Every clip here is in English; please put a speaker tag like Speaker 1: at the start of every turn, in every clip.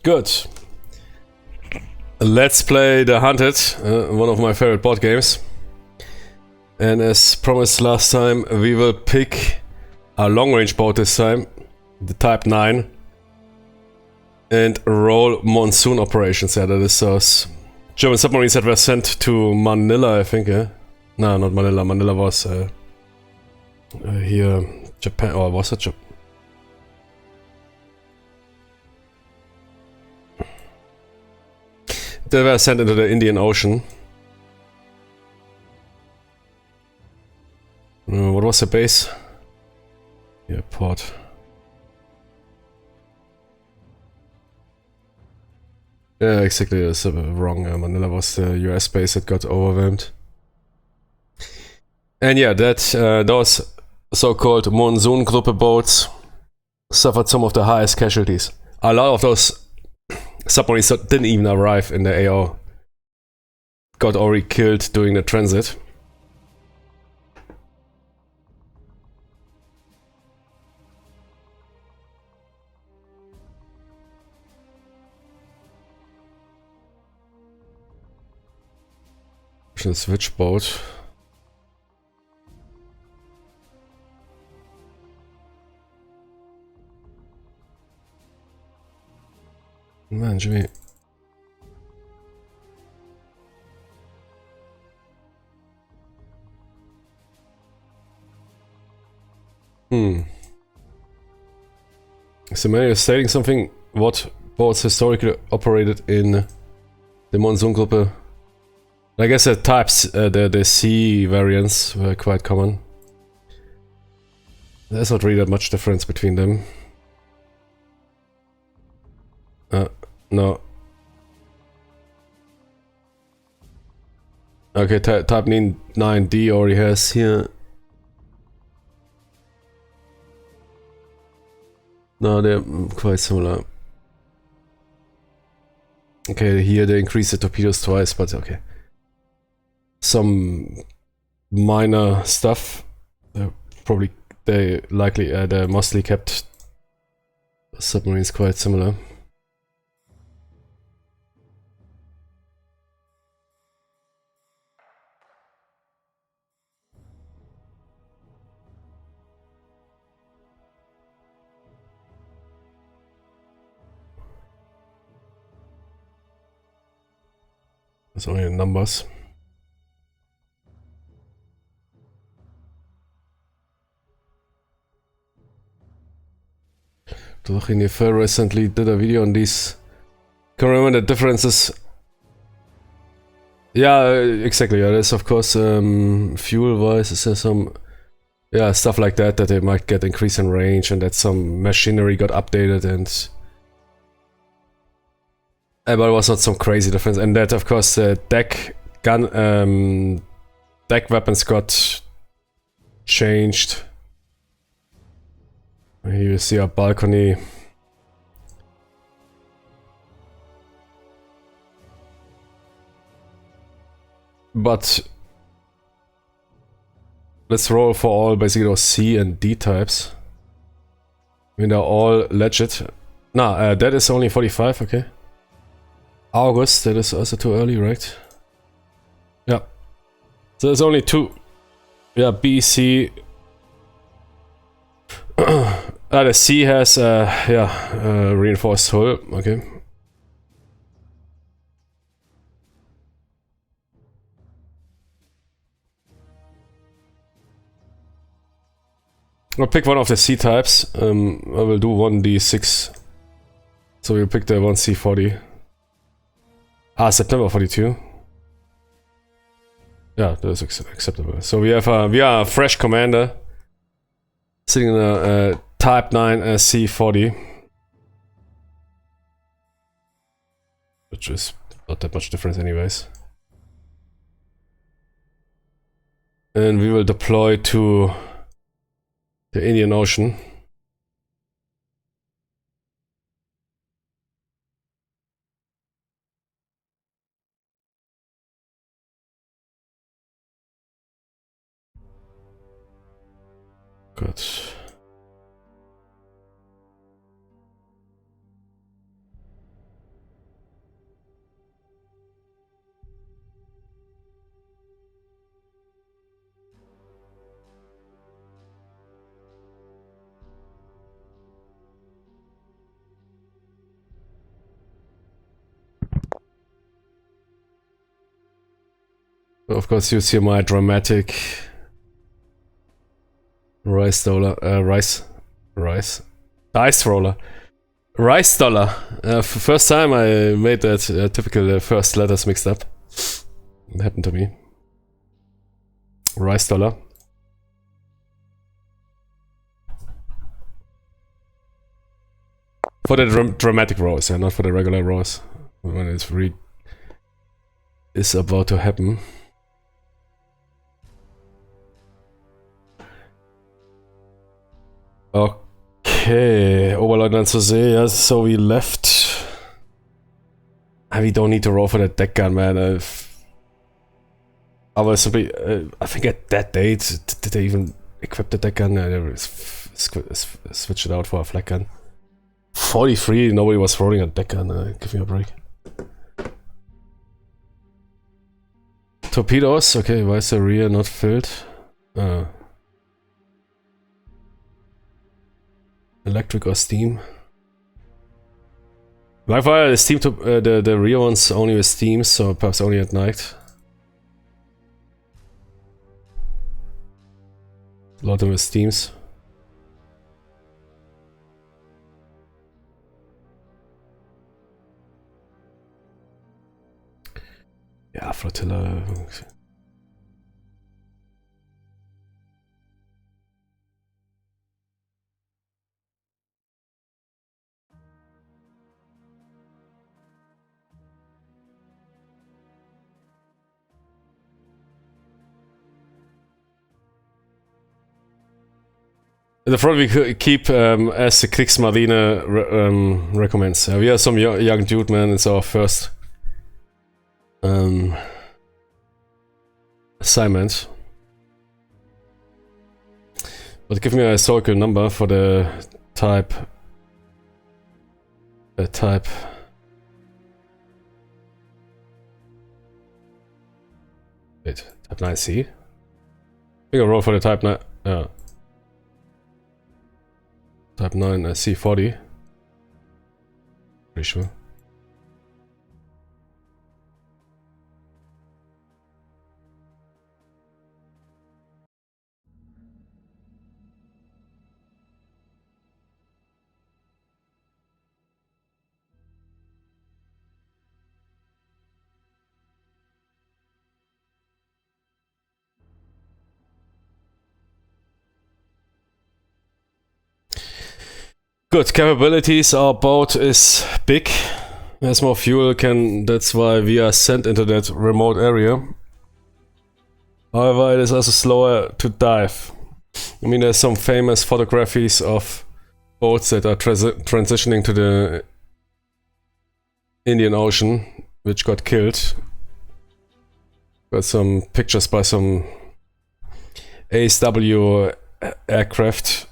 Speaker 1: Good. Let's play The Hunted, one of my favorite board games. And as promised last time, we will pick a long-range boat this time, the Type 9, and roll Monsun operations. Yeah, that is those German submarines that were sent to Manila, I think, yeah? No, not Manila. Manila was here, Japan, or was it Japan? They were sent into the Indian Ocean. What was the base? Yeah, port. Yeah, exactly. It's wrong. Manila was the US base that got overwhelmed. And yeah, that those so-called Monsun Gruppe boats suffered some of the highest casualties. A lot of those submarines that didn't even arrive in the AO got already killed during the transit. Switch boat. Man, Jimmy. So many is stating something what boats historically operated in the Monsun Gruppe. I guess the types, the C variants were quite common. There's not really that much difference between them. No. Okay, type 9D already has here. No, they're quite similar. Okay, here they increased the torpedoes twice, but okay. Some minor stuff. They mostly kept submarines quite similar. That's only the numbers. Phil recently did a video on these. Can remember the differences. Yeah, exactly. Yeah, there's of course fuel-wise, there's some stuff like that they might get increase in range, and that some machinery got updated, and but it was not some crazy difference. And that of course the deck weapons got changed. Here you see a balcony. But let's roll for all basically those C and D types. I mean, they're all legit. Nah, that is only 45, okay. August, that is also too early, right? Yeah. So there's only two. Yeah, B, C. The C has, reinforced hull, okay. I'll pick one of the C types. I will do 1d6. So we'll pick the 1C40. September 42. Yeah, that is acceptable. So we are a fresh commander sitting in a Type 9 C40, which is not that much difference anyways. And we will deploy to the Indian Ocean. Good. I 。 . 。 . 。 . 。 . 。 . 。 . 。 . 。 . 。 . 。 . 。 . 。 。 . 。 。 。 。 . 。 。 。 。 。 。 。 。 。 。 。 。 。 。
Speaker 2: 「
Speaker 1: Good. 」
Speaker 2: 「 」 「 」 「
Speaker 1: Of course, use here my dramatic rice dollar, dice roller, rice dollar. First time I made that typical first letters mixed up. It happened to me. Rice dollar. For the dramatic rows, yeah, not for the regular rows. When it's really is about to happen. Okay, Oberleutnant zu See, yeah, so we left. We don't need to roll for that deck gun, man. I was simply, I think at that date, did they even equip the deck gun? They switched it out for a flak gun. 43, nobody was rolling a deck gun, give me a break. Torpedoes, okay, why is the rear not filled? Electric or steam? Like fire, the steam the rear ones only with steam, so perhaps only at night. A lot of them with steams. Yeah, flotilla. The front we could keep as the Kriegsmarine recommends. We are some young dude, man. It's our first assignment. But give me a historical number for the type. Type. Wait, type 9C? We can roll for the type 9. Yeah. Type 9 C40. Pretty sure. Good, capabilities, our boat is big, has more fuel, that's why we are sent into that remote area. However, it is also slower to dive. I mean, there's some famous photographies of boats that are transitioning to the Indian Ocean, which got killed. Got some pictures by some ASW aircraft.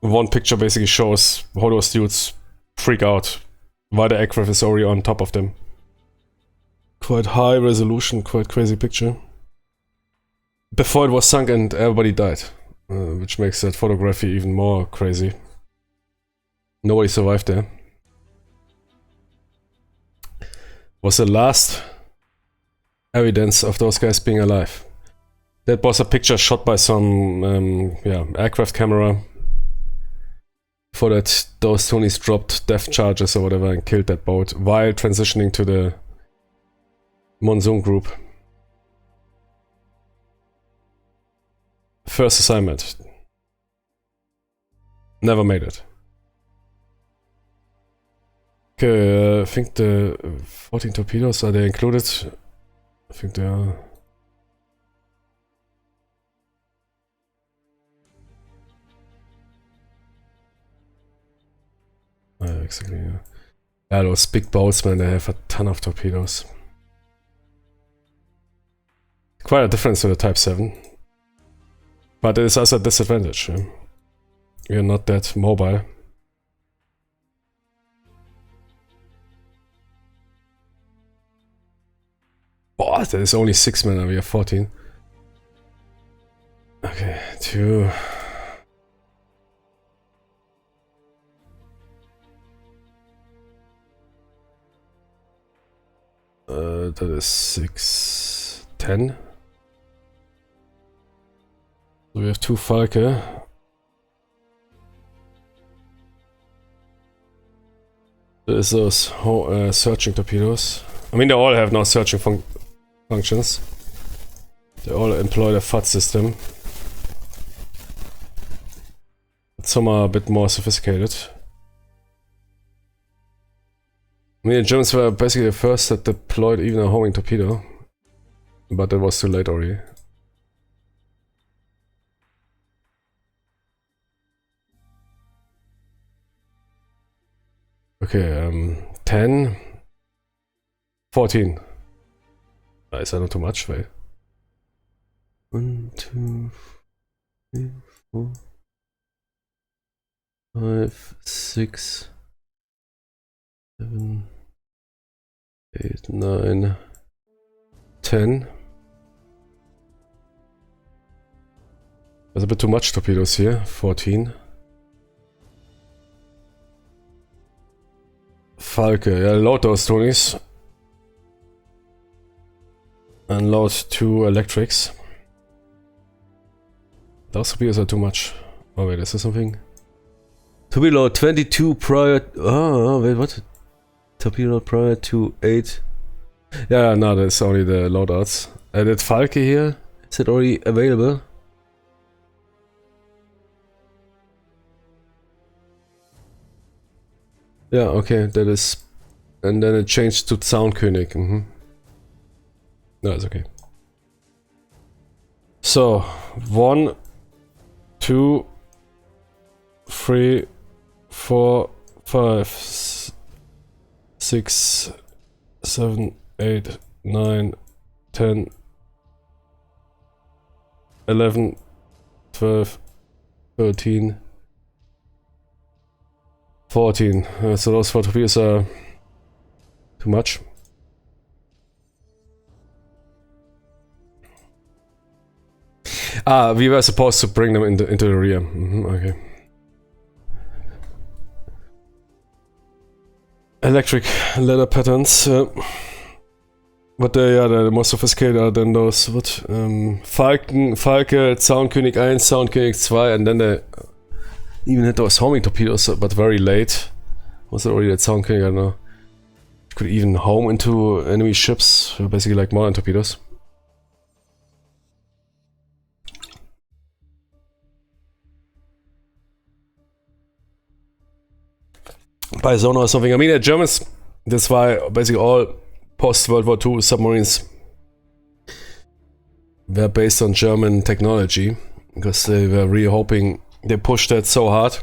Speaker 1: One picture basically shows how those dudes freak out while the aircraft is already on top of them. Quite high resolution, quite crazy picture. Before it was sunk and everybody died, which makes that photography even more crazy. Nobody survived there. Was the last evidence of those guys being alive. That was a picture shot by some aircraft camera. For that, those Tonys dropped depth charges or whatever and killed that boat while transitioning to the Monsun group. First assignment. Never made it. Okay, I think the 14 torpedoes, are they included? I think they are. Exactly, yeah. Yeah, those big boats, man, they have a ton of torpedoes. Quite a difference to the Type 7. But it is also a disadvantage. Yeah? You're not that mobile. Oh, there is only 6 men and we have 14. Okay, 2... that is 6. 10. So we have 2 Falke. There's those searching torpedoes. I mean, they all have now searching functions. They all employ the FUD system. But some are a bit more sophisticated. I mean, the Germans were basically the first that deployed even a homing torpedo. But it was too late already. Okay, 10. 14. Is that not too much? Wait. 1, 2, 3, 4, 5, 6, 7, 8, 9, 10. There's a bit too much torpedoes here. 14. Falke, yeah, load those Tonys. And load 2 electrics. Those torpedoes are too much. Oh wait, is there something? Torpedo load 22 prior... Oh, wait, what? Torpedo load prior to 8. Yeah, no, that's only the loadouts. That Falke here, is it already available? Yeah, okay, that is... And then it changed to Zaunkönig. No, it's okay. So, 1, 2, 3, 4, 5, 6, 7, 8, 9, 10, 11, 12, 13, 14. So those 4 torpedoes are too much. Ah, we were supposed to bring them into the rear. Okay. Electric ladder patterns. But they are the most sophisticated than those. What? Falke, Zaunkönig 1, Zaunkönig 2, and then they even hit those homing torpedoes, but very late. Was it already at Zaunkönig? I don't know. Could even home into enemy ships, basically like modern torpedoes. By sonar or something. I mean, the Germans, that's why basically all post-World War II submarines were based on German technology, because they were really hoping, they pushed that so hard.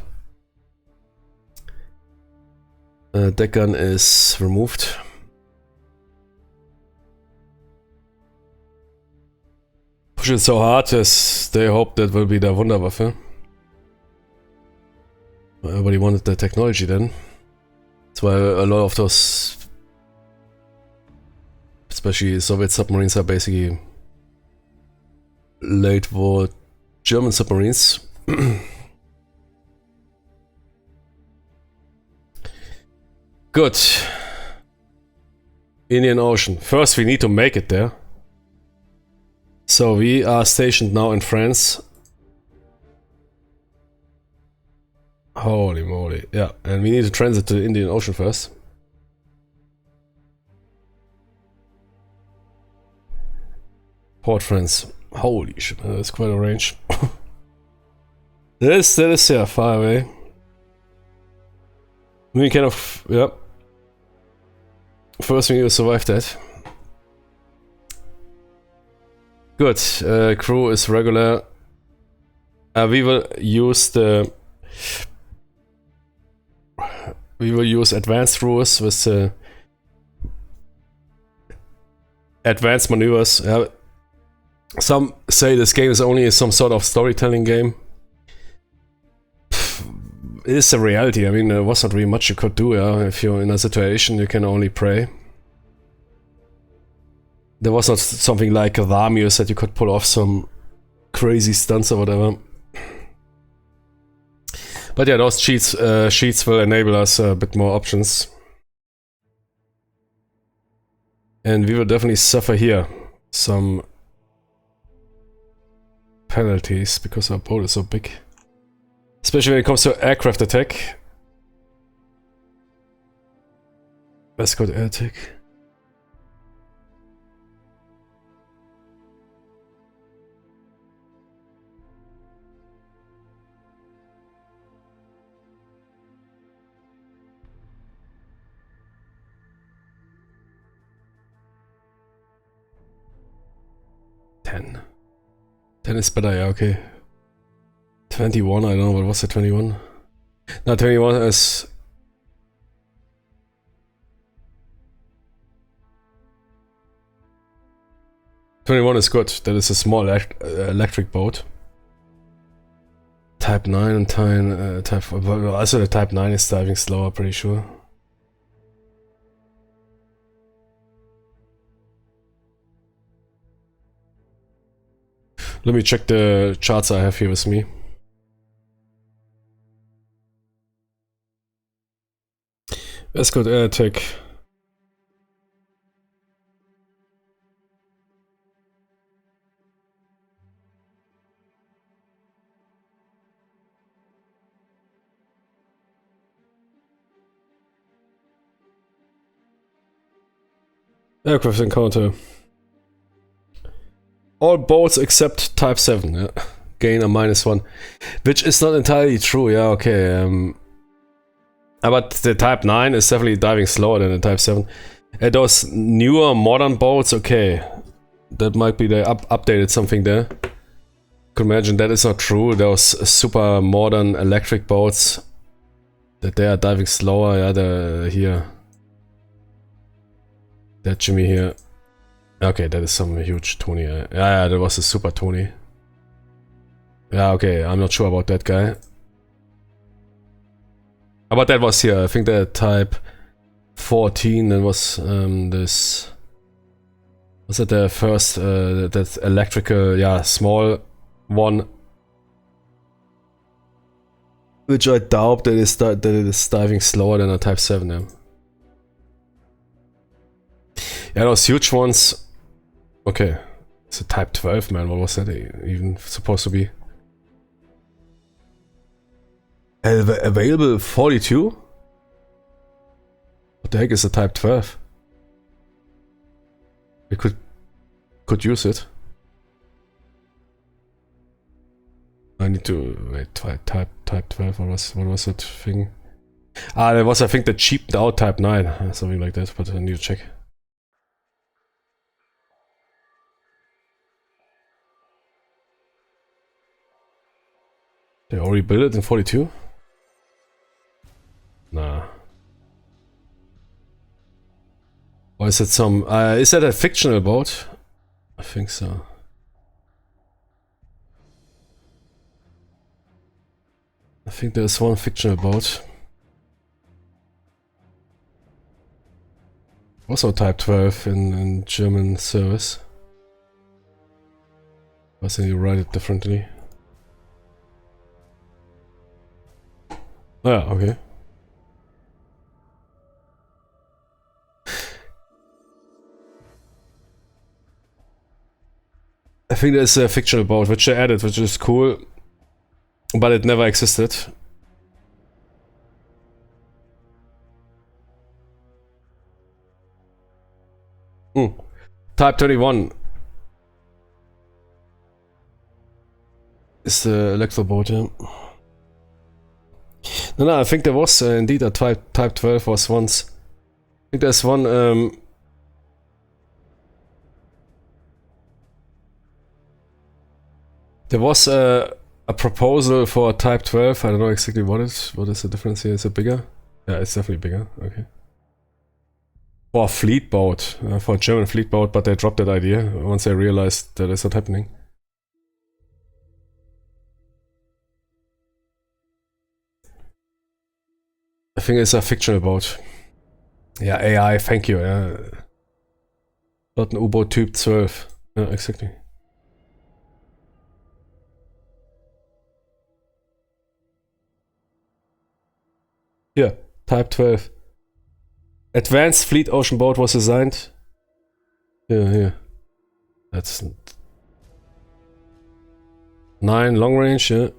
Speaker 1: Deck gun is removed. Push it so hard as they hope that will be the Wunderwaffe. Everybody wanted the technology then. That's why a lot of those, especially Soviet submarines, are basically late war German submarines. Good. Indian Ocean. First we need to make it there. So we are stationed now in France. Holy moly. Yeah, and we need to transit to the Indian Ocean first. Port France. Holy shit, that's quite a range. That is yeah, far away. We kind of, yeah. First we need to survive that. Good, crew is regular. We will use the... We will use advanced rules with advanced maneuvers. Some say this game is only some sort of storytelling game. It is a reality. I mean, there was not really much you could do. If you're in a situation, you can only pray. There was not something like a Ramius that you could pull off some crazy stunts or whatever. But yeah, those sheets will enable us a bit more options. And we will definitely suffer here some penalties because our boat is so big. Especially when it comes to aircraft attack. Let's go to air attack. Ten is better, yeah, okay. 21, I don't know, what was it, 21? No, 21 is... '21 is good, that is a small electric boat. Type 9 and Type... also the Type 9 is diving slower, pretty sure. Let me check the charts I have here with me. Let's go to air attack. Aircraft encounter. All boats except Type 7, yeah. Gain a -1. Which is not entirely true, yeah, okay. But the Type 9 is definitely diving slower than the Type 7. And those newer modern boats, okay. That might be they updated something there. Could imagine that is not true. Those super modern electric boats, that they are diving slower, yeah, here. That Jimmy here. Okay, that is some huge Tony. Yeah, that was a super Tony. Yeah, okay, I'm not sure about that guy. But that was here, I think the Type 14, that was this... Was it the first, that electrical, yeah, small one? Which I doubt that it is diving slower than a Type 7, yeah. Yeah, those huge ones... Okay, it's a Type 12, man, what was that even supposed to be? Available 42? What the heck is a Type 12? We could use it. I need to wait. Type 12. What was that thing? Ah, that was, I think, the cheaped out Type 9, something like that. But I need to check. They already built it in 42? Nah. Or is it some... is that a fictional boat? I think so. I think there's one fictional boat. Also Type 12 in German service. I think you write it differently. Oh, yeah, okay. I think there's a fictional boat which they added, which is cool, but it never existed. Type 31 is the electro boat, yeah. No, I think there was indeed a Type 12 was once. I think there's one, there was a proposal for a Type 12, I don't know exactly what is the difference here, is it bigger? Yeah, it's definitely bigger, okay. For a fleet boat, for a German fleet boat, but they dropped that idea once they realized that it's not happening. I think it's a fictional boat. Yeah, AI, thank you, yeah. Not an U-Boot Typ 12. Yeah, exactly. Yeah, Type 12. Advanced Fleet Ocean Boat was designed. Yeah. That's... 9 long range, yeah.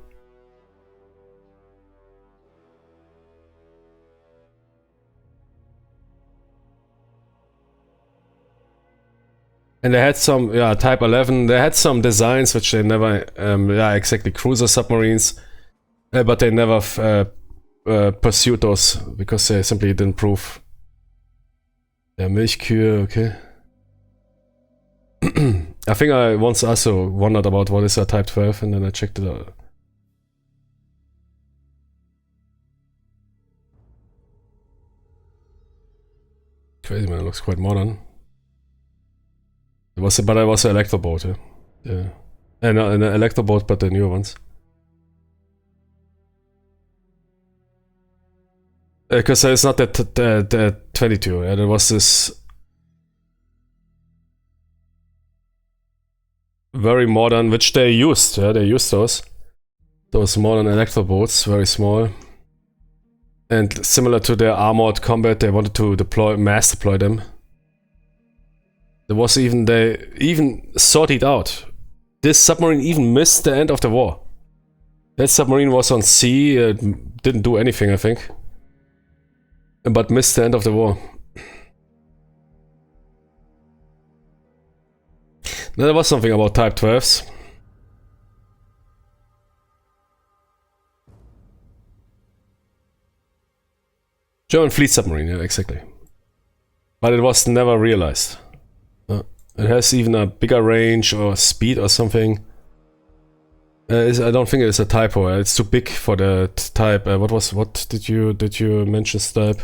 Speaker 1: And they had some, yeah, Type 11, they had some designs which they never, yeah, exactly, cruiser submarines, but they never pursued those because they simply didn't prove. Yeah, Milchkühe, okay. I think I once also wondered about what is a Type 12 and then I checked it out. Crazy man, it looks quite modern. It was, but it was an electro boat, yeah. Yeah. And an electro boat, but the newer ones. Because it's not the 22, yeah, there was this very modern, which they used, yeah, they used those modern electro boats, very small. And similar to their armored combat, they wanted to mass deploy them. There was even, they even sorted out. This submarine even missed the end of the war. That submarine was on sea, didn't do anything, I think. But missed the end of the war. Now, there was something about Type 12s. German fleet submarine, yeah, exactly. But it was never realized. It has even a bigger range or speed or something. I don't think it's a typo. It's too big for the type. What did you mention? Type.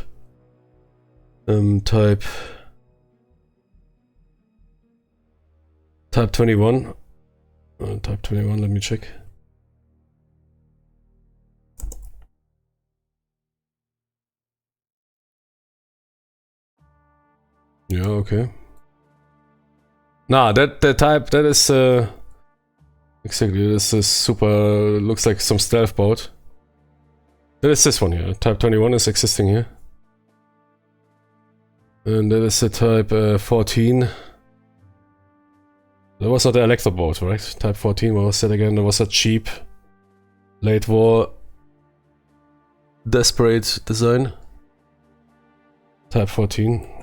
Speaker 1: Type 21. Type 21. Let me check. Yeah. Okay. Nah, that type, that is exactly, this is super, looks like some stealth boat. That is this one here, Type 21 is existing here. And that is the Type 14. That was not the electro boat, right? Type 14, what was that again? That was a cheap, late war, desperate design. Type 14.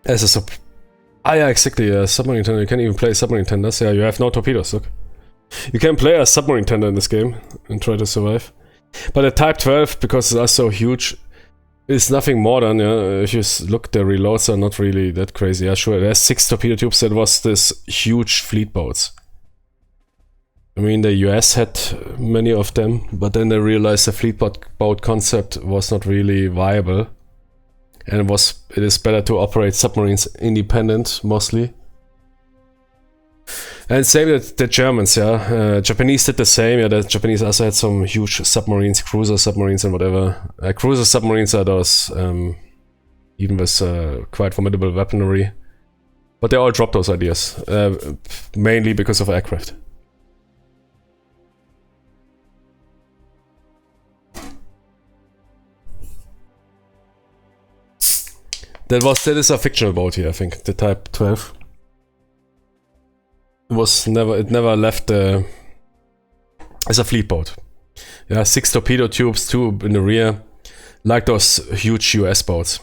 Speaker 1: As a yeah, exactly, submarine tender. You can't even play submarine tenders. Yeah, you have no torpedoes, look. You can play a submarine tender in this game and try to survive. But the Type 12, because it's so huge, is nothing modern, yeah. If you look, the reloads are not really that crazy. Yeah, sure, it has 6 torpedo tubes. That was this huge fleet boats. I mean, the US had many of them, but then they realized the fleet boat concept was not really viable. And it is better to operate submarines independent, mostly. And same with the Germans, yeah. Japanese did the same, yeah. The Japanese also had some huge submarines, cruiser submarines and whatever. Cruiser submarines are those, even with quite formidable weaponry. But they all dropped those ideas, mainly because of aircraft. That is a fictional boat here, I think, the Type 12. It never left as a fleet boat. Yeah, 6 torpedo tubes, 2 in the rear, like those huge US boats.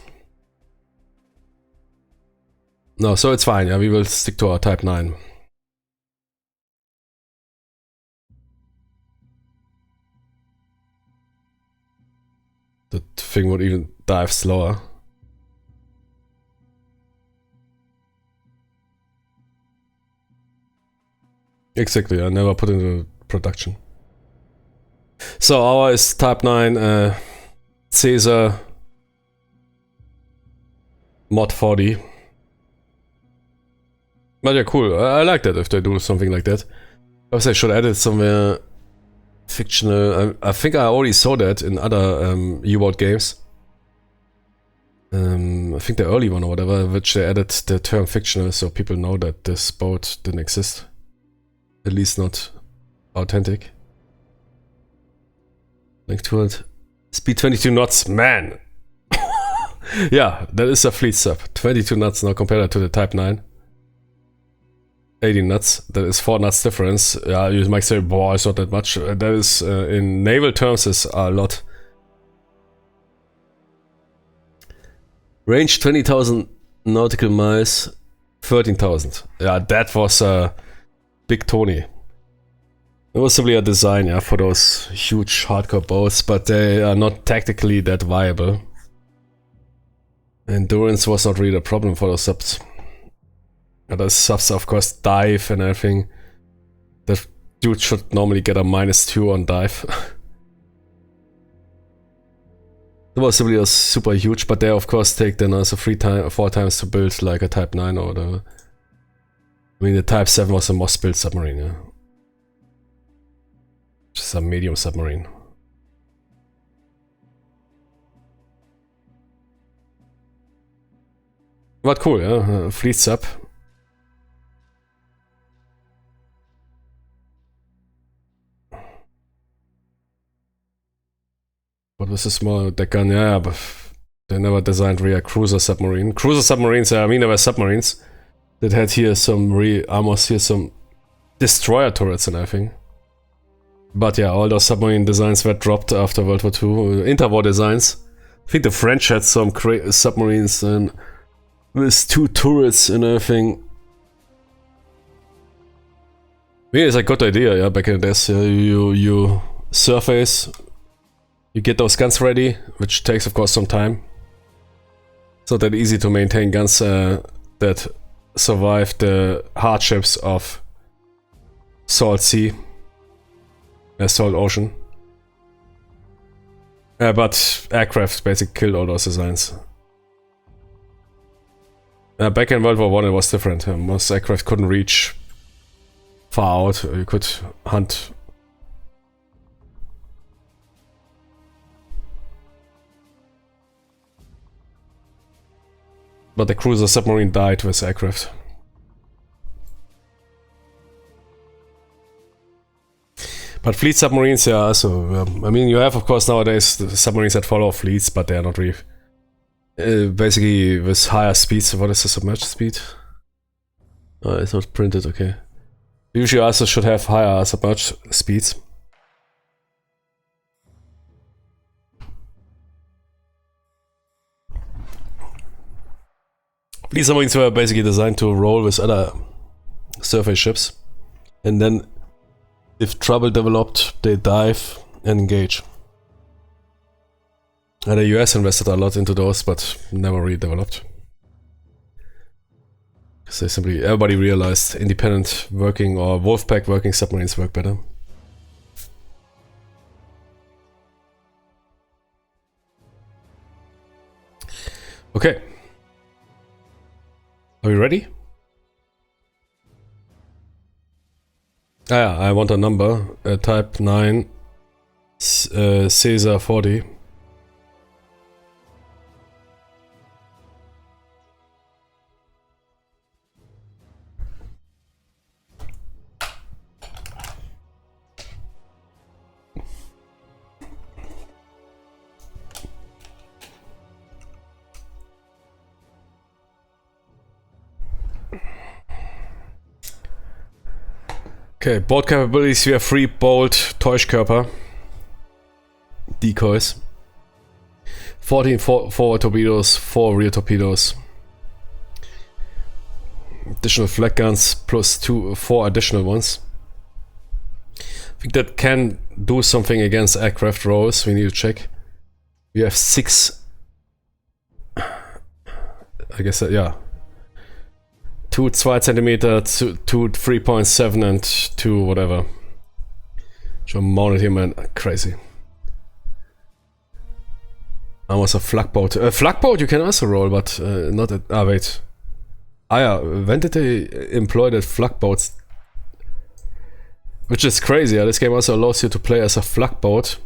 Speaker 1: No, so it's fine, yeah, we will stick to our Type 9. The thing would even dive slower. Exactly, I never put into production. So our is Type 9 Caesar Mod 40. But yeah, cool. I like that if they do something like that. Perhaps I should add it somewhere fictional. I think I already saw that in other U-boat games. I think the early one or whatever, which they added the term fictional so people know that this boat didn't exist. At least not authentic. Link to it. Speed 22 knots, man! Yeah, that is a fleet sub. 22 knots now compared to the Type 9. 18 knots. That is 4 knots difference. Yeah, you might say, boy, it's not that much. That is, in naval terms, is a lot. Range 20,000 nautical miles, 13,000. Yeah, that was Big Tony. It was simply a design, yeah, for those huge hardcore boats, but they are not tactically that viable. Endurance was not really a problem for those subs. Those subs, of course, dive and everything. The dude should normally get a -2 on dive. It was simply super huge, but they of course take then also 4 times to build like a Type 9 or whatever. I mean, the Type 7 was a most built submarine, yeah. Just a medium submarine. But cool, yeah, fleet sub. What was the small deck gun? Yeah, but they never designed really a cruiser submarine. Cruiser submarines, I mean, there were submarines that had here some almost here some destroyer turrets and everything. But yeah, all those submarine designs were dropped after World War II. Interwar designs. I think the French had some submarines and with 2 turrets and everything. I mean, it's a good idea, yeah, back in the days. You surface, you get those guns ready, which takes, of course, some time. It's not that easy to maintain guns that survive the hardships of Salt Sea. Salt Ocean. But aircraft basically killed all those designs. Back in World War I it was different. Most aircraft couldn't reach far out. You could hunt. But the cruiser submarine died with aircraft. But fleet submarines, yeah, so, I mean, you have, of course, nowadays the submarines that follow fleets, but they are not really... basically, with higher speeds. What is the submerged speed? Oh, it's not printed, okay. Usually also should have higher submerged speeds. Fleet submarines were basically designed to roll with other surface ships. And then if trouble developed, they dive and engage. And the US invested a lot into those, but never really developed. Because they simply, everybody realized independent working or Wolfpack working submarines work better. Okay. Are we ready? Ah, yeah, I want a number. Type 9 Caesar 40. Okay, board capabilities, we have 3 bolt Täuschkörper decoys, 14 forward torpedoes, 4 rear torpedoes, additional flak guns plus 4 additional ones. I think that can do something against aircraft rolls. We need to check. We have 6. I guess that, yeah. 2 cm, 2 3.7 and 2 whatever. Schon mounted here, man. Crazy. Almost a flak boat. A flak boat you can also roll, but not at... Ah, wait. Ah, yeah. When did they employ the flak boats? Which is crazy. Yeah? This game also allows you to play as a flak boat.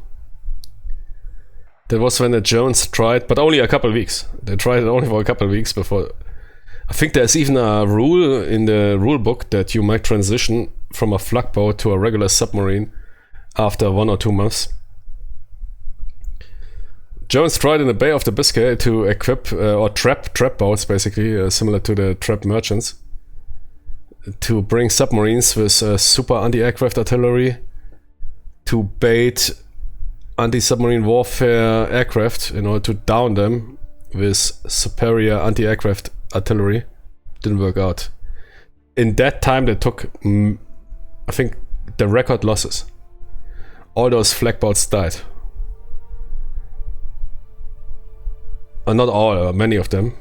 Speaker 1: That was when the Jones tried, but only a couple of weeks. They tried it only for a couple of weeks before... I think there's even a rule in the rule book that you might transition from a flak boat to a regular submarine after 1 or 2 months. Germans tried in the Bay of the Biscay to equip or trap boats, basically similar to the trap merchants, to bring submarines with super anti-aircraft artillery to bait anti-submarine warfare aircraft in order to down them with superior anti-aircraft artillery. Didn't work out. In that time they took, I think, the record losses. All those flag boats died. Not all, many of them.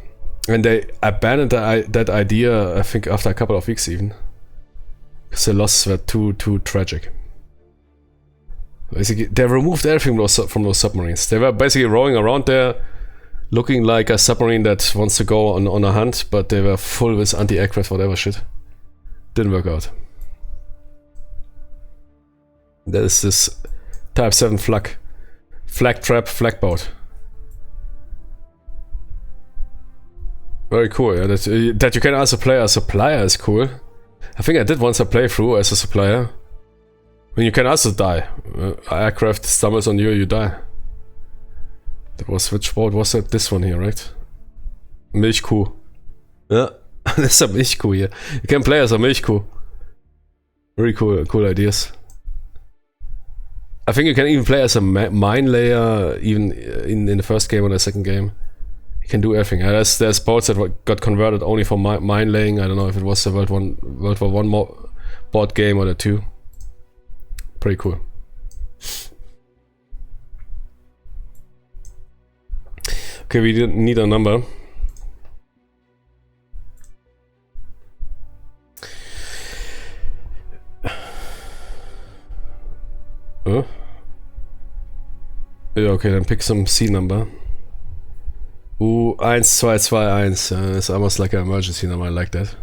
Speaker 1: And they abandoned that idea, I think, after a couple of weeks even. Because the losses were too tragic. Basically, they removed everything from those submarines. They were basically rowing around there, looking like a submarine that wants to go on a hunt, but they were full with anti-aircraft, whatever shit. Didn't work out. That is this Type 7 flag trap flag boat. Very cool. Yeah, that you can also play as a supplier is cool. I think I did once a playthrough as a supplier. I mean, you can also die. Aircraft stumbles on you, you die. That was, which boat was that? This one here, right? Milchkuh. Yeah, that's a Milchkuh here. You can play as a Milchkuh. Very cool ideas. I think you can even play as a mine layer, even in the first game or the second game. You can do everything. There's boats that got converted only for mine laying. I don't know if it was the World War I board game or the 2. Pretty cool. Okay, we didn't need a number. Ja, okay, then pick some C number. U1221. It's almost like an emergency number, I like that.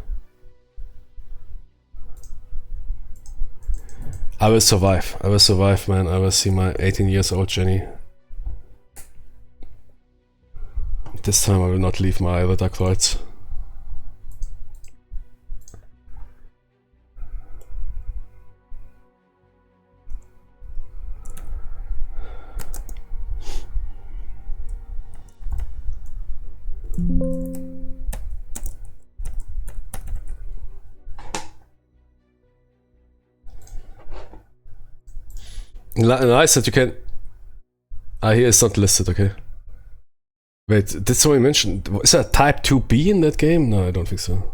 Speaker 1: I will survive. I will survive, man. I will see my 18 years old Jenny. This time I will not leave my Ritterkreuz. Nice that you can... here it's not listed, okay. Wait, did somebody mention... Is there a Type 2B in that game? No, I don't think so.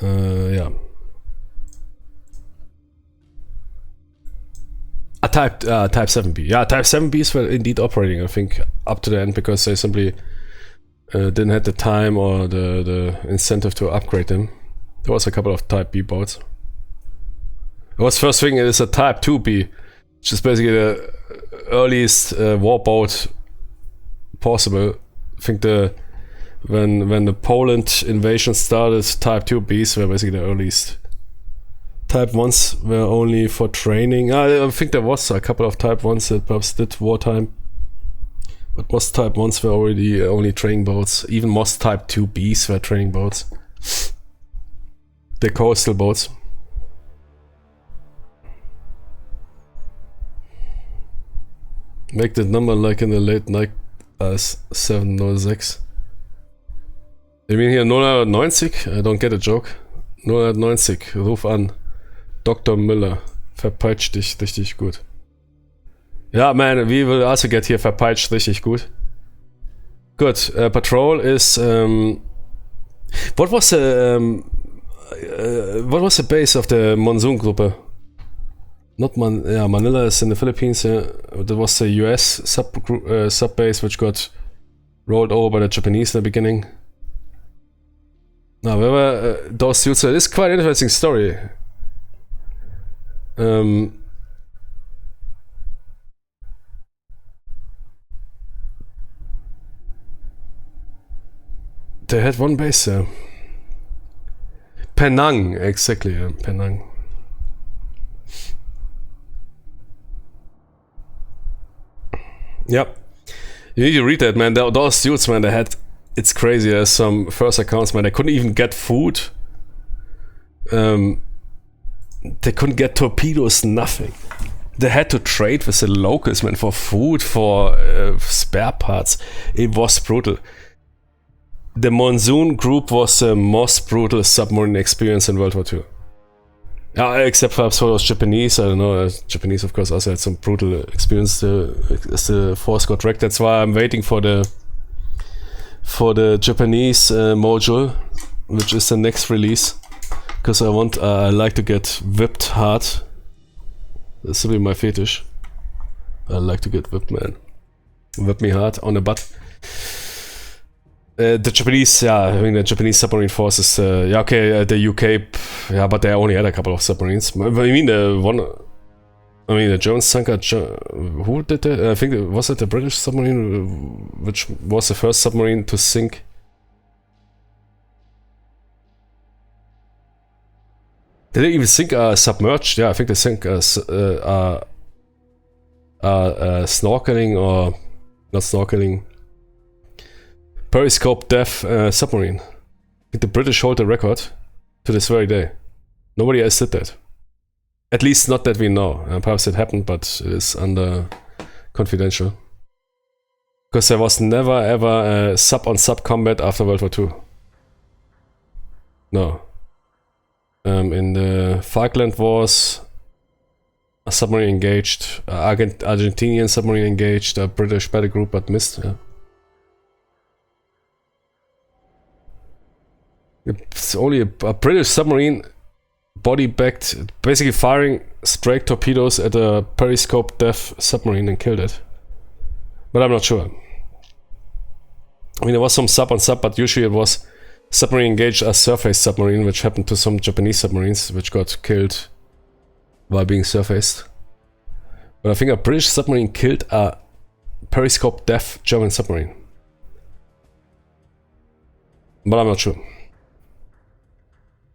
Speaker 1: Yeah. A Type 7B. Yeah, Type 7Bs were indeed operating, I think, up to the end, because they simply didn't have the time or the incentive to upgrade them. There was a couple of Type B boats. What's first thing is a Type 2B, which is basically the earliest warboat possible. I think when the Poland invasion started, Type 2Bs were basically the earliest. Type 1s were only for training. I think there was a couple of Type 1s that perhaps did wartime. But most Type 1s were already only training boats. Even most Type 2Bs were training boats. The coastal boats. Make the number like in the late night as 706. You mean here 090? I don't get a joke. 090, ruf an. Dr. Müller. Verpeitscht dich richtig gut. Yeah, man, we will also get here verpeitscht richtig gut. Good. Patrol is... what was the base of the Monsun Gruppe? Not Manila is in the Philippines. There was the US sub base which got rolled over by the Japanese in the beginning. Now, where were those suits? It's quite an interesting story. They had one base there. Penang, exactly, yeah, Penang. Yep. You need to read that, man. Those dudes, man, they had... It's crazy. There's some first accounts, man. They couldn't even get food. They couldn't get torpedoes, nothing. They had to trade with the locals, man, for food, for spare parts. It was brutal. The Monsun group was the most brutal submarine experience in World War II. Except perhaps for those Japanese. I don't know. Japanese, of course, also had some brutal experience as the force got wrecked. That's why I'm waiting for the Japanese module, which is the next release. Because I like to get whipped hard. This will be my fetish. I like to get whipped, man. Whip me hard on the butt. The Japanese, the Japanese submarine forces, the UK, but they only had a couple of submarines. The Germans sunk who did that? I think, was it the British submarine, which was the first submarine to sink? Did they even sink submerged? Yeah, I think they sank snorkeling or not snorkeling. Periscope depth submarine. I think the British hold the record to this very day. Nobody else did that. At least not that we know. Perhaps it happened, but it is under confidential. Because there was never ever sub-on-sub combat after World War II. No. In the Falkland Wars, a submarine engaged, Argentinian submarine engaged, a British battle group but missed. Yeah. It's only a British submarine body-backed, basically firing straight torpedoes at a periscope depth submarine and killed it. But I'm not sure. I mean, there was some sub-on-sub, but usually it was submarine engaged a surface submarine, which happened to some Japanese submarines, which got killed while being surfaced. But I think a British submarine killed a periscope depth German submarine. But I'm not sure.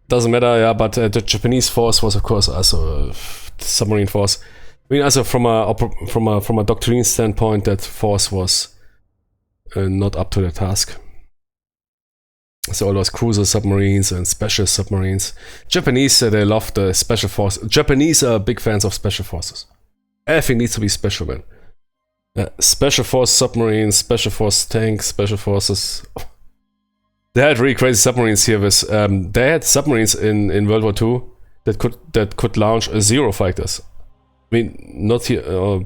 Speaker 1: Doesn't matter, yeah, but the Japanese force was, of course, also a submarine force. I mean, also from a doctrine standpoint, that force was not up to the task. So all those cruiser submarines and special submarines. Japanese, they love the special force. Japanese are big fans of special forces. Everything needs to be special, man. Special force submarines, special force tanks, special forces. They had really crazy submarines here. They had submarines in World War II that could launch zero fighters. I mean, not here.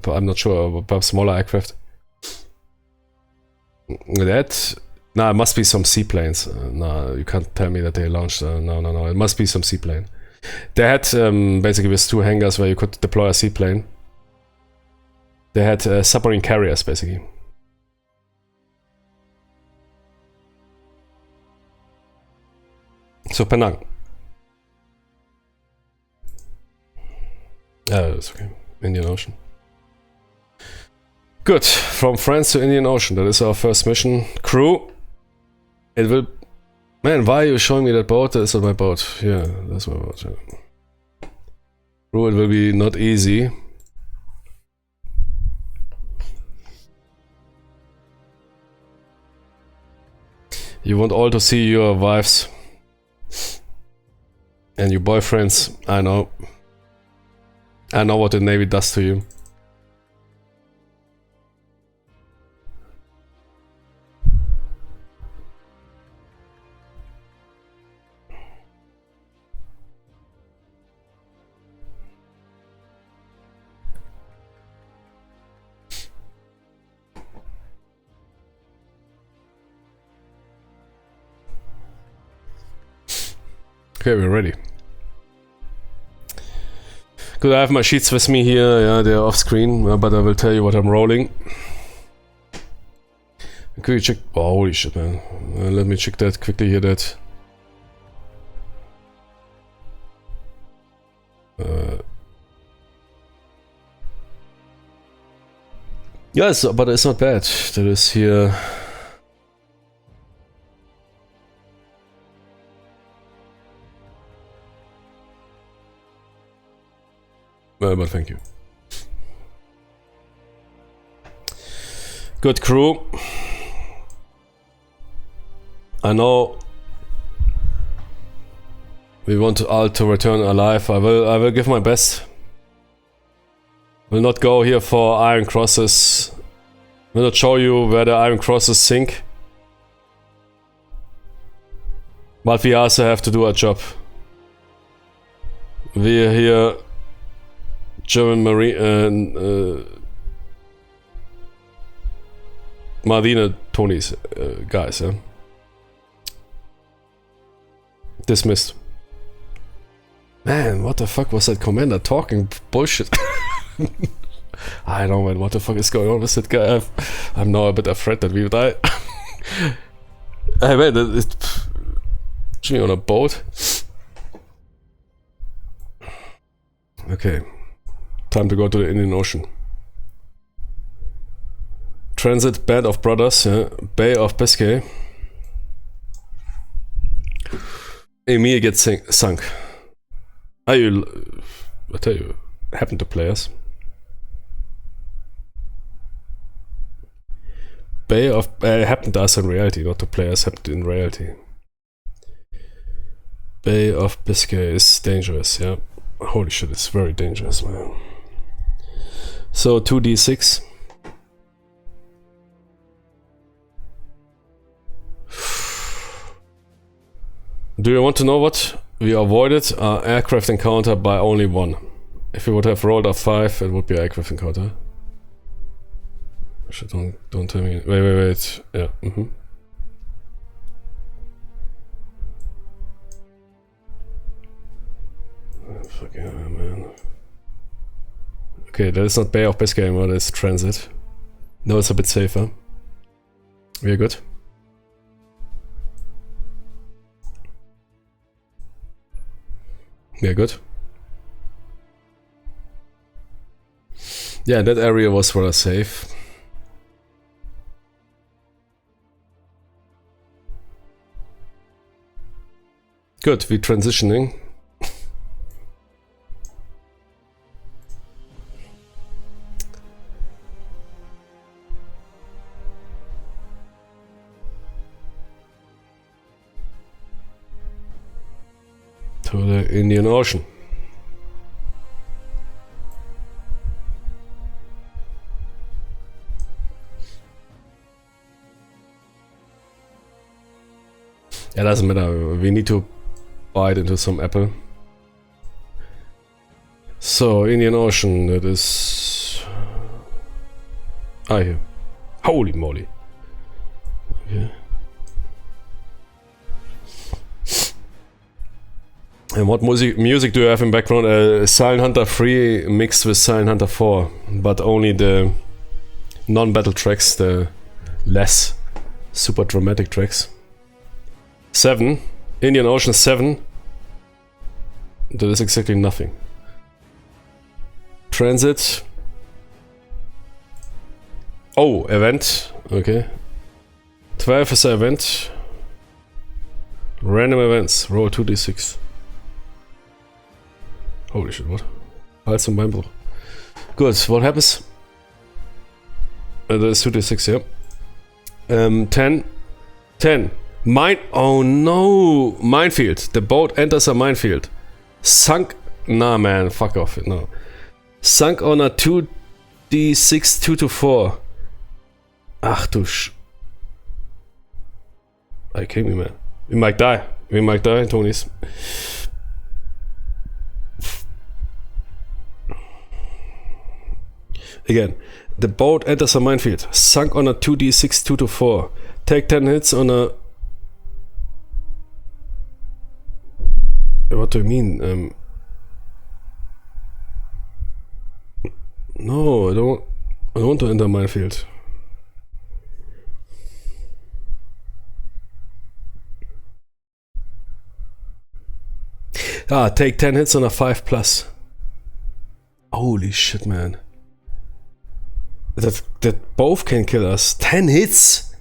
Speaker 1: I'm not sure. Perhaps smaller aircraft. It must be some seaplanes. No, you can't tell me that they launched. No. It must be some seaplane. They had basically with two hangars where you could deploy a seaplane. They had submarine carriers basically. So Penang. That's okay. Indian Ocean. Good. From France to Indian Ocean. That is our first mission. Crew. It will... Man, why are you showing me that boat? That's not my boat. Yeah, that's my boat. Yeah. Crew, it will be not easy. You want all to see your wives. And your boyfriends. I know. I know what the Navy does to you. Okay, we're ready. Good, I have my sheets with me here. Yeah, they're off screen, but I will tell you what I'm rolling. Could you check? Oh, holy shit, man. Let me check that quickly here. That. Yes, but it's not bad. That is here. But thank you. Good crew. I know we want all to return alive. I will give my best. Will not go here for iron crosses. Will not show you where the iron crosses sink. But we also have to do our job. We are here German Marine Marine Tonys guys, yeah. Dismissed. Man, what the fuck was that commander talking bullshit? I don't know, man, what the fuck is going on with that guy? I'm now a bit afraid that we will die. Hey man, it's me on a boat. Okay, time to go to the Indian Ocean. Transit, Band of Brothers, yeah. Bay of Biscay. Emil gets sunk. I tell you, happened to players. Bay of happened to us in reality, not to players. Happened in reality. Bay of Biscay is dangerous. Yeah, holy shit, it's very dangerous, man. So 2d6. Do you want to know what we avoided? Aircraft encounter by only 1. If we would have rolled a 5, it would be aircraft encounter. Don't tell me. Wait. Yeah. Fucking hell, man. Okay, that is not Bay of Biscay anymore, that's Transit. No, it's a bit safer. We are good. Yeah, good. Yeah, that area was rather safe. Good, we're transitioning. To the Indian Ocean. Yeah, doesn't matter. We need to bite into some apple. So, Indian Ocean, that is... here. Holy moly. Okay. And what music do you have in background? Silent Hunter 3 mixed with Silent Hunter 4, but only the non-battle tracks, the less super dramatic tracks. 7, Indian Ocean 7. That is exactly nothing. Transit. Oh, event. Okay. 12 is the event. Random events. Roll 2d6. Holy shit, what? Hals und Beinbruch. Good, what happens? That is 2d6, yeah. 10. 10. Oh no! Minefield. The boat enters a minefield. Sunk. Nah, man, fuck off. No. Sunk on a 2d6 2 to 4. Ach du Are you kidding me, man? We might die. We might die, Tonys. Again, the boat enters a minefield. Sunk on a 2d6 2 to 4. Take 10 hits on a... What do you mean? No, I don't want to enter minefield. Take 10 hits on a 5+. Holy shit, man. That both can kill us. 10 hits?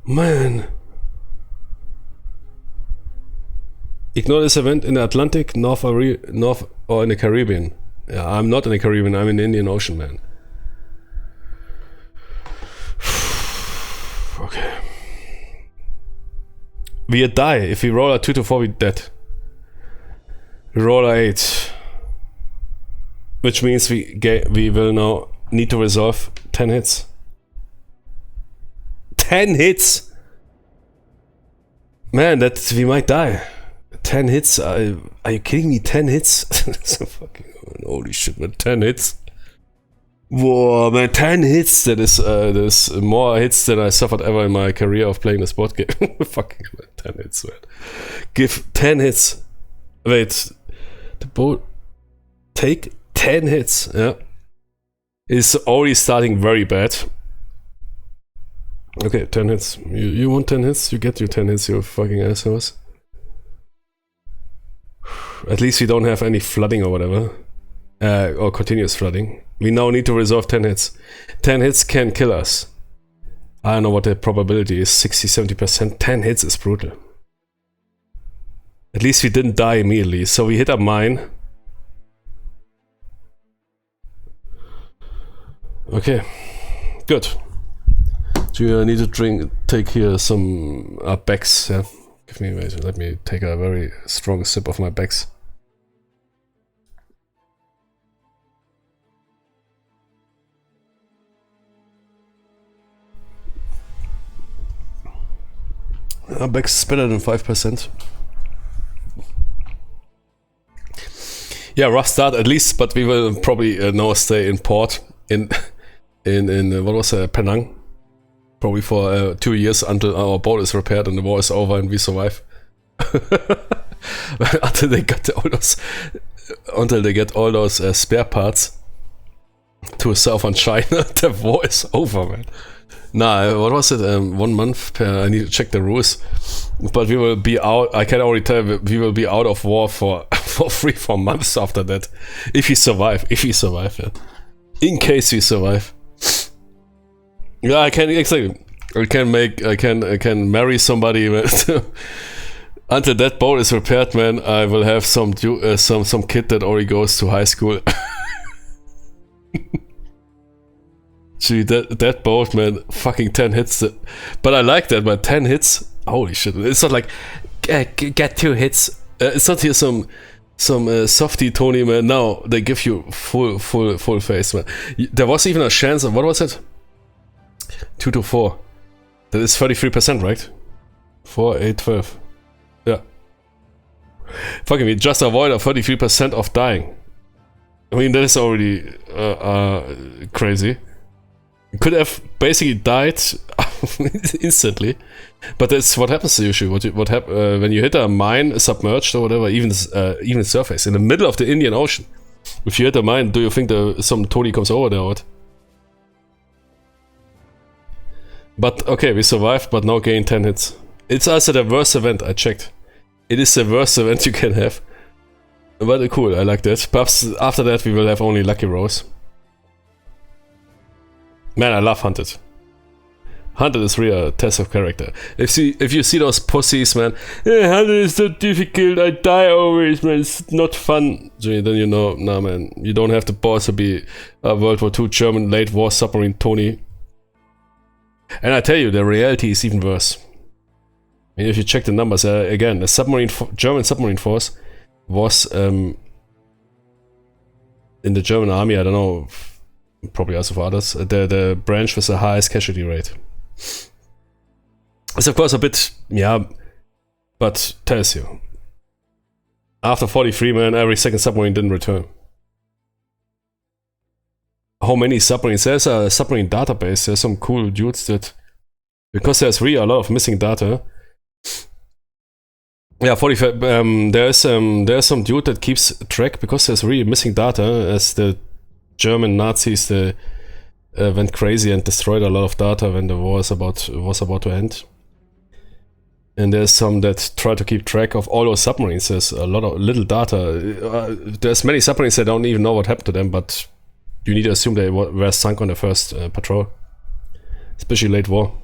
Speaker 1: Man. Ignore this event in the Atlantic, North or in the Caribbean. Yeah, I'm not in the Caribbean, I'm in the Indian Ocean, man. Okay. We die. If we roll a 2 to 4, we're dead. We roll a 8. Which means we will now need to resolve 10 hits. 10 hits! Man, that we might die. 10 hits? Are you kidding me? 10 hits? So fucking holy shit, man. 10 hits. Whoa, man, 10 hits. That is more hits than I suffered ever in my career of playing this board game. Fucking man, 10 hits, man. Give 10 hits. Wait, the boat take 10 hits. Yeah, it's already starting very bad. Okay, 10 hits. You want 10 hits? You get your 10 hits, you fucking assholes. At least we don't have any flooding or whatever. Or continuous flooding. We now need to resolve 10 hits. 10 hits can kill us. I don't know what the probability is. 60-70%. 10 hits is brutal. At least we didn't die immediately. So we hit a mine. Okay. Good. Do you need to take here some Becks? Yeah. Let me take a very strong sip of my Becks. Becks is better than 5%. Yeah, rough start at least, but we will probably now stay in port in what was Penang, probably for 2 years until our boat is repaired and the war is over and we survive. Until they get all those spare parts to southern China, the war is over, man. Nah, what was it? 1 month per. I need to check the rules, but we will be out. I can already tell we will be out of war for 3-4 months after that, if we survive. If we survive, yeah. In case we survive. Yeah, I can exactly. I can marry somebody. Until that boat is repaired, man, I will have some kid that already goes to high school. Gee, that boat, man, fucking 10 hits. But I like that, man, 10 hits. Holy shit! It's not like get 2 hits. It's not here some softy Tony, man. No, they give you full face, man. There was even a chance of, what was it? 2 to 4. That is 33%, right? 4, 8, 12. Yeah. Fucking we just avoid a 33% of dying. I mean, that is already crazy. You could have basically died instantly, but that's what happens usually. What happens when you hit a mine submerged or whatever, even surface in the middle of the Indian Ocean. If you hit a mine, do you think some Tony comes over there or what? But okay, we survived, but now gain 10 hits. It's also the worst event. I checked. It is the worst event you can have. But cool, I like that. Perhaps after that we will have only lucky rolls. Man, I love Hunted. Hunted is really a test of character. If you see those pussies, man, Hunted is so difficult, I die always, man, it's not fun. Then you know, nah, man, you don't have the balls to be a World War II German late war submarine Tony. And I tell you, the reality is even worse. I mean, if you check the numbers, again, the German submarine force was in the German army, I don't know, probably also for others, the branch with the highest casualty rate. It's of course a bit, yeah, but tells you. After 43, man, every second submarine didn't return. How many submarines? There's a submarine database, there's some cool dudes that, because there's really a lot of missing data. Yeah, 45, there's some dude that keeps track, because there's really missing data, as the German Nazis went crazy and destroyed a lot of data when the war was about to end. And there's some that try to keep track of all those submarines. There's a lot of little data. There's many submarines that don't even know what happened to them, but you need to assume they were sunk on the first patrol, especially late war.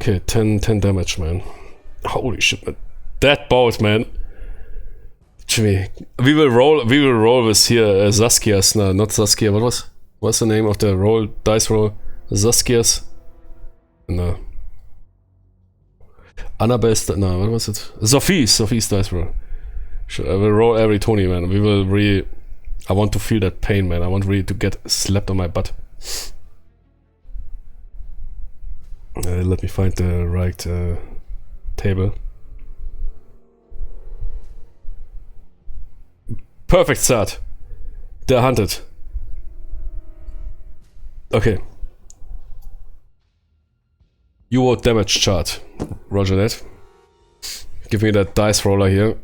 Speaker 1: Okay, 10 damage, man. Holy shit, man. That boat, man. Jimmy, we will roll with here Saskias. No, not Saskia. What's the name of the dice roll? Saskias. No. Annabelle's. No, what was it? Sophie's dice roll. I will roll every Tony, man. We will I want to feel that pain, man. I want really to get slapped on my butt. Let me find the right table. Perfect start. They're hunted. Okay. You want damage chart. Roger that. Give me that dice roller here.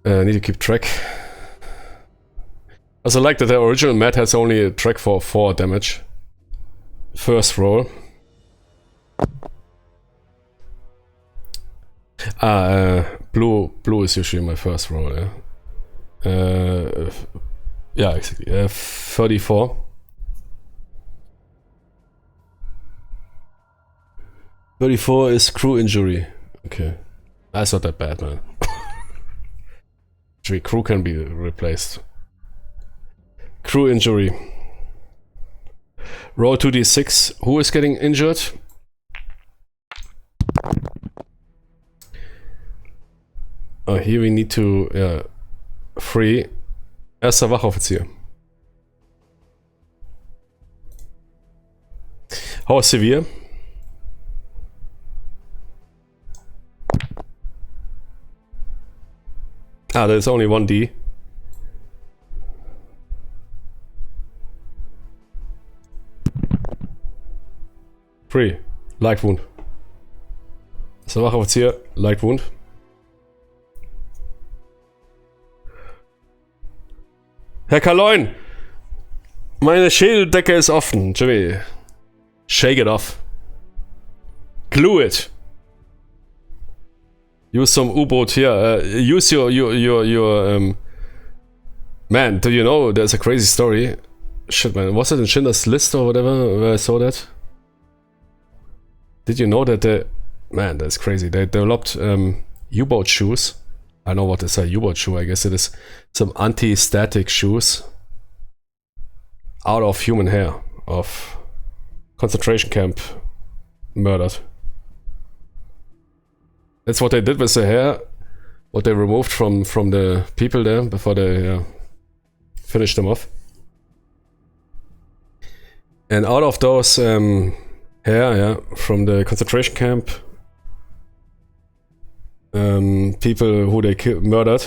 Speaker 1: I need to keep track. Also, like that the original mat has only a track for 4 damage. First roll. Blue is usually my first roll, yeah. Yeah, exactly. 34. .34 is crew injury. Okay. That's not that bad, man. Actually, crew can be replaced. Crew injury. Roll 2d6. Who is getting injured? Oh, here we need to free. Erster Wachoffizier. How severe? Ah, there's only 1d. Free. Light wound. Erster Wachoffizier, light wound. Herr Kaloin! Meine Schädeldecke ist offen. Jimmy. Shake it off. Glue it. Use some U-boat here. Use your man, do you know there's a crazy story? Shit, man. Was it in Schindler's List or whatever where I saw that? Did you know that man, that's crazy. They developed U-boat shoes. I know what is a U-boat shoe. I guess it is some anti-static shoes out of human hair of concentration camp murdered. That's what they did with the hair. What they removed from the people there before they finished them off. And out of those hair, from the concentration camp. People who they murdered,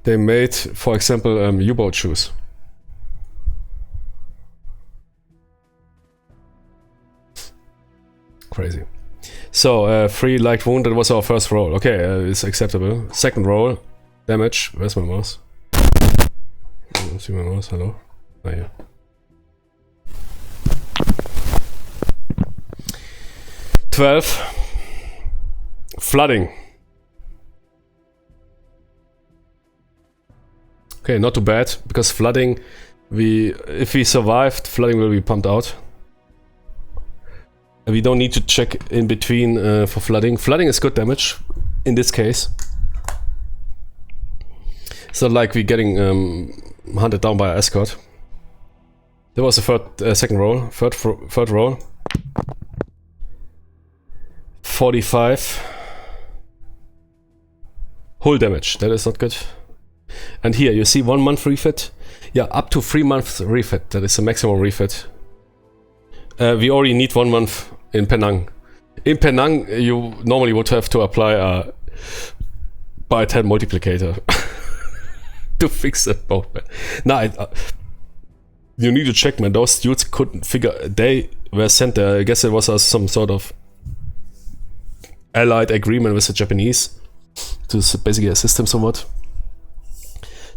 Speaker 1: they made, for example, U-boat shoes. Crazy. So, 3 light wound, that was our first roll. Okay, it's acceptable. Second roll, damage. Where's my mouse? I see my mouse, hello? Ah, yeah. $12. Flooding. Okay, not too bad, because flooding, if we survived, flooding will be pumped out. We don't need to check in between for flooding. Flooding is good damage, in this case. It's not like we're getting hunted down by an escort. There was a second roll, third roll. 45. Whole damage, that is not good. And here, you see 1 month refit? Yeah, up to 3 months refit, that is the maximum refit. We already need 1 month in Penang. In Penang, you normally would have to apply a by 10 multiplicator to fix that boat, man. Nah, you need to check, man. Those dudes couldn't figure, they were sent there. I guess it was some sort of allied agreement with the Japanese to basically assist them somewhat.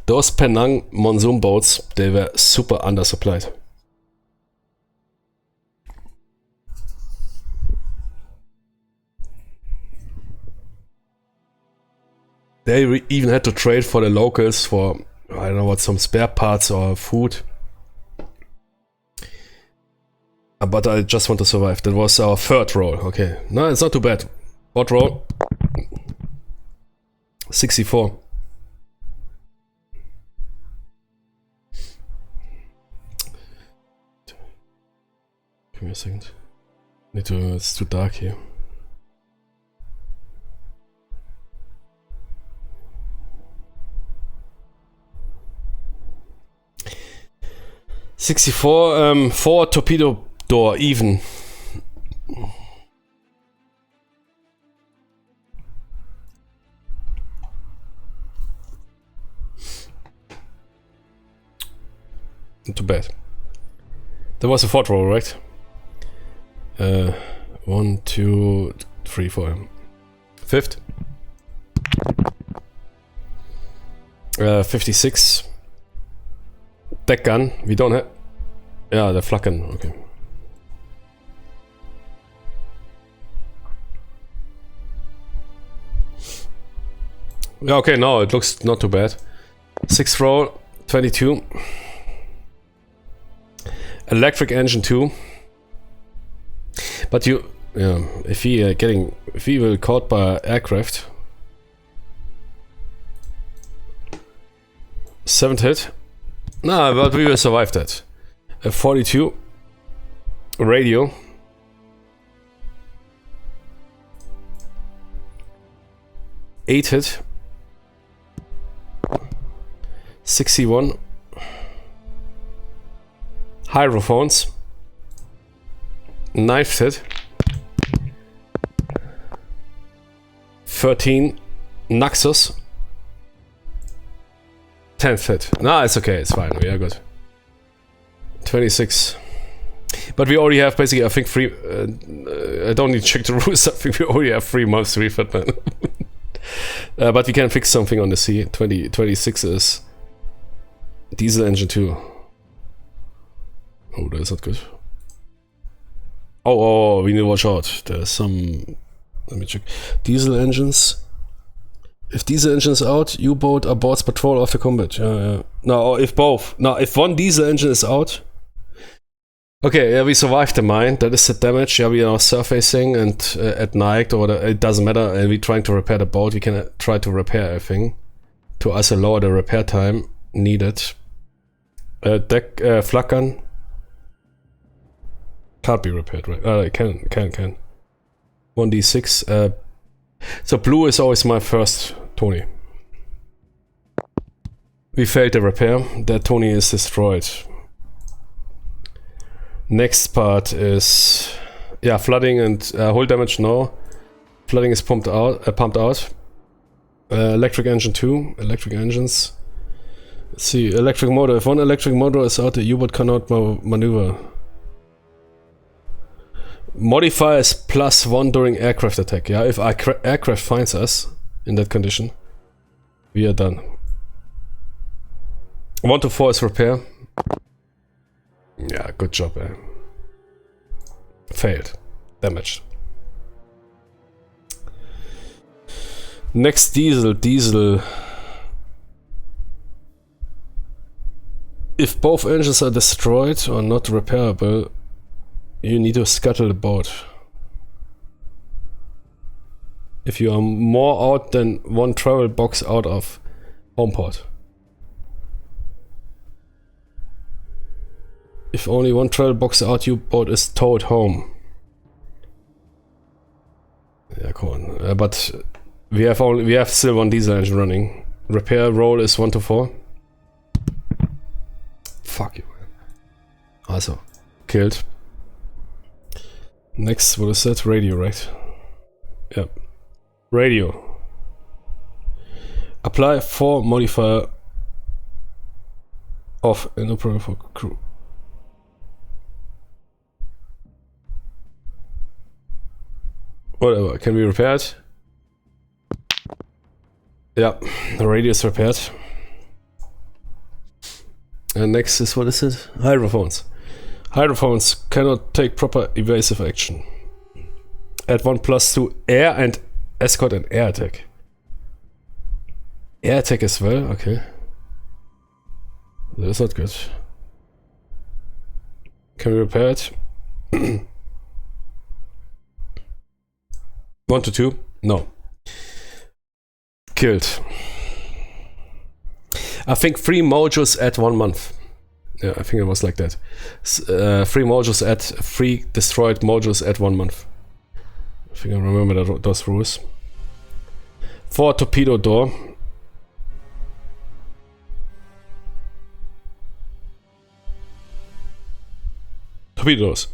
Speaker 1: Those Penang Monsun boats, they were super undersupplied. They even had to trade for the locals for, I don't know what, some spare parts or food. But I just want to survive. That was our third roll. Okay, no, it's not too bad. Fourth roll. 64. Give me a second. Need to. It's too dark here. $64 4 torpedo door even. Not too bad. That was a 4th roll, right? 1, 2, 3, 4. 5th. 56. Deck gun. We don't have. Yeah, the flaggen. Okay. Yeah, okay, no, it looks not too bad. 6th roll, 22. Electric engine 2. But you, yeah, if he will caught by aircraft. 7th hit. Nah, but we will survive that. 42. Radio. 8 hit. 61. Hydrophones. 9th hit. 13. Naxos. 10th hit. Nah, it's okay, it's fine, we are good. 26. But we already have basically, I think, 3. I don't need to check the rules, I think we already have 3 months refit, man. But we can fix something on the sea. 26 is diesel engine 2. Oh, that is not good. Oh, we need to watch out. There's some. Let me check. Diesel engines. If diesel engine is out, U-boat aborts patrol after combat. Yeah. No, if both. No, if one diesel engine is out. Okay, yeah, we survived the mine. That is the damage. Yeah, we are surfacing and at night or it doesn't matter. And we're trying to repair the boat. We can try to repair everything to also lower the repair time needed. Deck flaggun can't be repaired, right? It can. 1d6. So blue is always my first Tony. We failed the repair. That Tony is destroyed. Next part is flooding and hull damage. No, flooding is pumped out. Electric engine 2. Electric engines. Let's see. Electric motor. If one electric motor is out, the U-boat cannot maneuver. Modifier is +1 during aircraft attack. Yeah, if aircraft finds us in that condition, we are done. 1 to 4 is repair. Yeah, good job, eh? Failed. Damaged. Next diesel. If both engines are destroyed or not repairable, you need to scuttle the boat. If you are more out than 1 travel box out of home port. If only 1 travel box out, U-boat is towed home. Yeah, come on. But we have still 1 diesel engine running. Repair roll is 1 to 4. Fuck you. Also, killed. Next, what is that? Radio, right? Yep. Radio. Apply 4 modifier of inoperable for crew. Whatever, can we repair it? Yeah, the radio is repaired. And next is, what is it? Hydrophones. Hydrophones cannot take proper evasive action. Add 1+2 air and escort and air attack. Air attack as well, okay. That's not good. Can we repair it? 1 to 2? No. Killed. I think 3 mojos at 1 month. Yeah, I think it was like that. 3 modules at 3 destroyed modules at 1 month. I think I remember those rules. 4 torpedo door. Torpedoes.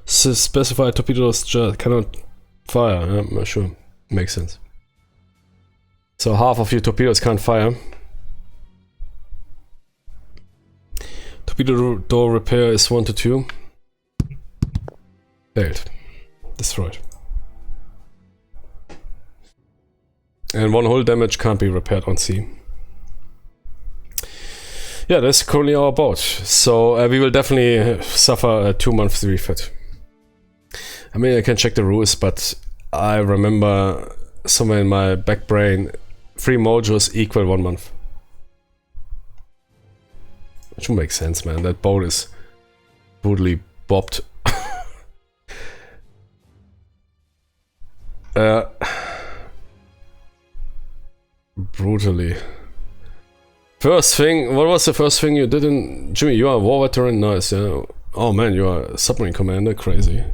Speaker 1: Specified torpedoes just cannot fire. Yeah, I'm not sure. Makes sense. So half of your torpedoes can't fire. Torpedo door repair is 1 to 2. Failed. Destroyed. And 1 hull damage can't be repaired on sea. Yeah, that's currently our boat. So we will definitely suffer a 2 months refit. I mean, I can check the rules, but I remember somewhere in my back brain 3 modules equal 1 month. Which would make sense, man. That boat is brutally bopped. Brutally. First thing, what was the first thing you did in... Jimmy, you are a war veteran? Nice, yeah. Oh man, you are a submarine commander? Crazy.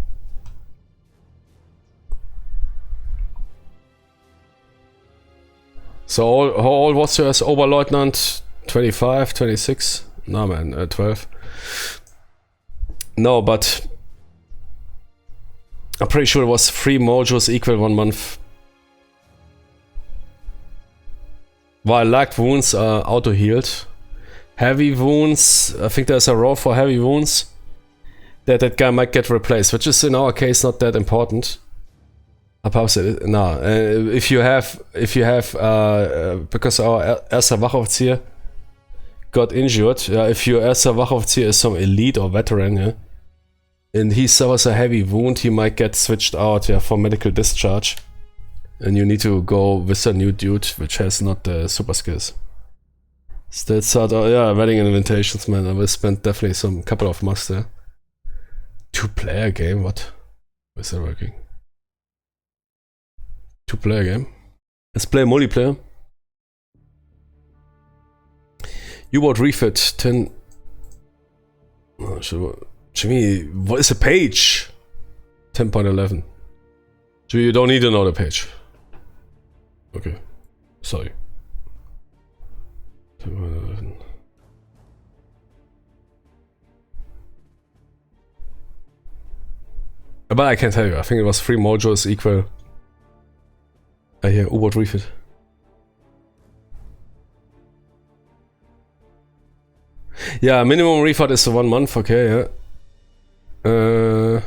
Speaker 1: So how old was you as Oberleutnant? 25, 26? No man, 12. No, but... I'm pretty sure it was 3 modules equal 1 month. While light wounds are auto-healed. Heavy wounds, I think there's a row for heavy wounds. That guy might get replaced, which is in our case not that important. No, if you have, because our erster Wachoffizier got injured, if your erster Wachoffizier is some elite or veteran, yeah, and he suffers a heavy wound, he might get switched out, for medical discharge. And you need to go with a new dude, which has not the super skills. Still sort of, wedding invitations, man. I will spend definitely some couple of months there. 2-player game, what? Is that working? 2-player game? Let's play multiplayer. U-boat refit 10. Oh, Jimmy, what is the page? 10.11. Jimmy, you don't need to know the page. Okay, sorry. 10.11. But I can tell you, I think it was 3 modules equal. I hear U-boat refit. Yeah, minimum refund is 1 month, okay, yeah.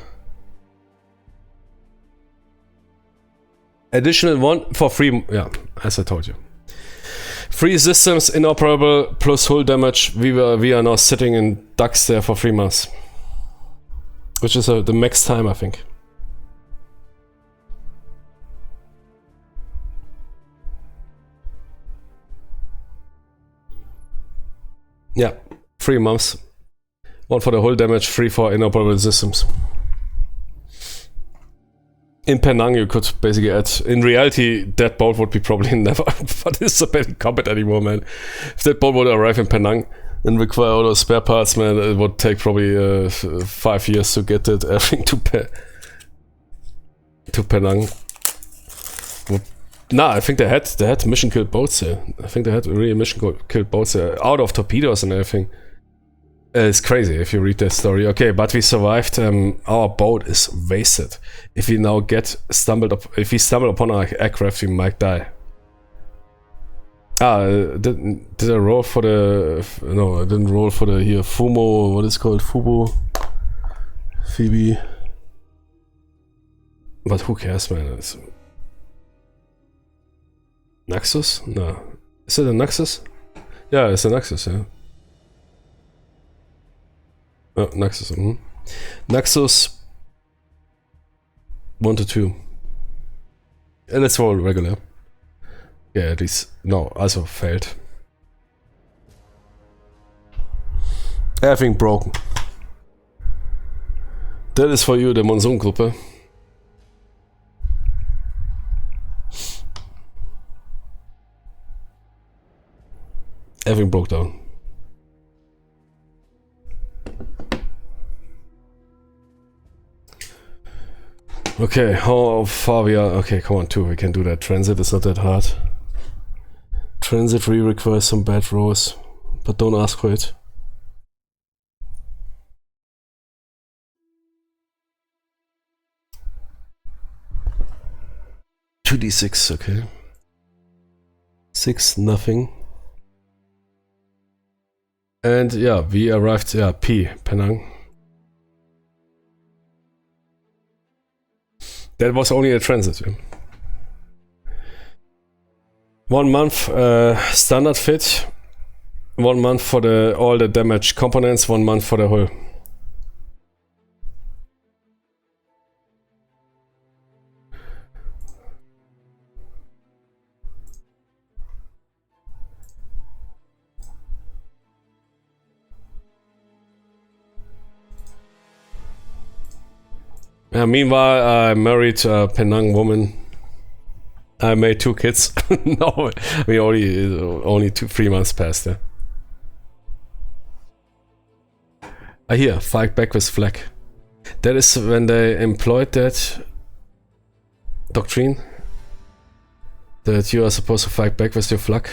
Speaker 1: Additional 1 for free, yeah, as I told you. 3 systems inoperable plus hull damage. We are now sitting in ducks there for 3 months. Which is the max time, I think. Yeah, 3 months. 1 for the hull damage, 3 for inoperable systems. In Penang, you could basically add. In reality, that boat would be probably never participating in combat anymore, man. If that boat would arrive in Penang and require all those spare parts, man, it would take probably 5 years to get it everything to Penang. Nah, I think they had mission killed boats there. I think they had really mission killed boats there, out of torpedoes and everything. It's crazy if you read that story. Okay, but we survived. Our boat is wasted. If we now if we stumble upon our aircraft, we might die. Did I roll for the? No, I didn't roll for the here. Fumo, what is it called? Fubo, Phoebe. But who cares, man? It's Naxos? No, is it a Naxos? Yeah, it's a Naxos. Yeah. Oh, Naxos. Naxos 1 to 2. Let's roll regular. Yeah, at least. No, also failed. Everything broken. That is for you, the Monsun Gruppe. Everything broke down. Okay, how far we are? Okay, come on, 2. We can do that. Transit is not that hard. Transit requires some bad rolls, but don't ask for it. $2d6, okay. 6, nothing. And yeah, we arrived, yeah, P, Penang. That was only a transit. Yeah. 1 month standard fit. 1 month for all the damaged components, 1 month for the hull. Meanwhile, I married a Penang woman. I made 2 kids. No, I mean only 3 months passed. Yeah. I hear fight back with flag. That is when they employed that doctrine that you are supposed to fight back with your flag,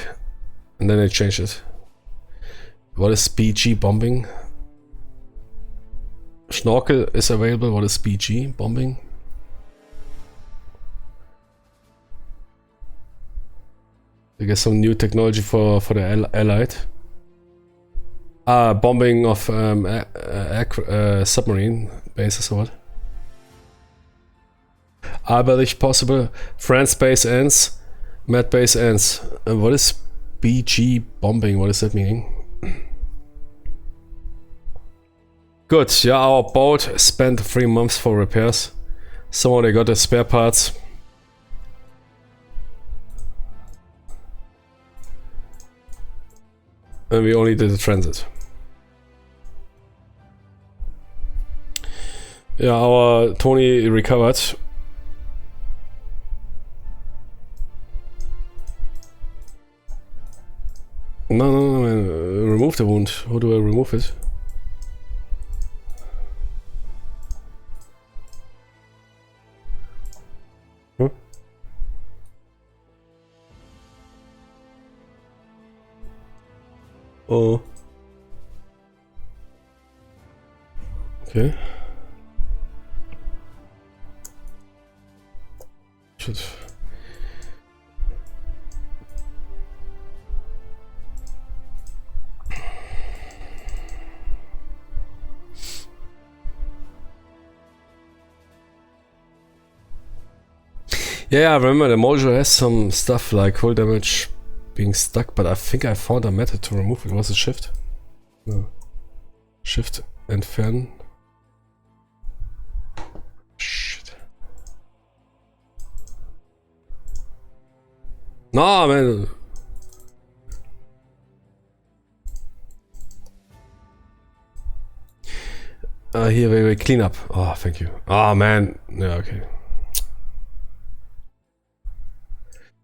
Speaker 1: and then they changed it. What is BG bombing? Snorkel is available. What is BG bombing? I guess some new technology for the Allied. Bombing of submarine bases or what? Alberich possible. France base ends. Med base ends. What is BG bombing? What does that mean? Good, yeah, our boat spent 3 months for repairs. Somehow they got the spare parts. And we only did the transit. Yeah, our Tony recovered. No, remove the wound. How do I remove it? Huh? Oh. Okay. Shit. Yeah, I remember the module has some stuff like hull damage being stuck, but I think I found a method to remove it. Was it shift? No. Shift, entfernen. Shit. No, man. Here, wait, clean up. Oh, thank you. Oh, man. Yeah, okay.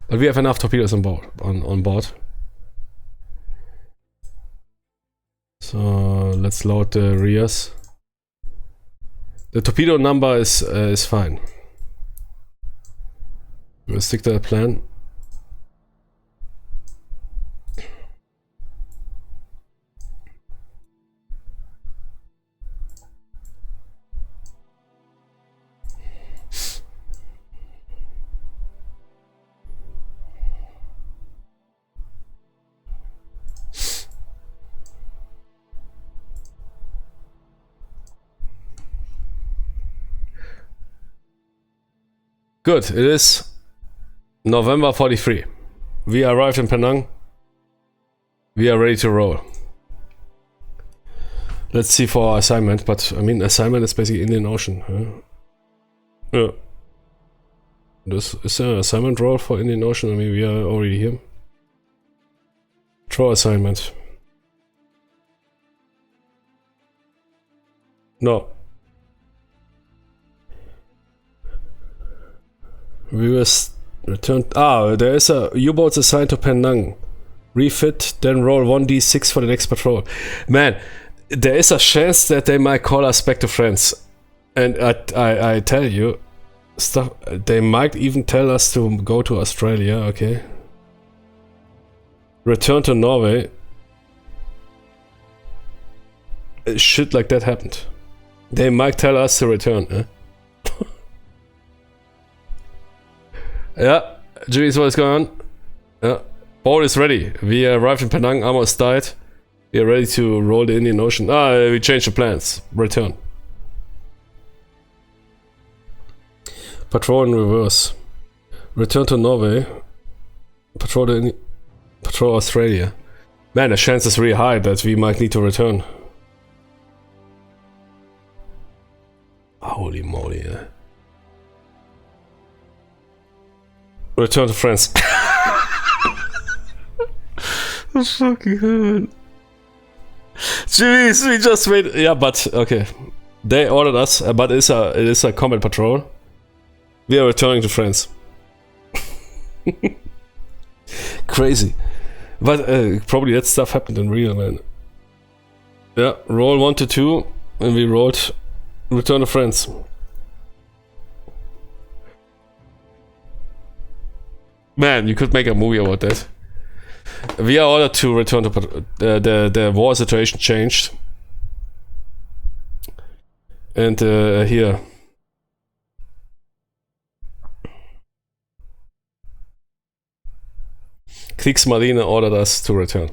Speaker 1: But we have enough torpedoes on board. So let's load the rears. The torpedo number is fine. We'll stick to the plan. Good, it is November 43. We arrived in Penang. We are ready to roll. Let's see for our assignment, but I mean assignment is basically Indian Ocean. Huh? Yeah. Is there an assignment roll for Indian Ocean? I mean we are already here. Draw assignment. No. We were returned. There is a U-boat assigned to Penang. Refit, then roll 1d6 for the next patrol. Man, there is a chance that they might call us back to France. And I tell you, stuff. They might even tell us to go to Australia, okay. Return to Norway. Shit like that happened. They might tell us to return, eh? Yeah, Jimmy's what is going on? Yeah. Boat is ready. We arrived in Penang, almost died. We are ready to roll the Indian Ocean. We changed the plans. Return. Patrol in reverse. Return to Norway. Patrol Australia. Man, the chance is really high that we might need to return. Holy moly, yeah. Return to France. Oh, fucking hell. Jeez, we just wait. Yeah, but okay. They ordered us, but it is a combat patrol. We are returning to France. Crazy. But probably that stuff happened in real, man. Yeah, roll 1 to 2, and we wrote return to France. Man, you could make a movie about that. We are ordered to return to the war situation changed. And here. Kriegsmarine ordered us to return.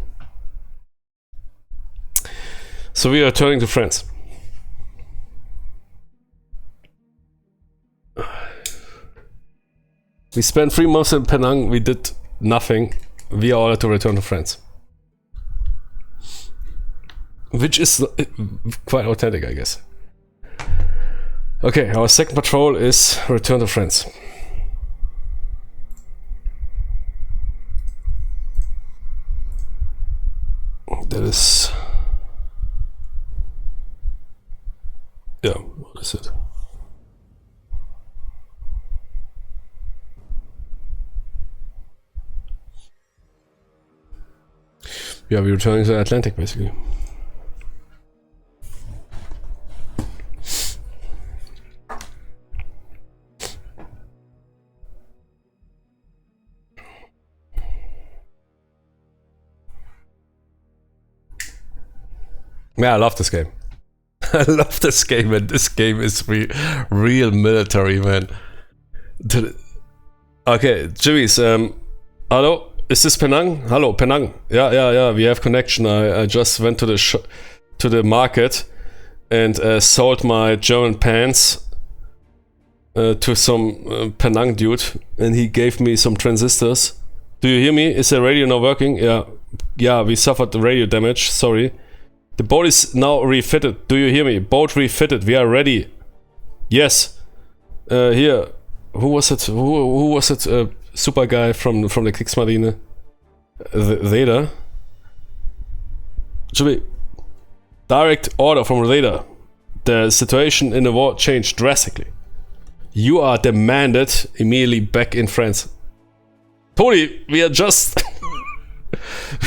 Speaker 1: So we are returning to France. We spent 3 months in Penang, we did nothing. We are ordered to return to France. Which is quite authentic, I guess. Okay, our second patrol is return to France. That is... yeah, what is it? Yeah, we're returning to the Atlantic, basically. Yeah, I love this game. I love this game, and this game is real military, man. Okay, Jimmy's, hello? Is this Penang? Hello, Penang. Yeah, we have connection. I just went to the market and sold my German pants to some Penang dude, and he gave me some transistors. Do you hear me? Is the radio not working? Yeah, we suffered the radio damage. Sorry. The boat is now refitted. Do you hear me? Boat refitted. We are ready. Yes. Here. Who was it? Who was it? Super guy from the Kriegsmarine. Radar. Jimmy. Direct order from Radar. The situation in the war changed drastically. You are demanded immediately back in France. Tony, we are just...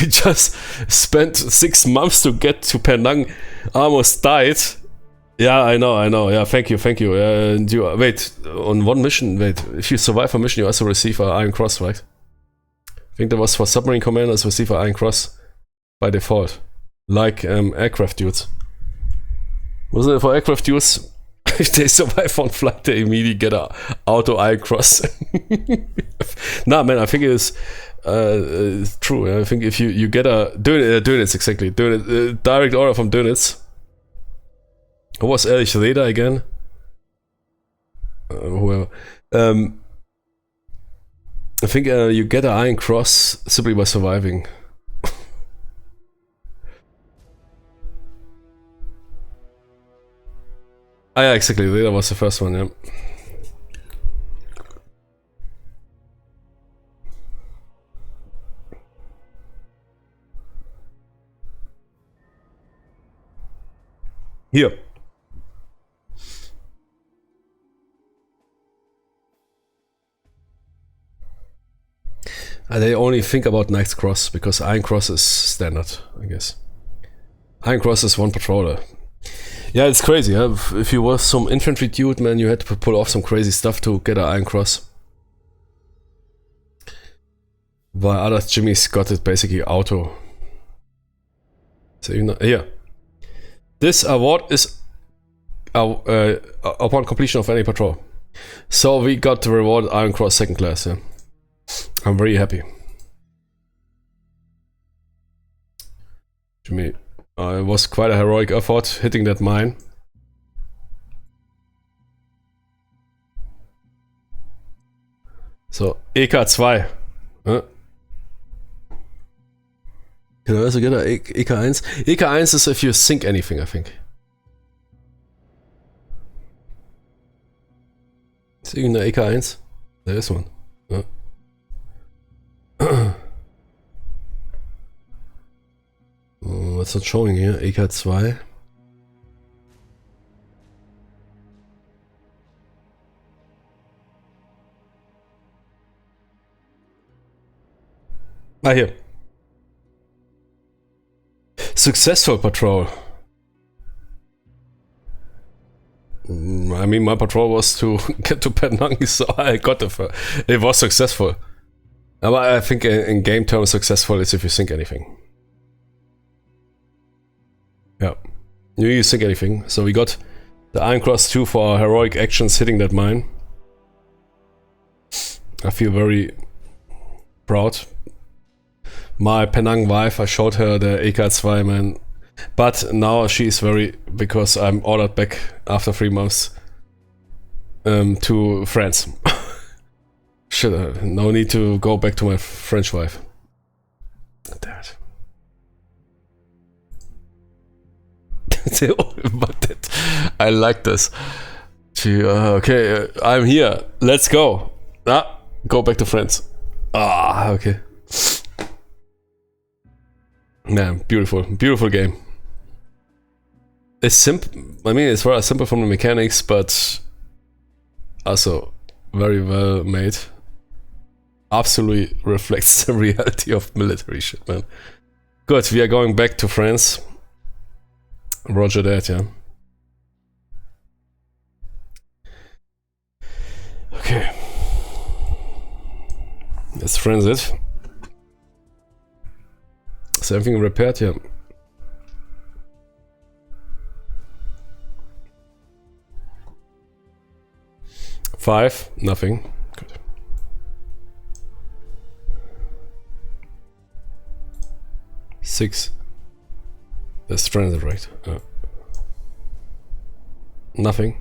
Speaker 1: we just spent 6 months to get to Penang. Almost died. Yeah, I know. Yeah, thank you. And you wait on one mission. Wait, if you survive a mission, you also receive an Iron Cross, right? I think that was for submarine commanders. Receive an Iron Cross by default, like aircraft dudes. Wasn't it for aircraft dudes? If they survive on flight, they immediately get a auto Iron Cross. Nah, man, I think it is. It's true. I think if you get a Dönitz, exactly. Dönitz, direct order from Dönitz. Who was Erich Reda again? Whoever. I think you get an Iron Cross simply by surviving. Yeah, exactly. Reda was the first one. Yeah. Here. They only think about Knight's Cross because Iron Cross is standard, I guess. Iron Cross is one patroller. Yeah, it's crazy. Huh? If you was some infantry dude, man, you had to pull off some crazy stuff to get an Iron Cross. While other Jimmys got it basically auto. So here. This award is upon completion of any patrol. So we got the reward Iron Cross 2nd class. Yeah. I'm very happy. Jimmy, it was quite a heroic effort hitting that mine. So, EK2. Can I also get a EK1? EK1 is if you sink anything, I think. Is irgendeine EK1? There is one. Ja. What's not showing here? EK2. Ah, here. Successful patrol. I mean, my patrol was to get to Penang, so I got it was successful. But I think in game terms, successful is if you sink anything. Yeah, you sink anything. So we got the Iron Cross 2 for our heroic actions hitting that mine. I feel very proud. My Penang wife, I showed her the EK2, man. But now she's very, because I'm ordered back after 3 months to France. Shit, no need to go back to my French wife. Damn it. I like this. Okay, I'm here. Let's go. Go back to France. Okay. Man, beautiful, beautiful game. It's simple. I mean, it's very simple from the mechanics, but also very well made. Absolutely reflects the reality of military shit, man. Good, we are going back to France. Roger that, yeah. Okay. Let's transit. Is everything repaired? Yeah. Five, nothing. Good. Six. That's transit, right? Nothing.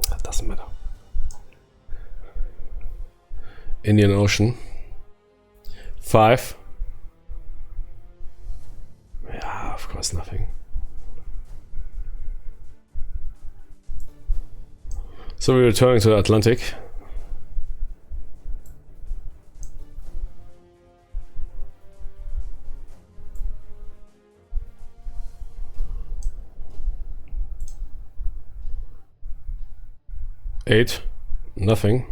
Speaker 1: That doesn't matter. Indian Ocean. 5. Yeah, of course, nothing. So we're returning to the Atlantic. Eight, nothing.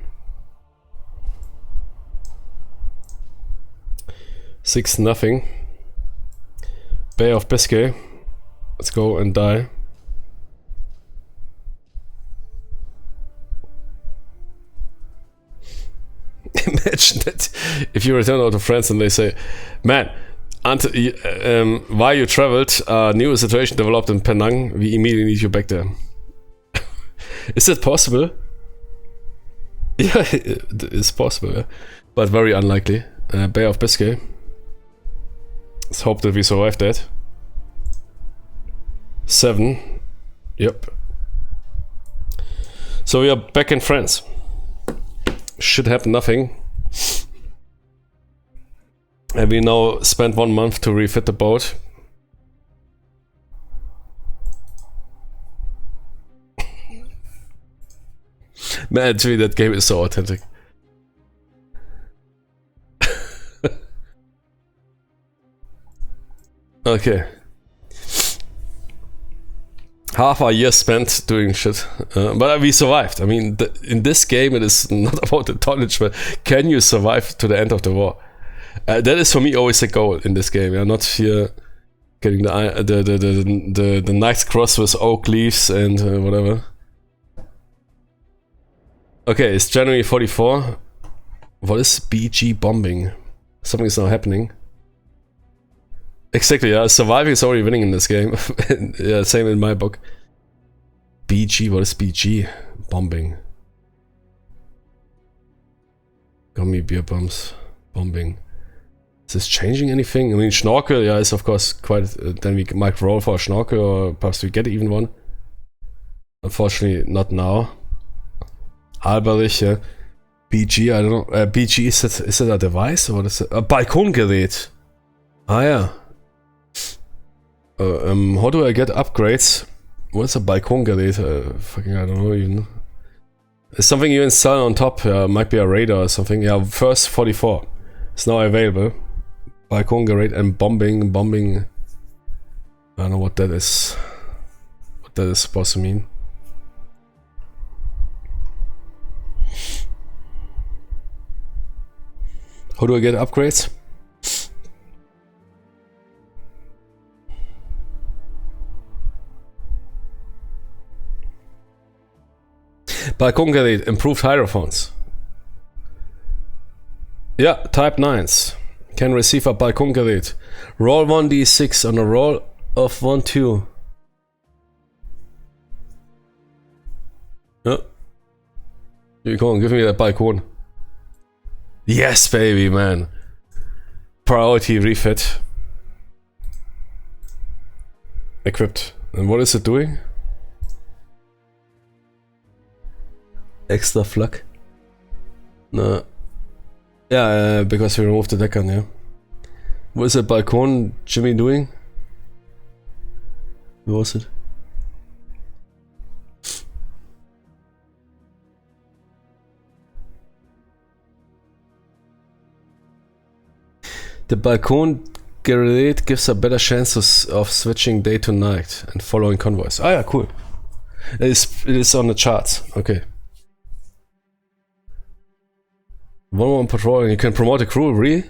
Speaker 1: 6, nothing. Bay of Biscay. Let's go and die. Imagine that if you return out to France and they say, man, while you traveled, a new situation developed in Penang, we immediately need you back there. Is that possible? Yeah, it's possible, yeah. But very unlikely. Bay of Biscay. Let's hope that we survive that. 7. Yep. So we are back in France. Should happen nothing. And we now spent 1 month to refit the boat. Man, actually, that game is so authentic. Okay. Half a year spent doing shit, but we survived. I mean, in this game, it is not about the tonnage, but can you survive to the end of the war? That is for me always the goal in this game. Yeah, not here getting the nice cross with oak leaves and whatever. Okay, it's January 44. What is BG bombing? Something is now happening. Exactly, yeah. Surviving is already winning in this game. Yeah, same in my book. BG, what is BG? Bombing. Gummy beer bombs. Bombing. Is this changing anything? I mean, Schnorkel, yeah, is of course quite... then we might roll for a Schnorkel, or perhaps we get even one. Unfortunately, not now. Alberich, yeah. BG, I don't know. BG, is it a device? Or what is it? A Balkongerät. Ah, yeah. How do I get upgrades? What's a Balkongerät? Fucking, I don't know even. It's something you install on top. Might be a radar or something. Yeah, first 44. It's now available. Balkongerät and bombing. I don't know what that is. What that is supposed to mean. How do I get upgrades? Balkongerät, improved hydrophones. Yeah, type 9s. Can receive a Balkongerät. Roll 1d6 on a roll of 1, 2. Yeah. You come on, give me that Balkon. Yes, baby, man. Priority refit. Equipped. And what is it doing? Extra flak? No. Yeah, because we removed the deckern, yeah. What is the Balkon Jimmy doing? Who was it? The Balkongerät gives a better chance of switching day to night and following convoys. Ah, yeah, cool. It is on the charts. Okay. 1-1 patrol, and you can promote a crew, really?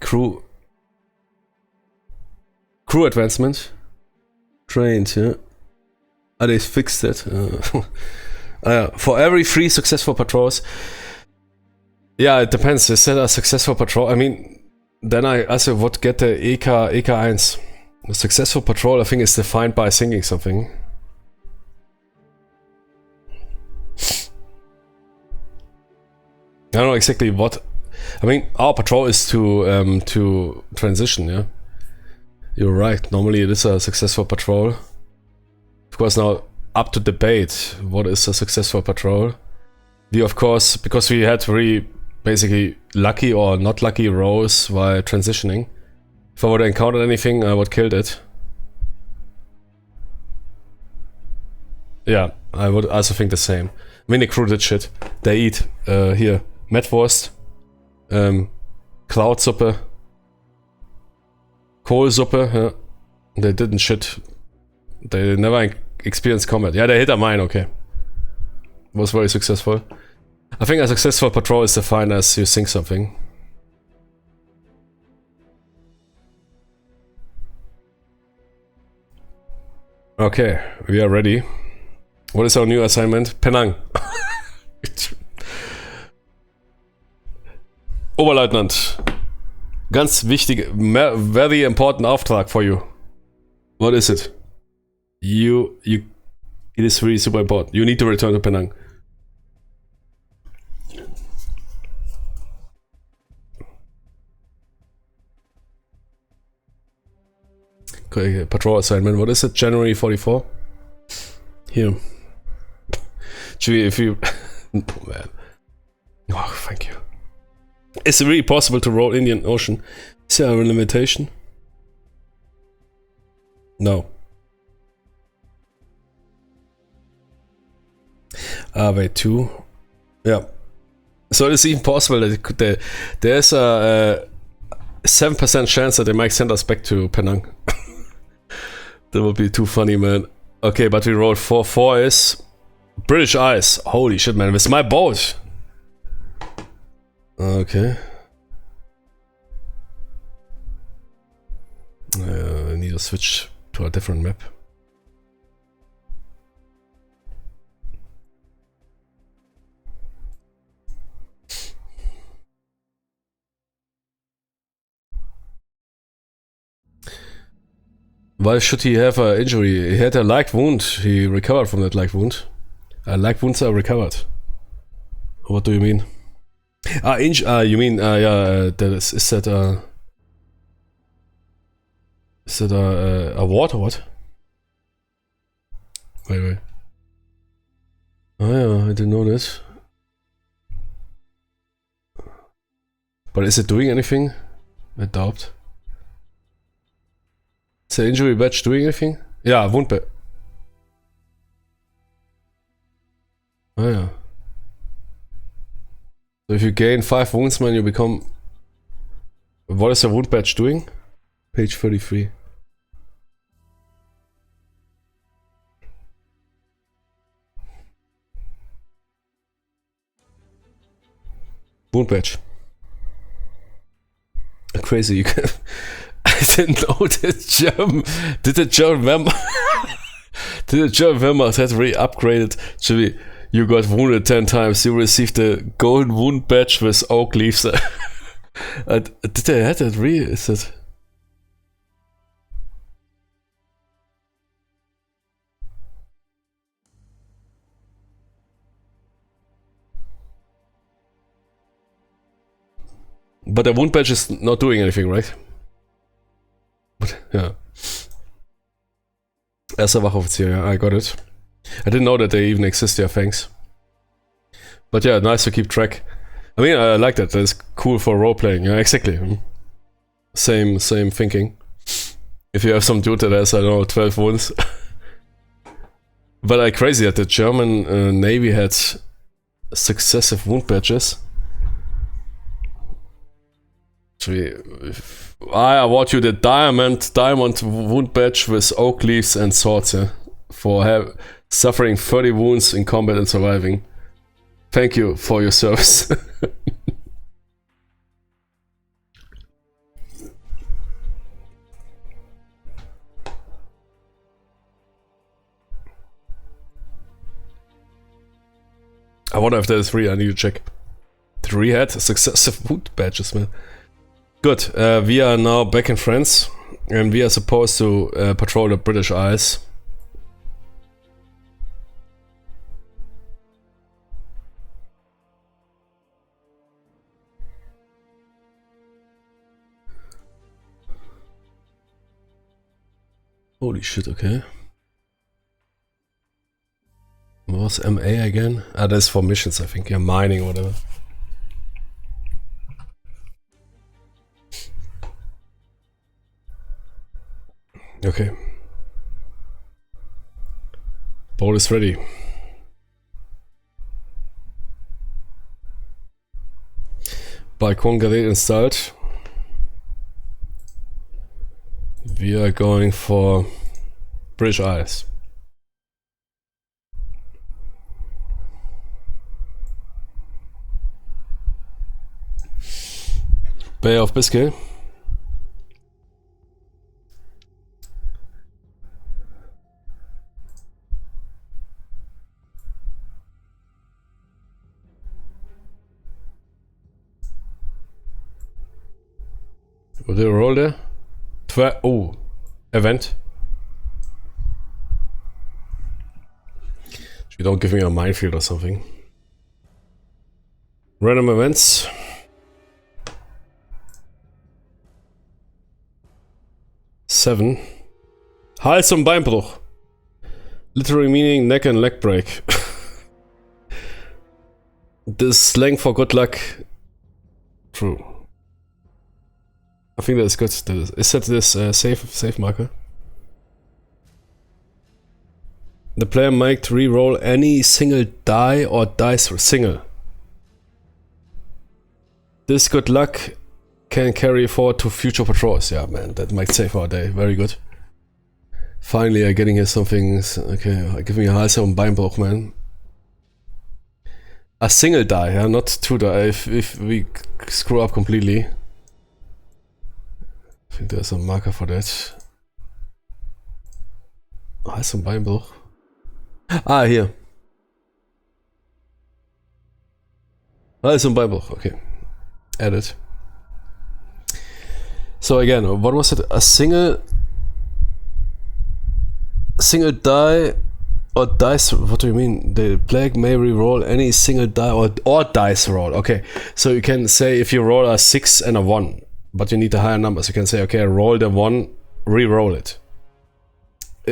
Speaker 1: Crew advancement. Trained, yeah. Ah, they fixed it. For every 3 successful patrols. Yeah, it depends. Is that a successful patrol? I mean, then I also would get the EK1. A successful patrol, I think, is defined by singing something. I don't know exactly what. I mean, our patrol is to transition. Yeah, you're right. Normally, it is a successful patrol. Of course, now up to debate. What is a successful patrol? We, of course, because we had really basically lucky or not lucky rolls while transitioning. If I would have encountered anything, I would killed it. Yeah, I would also think the same. I mean, they crew did shit. They eat here. Metwurst, Krautsuppe, Kohlsuppe, yeah. They didn't shit. They never experienced combat. Yeah, they hit a mine, okay. Was very successful. I think a successful patrol is defined as you sink something. Okay, we are ready. What is our new assignment? Penang. Oberleutnant, ganz wichtig, very important Auftrag for you. What is it? It is really super important. You need to return to Penang. Okay, patrol assignment. What is it? January 44. Here. Actually, if you, oh man. Oh, thank you. Is it really possible to roll Indian Ocean? Is there a limitation? No. Ah, wait, 2. Yeah. So it is even possible that there's a 7% chance that they might send us back to Penang. That would be too funny, man. Okay, but we rolled 4. 4 is British Ice. Holy shit, man. It's my boat. Okay. I need to switch to a different map. Why should he have an injury? He had a leg wound. He recovered from that leg wound. Leg wounds are recovered. What do you mean? You mean, yeah, is that a ward or what? Wait. Oh yeah, I didn't know this. But is it doing anything? I doubt. Is the injury badge doing anything? Yeah, wound badge. Oh yeah. So if you gain 5 wounds, man, you become... What is the wound badge doing? Page 33. Wound badge. Crazy, you can... I didn't know that German... Did the German members had re-upgraded? Actually, you got wounded 10 times, you received a golden wound badge with oak leaves. Did they have that is it? But the wound badge is not doing anything, right? But, yeah. Erster Wachoffizier, yeah, I got it. I didn't know that they even exist, yeah, thanks. But yeah, nice to keep track. I mean, I like that, that's cool for role-playing, yeah, exactly. Same thinking. If you have some dude that has, I don't know, 12 wounds. But crazy that the German Navy had successive wound badges. I award you the diamond wound badge with oak leaves and swords, yeah, for suffering 30 wounds in combat and surviving. Thank you for your service. I wonder if there's 3, I need to check. 3 had successive wound badges, man. Good, we are now back in France, and we are supposed to patrol the British Isles. Holy shit, okay. What was MA again? That's for missions, I think, yeah, mining or whatever. Okay. Boat is ready. Balkongerät installed. We are going for British Isles. Bay of Biscay. Will they roll there? Oh, event. You don't give me a minefield or something. Random events. Seven. Hals- und Beinbruch. Literally meaning neck and leg break. This slang for good luck. True. I think that's good. Is that this safe marker? The player might re-roll any single die or dice single. This good luck can carry forward to future patrols. Yeah, man, that might save our day. Very good. Finally, I'm getting here something. Okay, give me a Hals- und Beinbruch, man. A single die, yeah, not 2 die. If we screw up completely. I think there's a marker for that. Heiß und Beinbruch. Ah, hier. Heiß und Beinbruch, okay. Edit. So again, what was it? A single die or dice? What do you mean? The player may re-roll any single die or dice roll. Okay, so you can say if you roll a 6 and a 1, but you need the higher numbers, you can say, okay, roll the 1, re-roll it.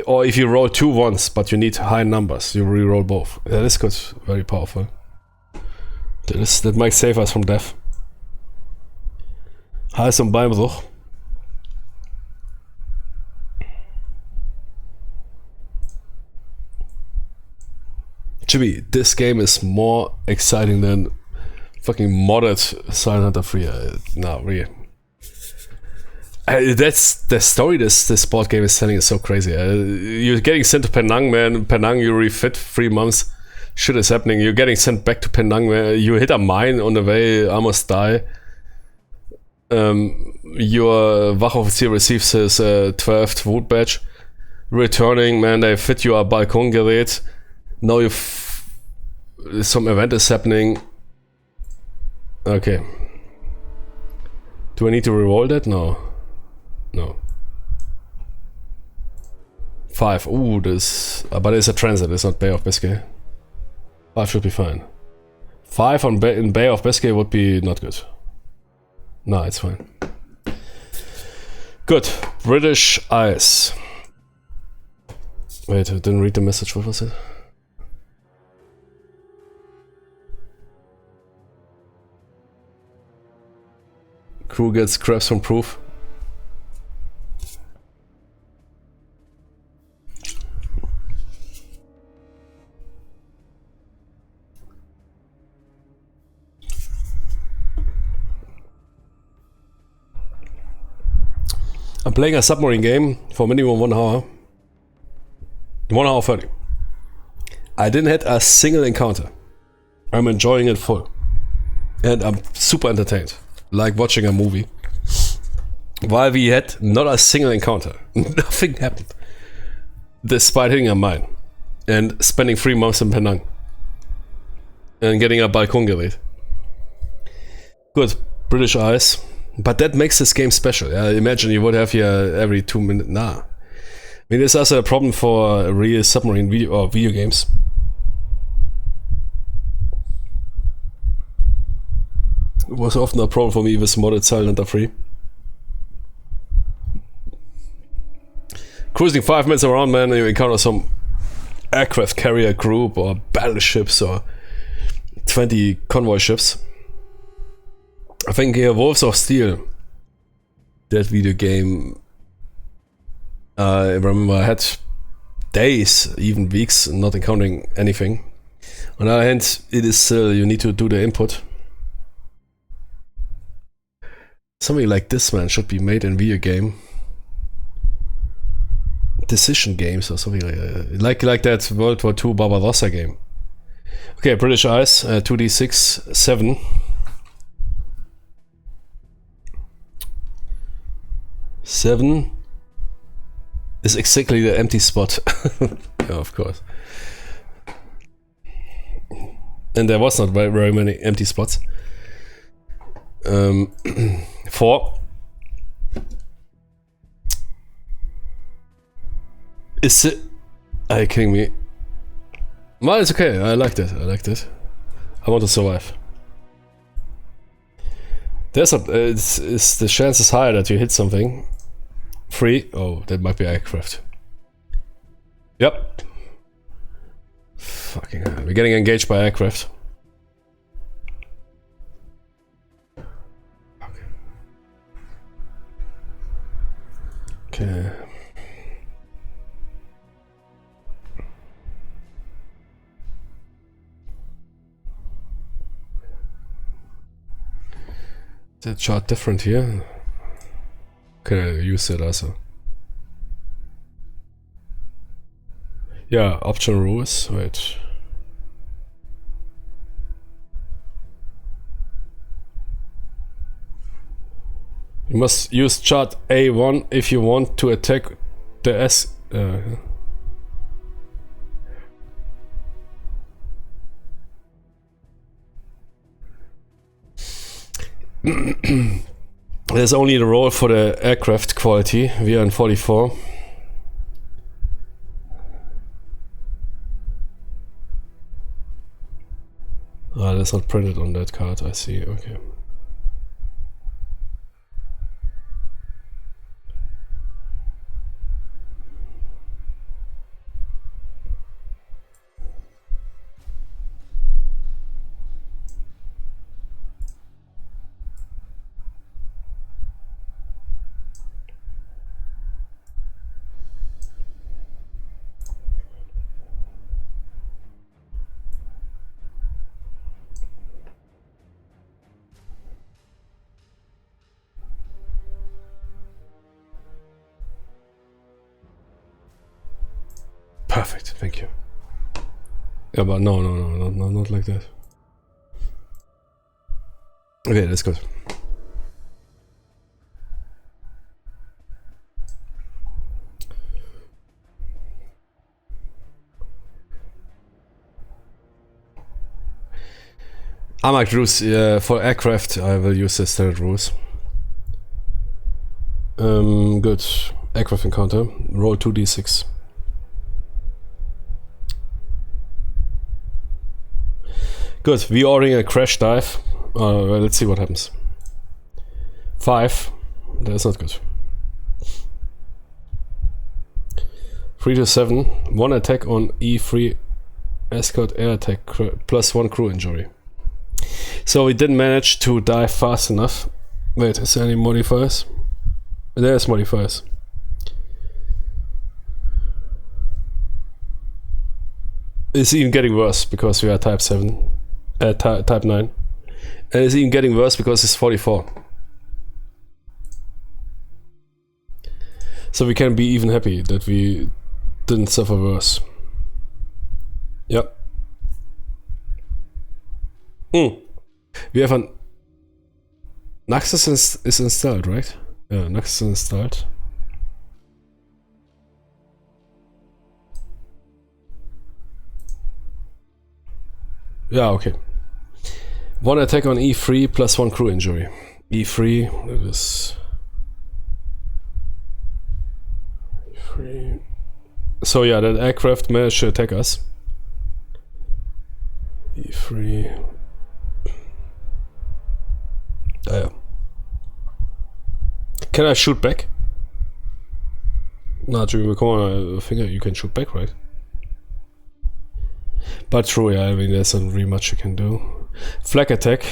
Speaker 1: Or if you roll 2 1s, but you need high numbers, you re-roll both. That is good, very powerful. That might save us from death. Hals- und Beinbruch. Jimmy, this game is more exciting than fucking modded Silent Hunter 3. No, really. That's the story this board game is telling is so crazy. You're getting sent to Penang, man. Penang, you refit 3 months. Shit is happening. You're getting sent back to Penang, man. You hit a mine on the way, almost die. Your Wachoffizier receives his 12th wood badge. Returning, man, they fit you a Balkongerät. Now some event is happening. Okay. Do I need to reroll that? No. 5. Ooh, this. But it's a transit. It's not Bay of Biscay. 5 should be fine. 5 in Bay of Biscay would be not good. No, it's fine. Good. British Ice. Wait, I didn't read the message. What was it? Crew gets crabs from proof. I'm playing a submarine game for minimum 1 hour. 1 hour 30. I didn't have a single encounter. I'm enjoying it full. And I'm super entertained. Like watching a movie. While we had not a single encounter. Nothing happened. Despite hitting a mine. And spending 3 months in Penang. And getting a Balkongerät. Good. British Ice. But that makes this game special. Imagine you would have here every 2 minutes. Nah. I mean, this is also a problem for real submarine video games. It was often a problem for me with modded Silent Hunter 3. Cruising 5 minutes around, man, and you encounter some aircraft carrier group or battleships or 20 convoy ships. I think here Wolves of Steel, that video game, I remember I had days, even weeks, not encountering anything. On the other hand, it is still, you need to do the input. Something like this, man, should be made in video game. Decision games or something like that World War II Barbarossa game. Okay, British Ice, 2d6, 7. 7 is exactly the empty spot. Yeah, of course. And there was not very many empty spots. 4 is it? Are you kidding me? Well, it's okay. I liked it. I want to survive. There's it's the chance is higher that you hit something. 3. Oh, that might be aircraft. Yep. Fucking hell. We're getting engaged by aircraft. Okay. Is that chart different here? Can I use it also? Yeah, option rules. Wait. You must use chart A1 if you want to attack the S. There's only the roll for the aircraft quality, VASSAL. Ah, that's not printed on that card, I see, okay. Perfect, thank you. Yeah, but no, not like that. Okay, that's good. I might use for aircraft. I will use the standard rules. Good. Aircraft encounter. Roll 2d6. Good. We ordering a crash dive. Well, let's see what happens. 5. That's not good. 3 to 7. 1 attack on E3 escort air attack plus 1 crew injury. So we didn't manage to dive fast enough. Wait, is there any modifiers? There's modifiers. It's even getting worse because we are type 7. Type 9. And it's even getting worse because it's 44. So we can be even happy that we didn't suffer worse. Yep. We have an Naxos is installed, right? Yeah, Naxos is installed. Yeah, okay. 1 attack on E3 plus 1 crew injury. E3, that is... E3. So yeah, that aircraft managed to attack us. E3... yeah. Can I shoot back? No, come on, I think you can shoot back, right? But true, yeah, I mean, there's not really much you can do. Flag attack.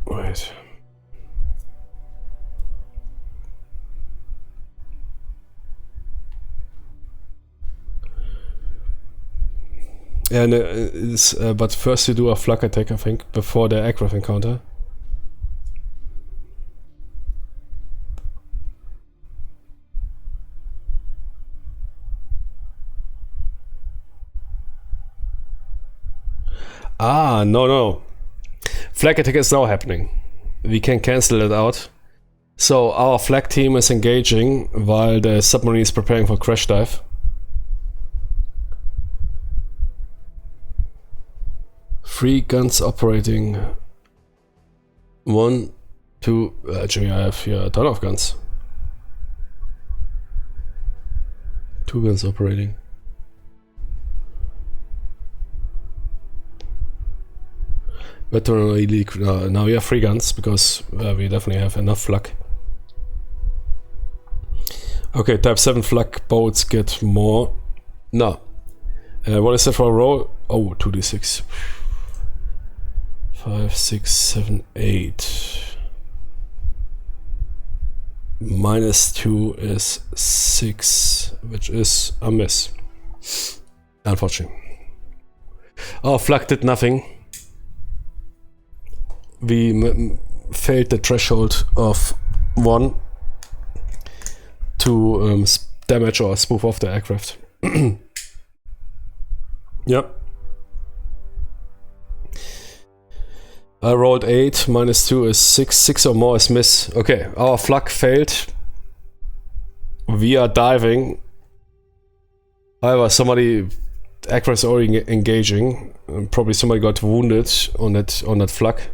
Speaker 1: Right. And but first you do a flag attack, I think, before the aircraft encounter. Ah, no. Flag attack is now happening. We can cancel it out. So our flag team is engaging while the submarine is preparing for crash dive. Three guns operating. 1, 2. Actually, I have here a ton of guns. 2 guns operating. Veteran elite. Now we have 3 guns because we definitely have enough flak. Okay, type 7 flak boats get more. No. What is that for a roll? Oh, 2d6. 5, 6, 7, 8. -2 is 6, which is a miss. Unfortunately. Oh, flak did nothing. We failed the threshold of 1 to damage or spoof off the aircraft. Yep. I rolled 8, -2 is 6, 6 or more is miss. Okay, our flak failed. We are diving. However, somebody across already engaging. Probably somebody got wounded on that flak.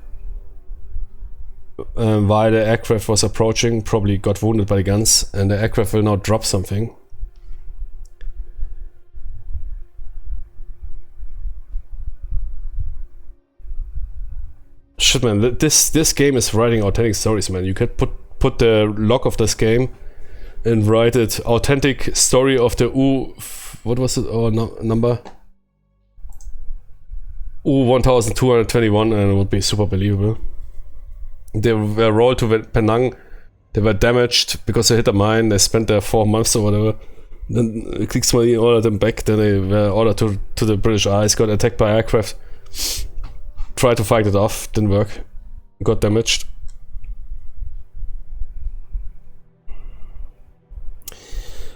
Speaker 1: While the aircraft was approaching, probably got wounded by the guns, and the aircraft will now drop something. Shit, man, this game is writing authentic stories, man. You could put the log of this game and write it authentic story of the what was it? Oh, no, number? U-1221, and it would be super believable. They were rolled to Penang. They were damaged because they hit a mine. They spent there 4 months or whatever. Then Kriegsmarine ordered them back. Then they were ordered to the British Isles. Got attacked by aircraft. Tried to fight it off. Didn't work. Got damaged.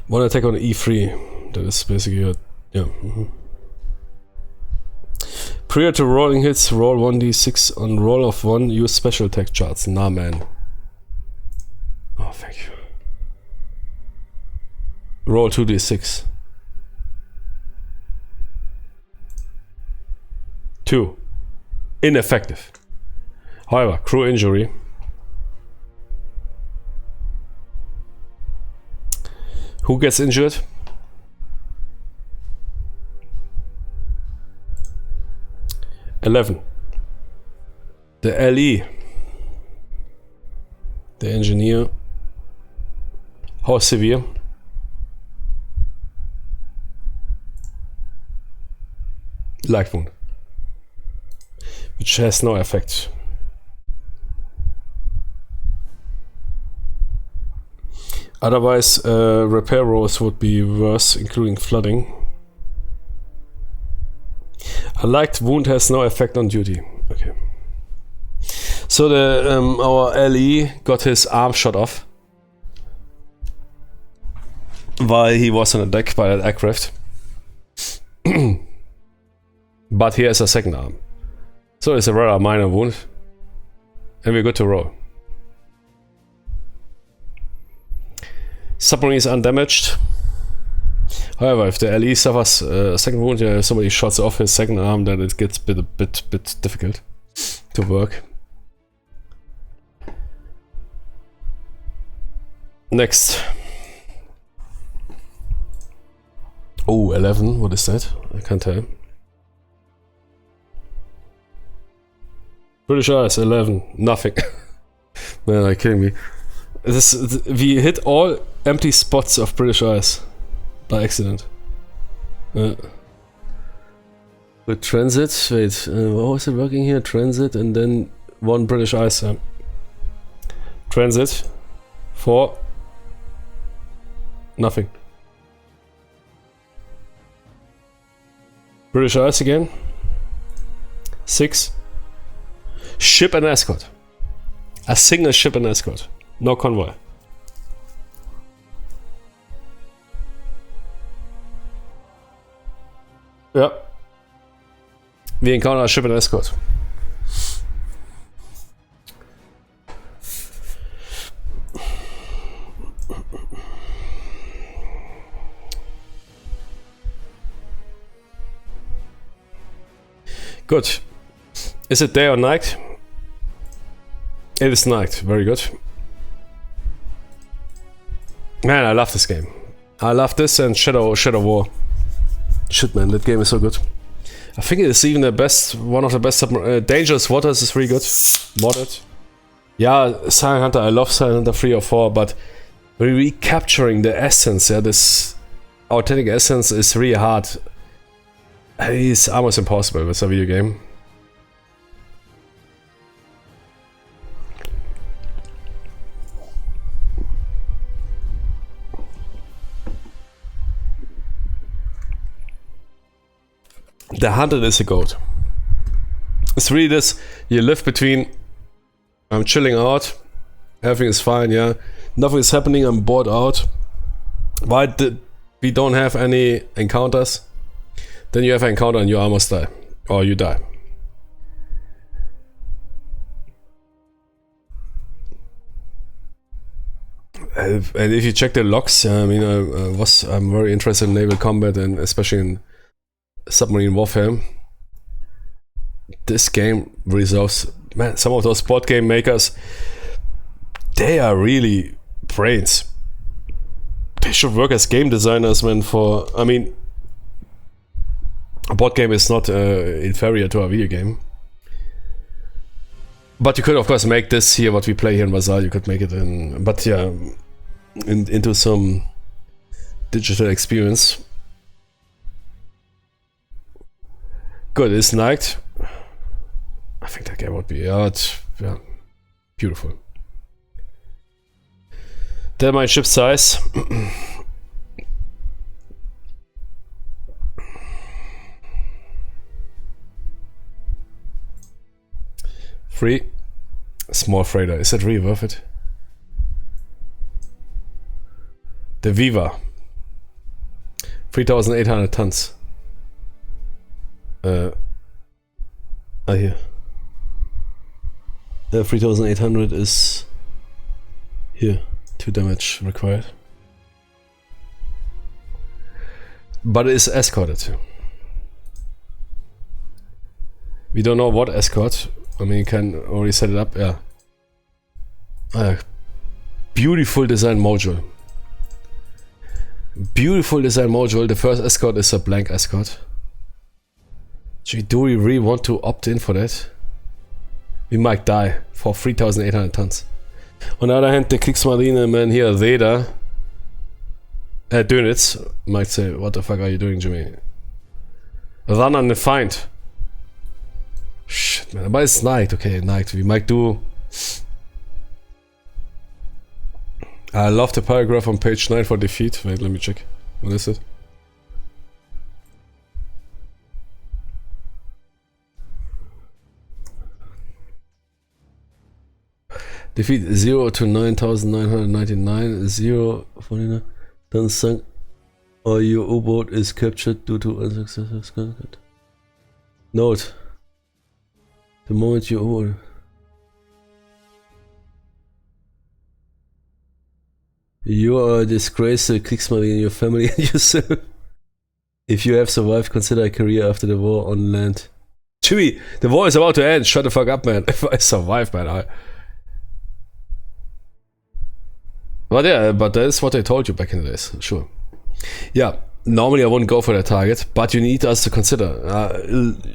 Speaker 1: One attack on E3. That is basically yeah. Prior to rolling hits, roll 1d6 on roll of 1, use special attack charts. Nah, man. Oh, thank you. Roll 2d6. 2. Ineffective. However, crew injury. Who gets injured? (11). The LE. The engineer. How severe? Light wound. Which has no effect. Otherwise, repair rolls would be worse, including flooding. A light wound has no effect on duty. Okay. So our LE got his arm shot off while he was on a deck by that aircraft. But he has a second arm. So it's a rather minor wound. And we're good to roll. Submarine is undamaged. However, if the LE suffers a second wound, if somebody shots off his second arm, then it gets a bit difficult to work. Next. Oh, 11. What is that? I can't tell. British Isles, 11. Nothing. Man, are you kidding me? We hit all empty spots of British Isles. By accident. With transit, wait, how was it working here? Transit and then 1 British Ice. Transit. 4. Nothing. British Ice again. 6. Ship and escort. A single ship and escort. No convoy. Yeah. We encounter a ship and escort. Good. Is it day or night? It is night. Very good. Man, I love this game. I love this and Shadow War. Shit, man, that game is so good. I think it is even the best, one of the best. Dangerous Waters is really good. Modded. Yeah, Silent Hunter. I love Silent Hunter 3 or 4, but recapturing the essence, yeah, this authentic essence is really hard. It's almost impossible with a video game. The hunted is a goat. It's really this, you live between, I'm chilling out, everything is fine, yeah, nothing is happening, I'm bored out. Why did we don't have any encounters? Then you have an encounter and you almost die. Or you die. And if you check the logs, I mean, I'm very interested in naval combat and especially in submarine warfare. This game resolves, man, some of those board game makers, they are really brains. They should work as game designers, man, I mean, a board game is not inferior to a video game. But you could, of course, make this here, what we play here in VASSAL, you could make it in, but yeah, into some digital experience. Good, it's night. I think that game would be, yeah, beautiful. Then my ship size. Free. Small freighter. Is that really worth it? The Viva. 3,800 tons. Here. 3,800 is here. 2 damage required. But it is escorted. We don't know what escort. I mean, you can already set it up, yeah. Beautiful design module. Beautiful design module. The first escort is a blank escort. Do we really want to opt in for that? We might die for 3,800 tons. On the other hand, the Kriegsmarine man here, Reda, Dönitz, might say, what the fuck are you doing, Jimmy? Run on the find. Shit, man, but it's night, okay, night. We might do... I love the paragraph on page 9 for defeat. Wait, let me check. What is it? Defeat 0 to 9,999, 0 49. Then sunk or your U-boat is captured due to unsuccessful contact. Note. The moment you U-boat... You are a disgrace to Kriegsmarine in your family and yourself. If you have survived, consider a career after the war on land. Jimmy, the war is about to end. Shut the fuck up, man. If I survive, man, But yeah, but that is what I told you back in the days, sure. Yeah, normally I wouldn't go for that target, but you need us to consider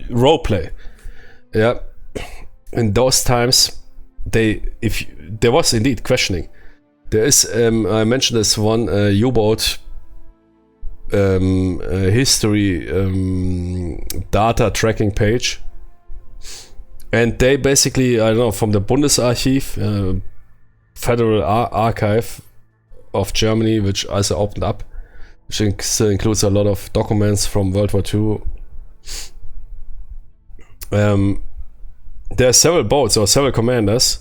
Speaker 1: roleplay. Yeah, in those times, there was indeed questioning. There is, I mentioned this one U-boat history data tracking page, and they basically, I don't know, from the Bundesarchiv, Federal Archive of Germany, which also opened up, which includes a lot of documents from World War II. There are several boats or several commanders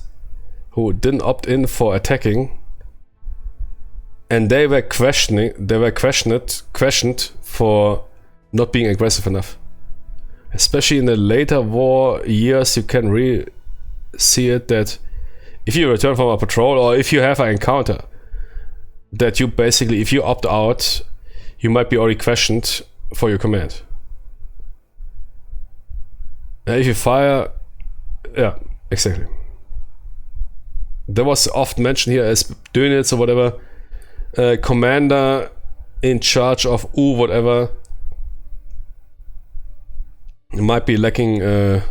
Speaker 1: who didn't opt in for attacking, and they were questioned for not being aggressive enough. Especially in the later war years, you can really see it that if you return from a patrol or if you have an encounter, that you basically, if you opt out, you might be already questioned for your command. And if you fire, yeah, exactly. There was often mentioned here as Dönitz or whatever, commander in charge of whatever, might be lacking the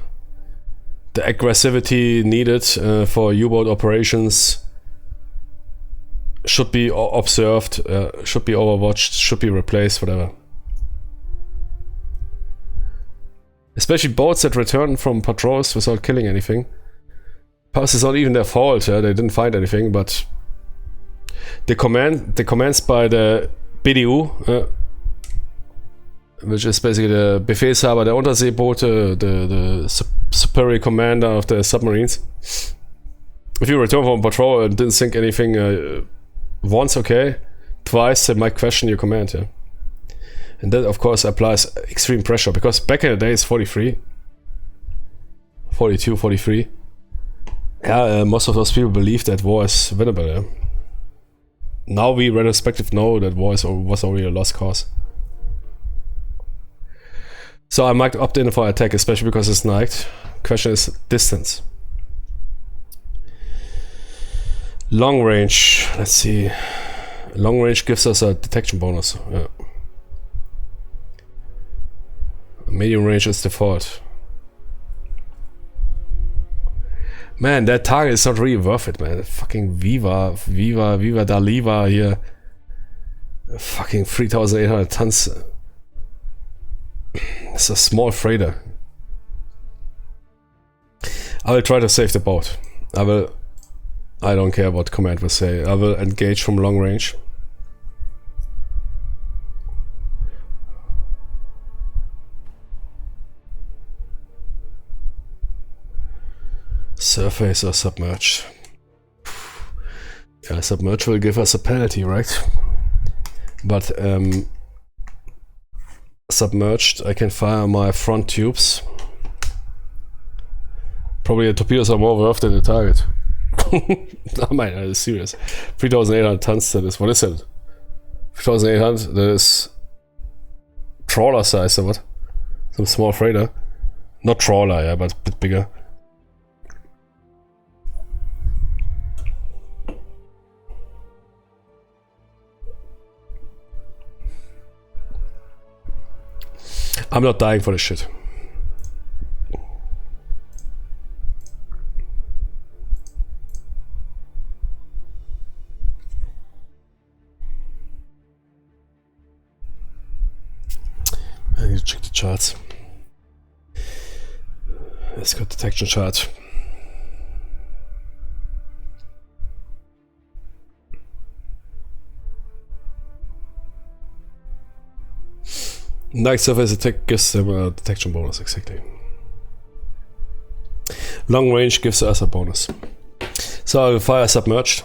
Speaker 1: aggressivity needed for U-boat operations, should be observed, should be overwatched, should be replaced, whatever. Especially boats that return from patrols without killing anything. Perhaps it's not even their fault, they didn't find anything, but the commands by the BDU, which is basically the Befehlshaber der Unterseeboote, the superior commander of the submarines. If you return from patrol and didn't sink anything once, okay, twice they might question your command, yeah. And that of course applies extreme pressure, because back in the day it's 43, 42, 43. Yeah, most of those people believe that war is winnable, yeah. now we retrospective know that was already a lost cause. So I might opt in for attack, especially because it's night. Question is distance. Long range, let's see. Long range gives us a detection bonus. Yeah. Medium range is default. Man, that target is not really worth it, man. Fucking Viva Daliva here. Fucking 3,800 tons. It's a small freighter. I will try to save the boat. I don't care what command will say. I will engage from long range. Surface or submerged? Yeah, submerged will give us a penalty, right? But submerged, I can fire my front tubes. Probably the torpedoes are more worth than the target. I mean, that is serious. 3,800 tons, that is, what is it? 3,800, that is trawler size or what? Some small freighter. Not trawler, yeah, but a bit bigger. I'm not dying for this shit. I need to check the charts. Let's go detection chart. Night surface attack gives them a detection bonus, exactly. Long range gives us a bonus. So I will fire submerged.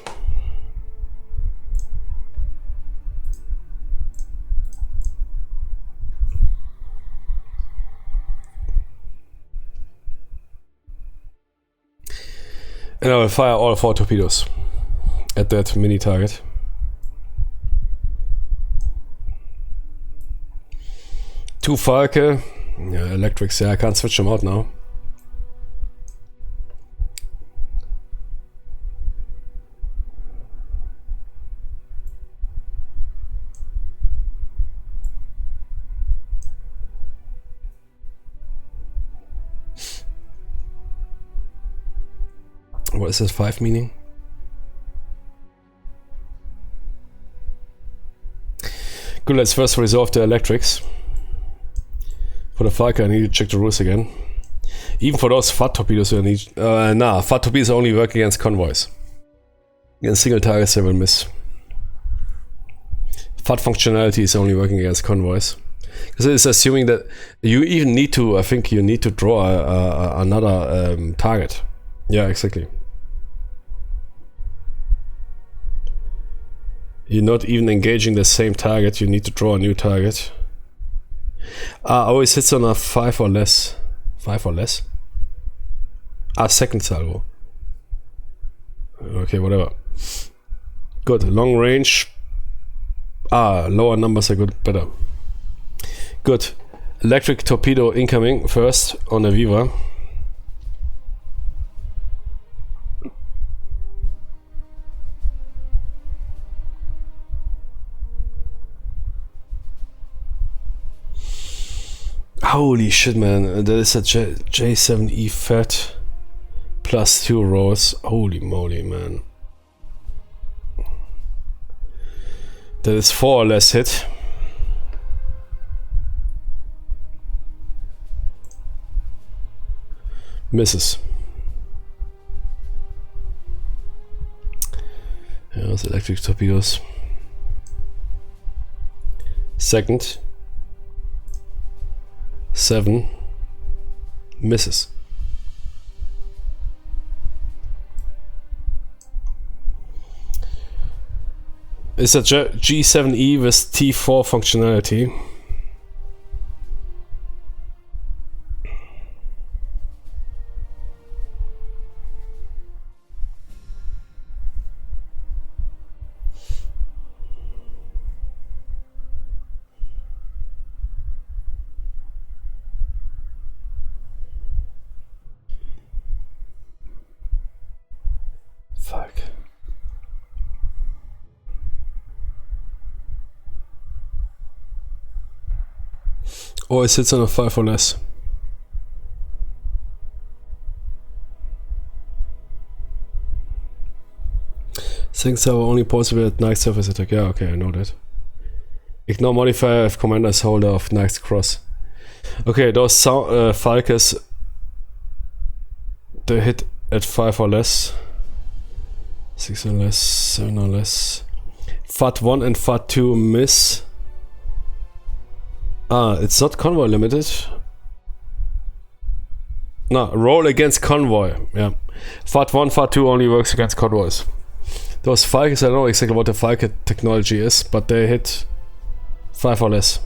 Speaker 1: And I will fire all 4 torpedoes at that mini target. Two Falke. Yeah, electrics. Yeah, I can't switch them out now. What is this 5 meaning? Good, let's first resolve the electrics. For the Falke, I need to check the rules again. Even for those FAT torpedoes, I need... FAT torpedoes only work against convoys. Against single targets, they will miss. FAT functionality is only working against convoys. Because it is assuming that you even need to, I think you need to draw another target. Yeah, exactly. You're not even engaging the same target, you need to draw a new target. Always hits on a 5 or less. 5 or less? Second salvo. Okay, whatever. Good, long range. Lower numbers are good, better. Good. Electric torpedo incoming first on the Viva. Holy shit, man. That is a J7E fat plus 2 rows. Holy moly, man. That is 4 or less hit. Misses. Yeah, those electric torpedoes. Second. 7 misses. It's a G7E with T4 functionality. Always hits on a 5 or less. Things are only possible at night surface attack. Yeah, okay, I know that. Ignore modifier if commander is holder of Knight's Cross. Okay, those Falkes, they hit at 5 or less. 6 or less, 7 or less. FAT 1 and FAT 2 miss. Ah, it's not convoy limited. No, roll against convoy. Yeah. FAT 1, FAT 2 only works against convoys. Those Falkes, I don't know exactly what the Falke technology is, but they hit 5 or less.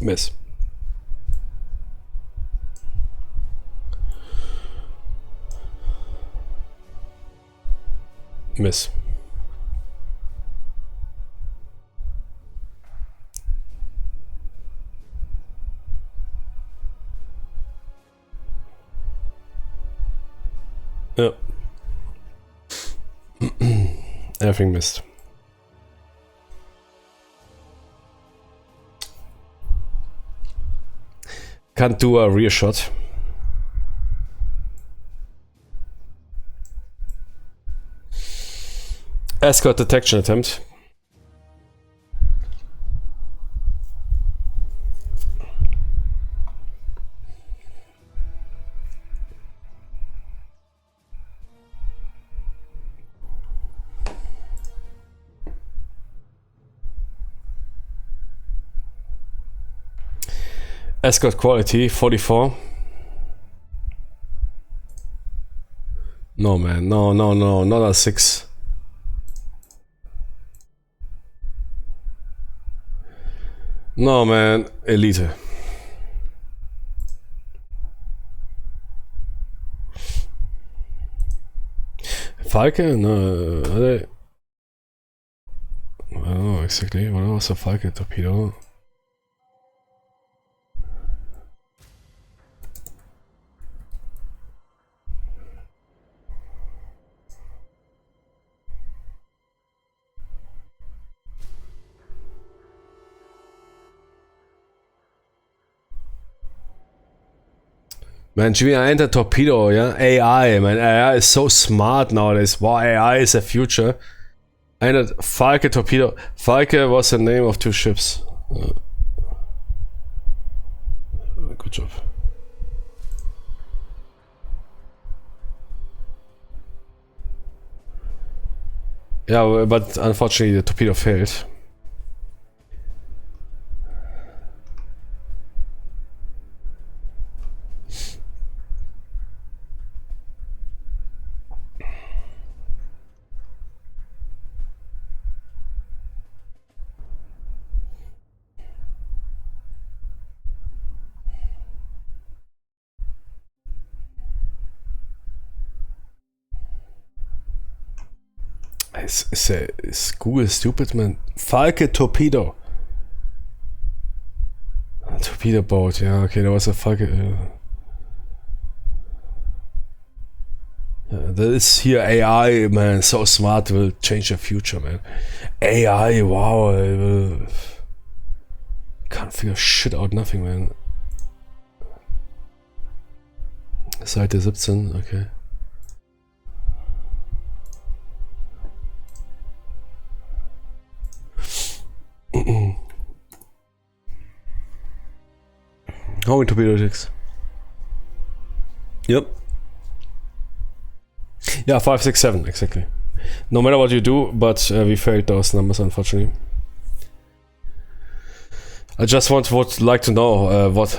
Speaker 1: Miss. Miss. Ja. Everything missed. Can't do a rear shot. Escort detection attempt. Escort quality 44. No man, no, not a 6. No man, elite. Falke? No, are they? I don't know exactly. What was a Falke torpedo? Man, GV enter torpedo, yeah? AI, man. AI is so smart nowadays. Wow, AI is the future. I entered Falke torpedo. Falke was the name of 2 ships. Good job. Yeah, but unfortunately the torpedo failed. Is Google stupid, man? Falke torpedo. Torpedo boat, yeah, okay, there was a Falke. That is here AI, man, so smart, will change the future, man. AI, wow, I will... Can't figure shit out, nothing, man. Seite 17, okay. How many torpedo attacks? Yep. Yeah, 5, 6, 7, exactly. No matter what you do, but we failed those numbers, unfortunately. I just would like to know what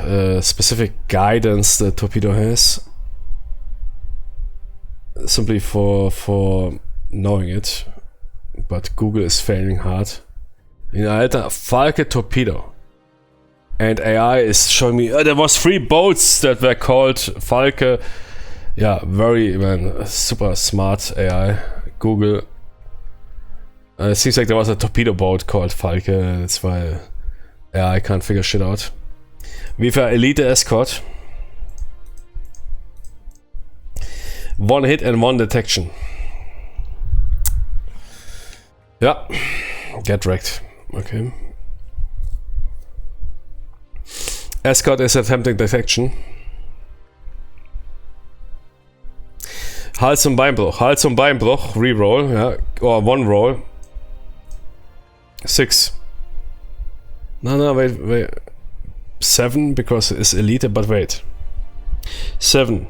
Speaker 1: specific guidance the torpedo has. Simply for knowing it. But Google is failing hard. In Alter, Falke torpedo. And AI is showing me, there was 3 boats that were called Falke. Yeah, very, man, super smart AI. Google. It seems like there was a torpedo boat called Falke. That's why AI can't figure shit out. Viva Elite Escort. 1 hit and 1 detection. Ja. Get wrecked. Okay. Escort is attempting detection. Hals- und Beinbruch. Hals- und Beinbruch. Reroll. Ja. Or one roll. 6. No, wait. 7 because it's elite, but wait. 7.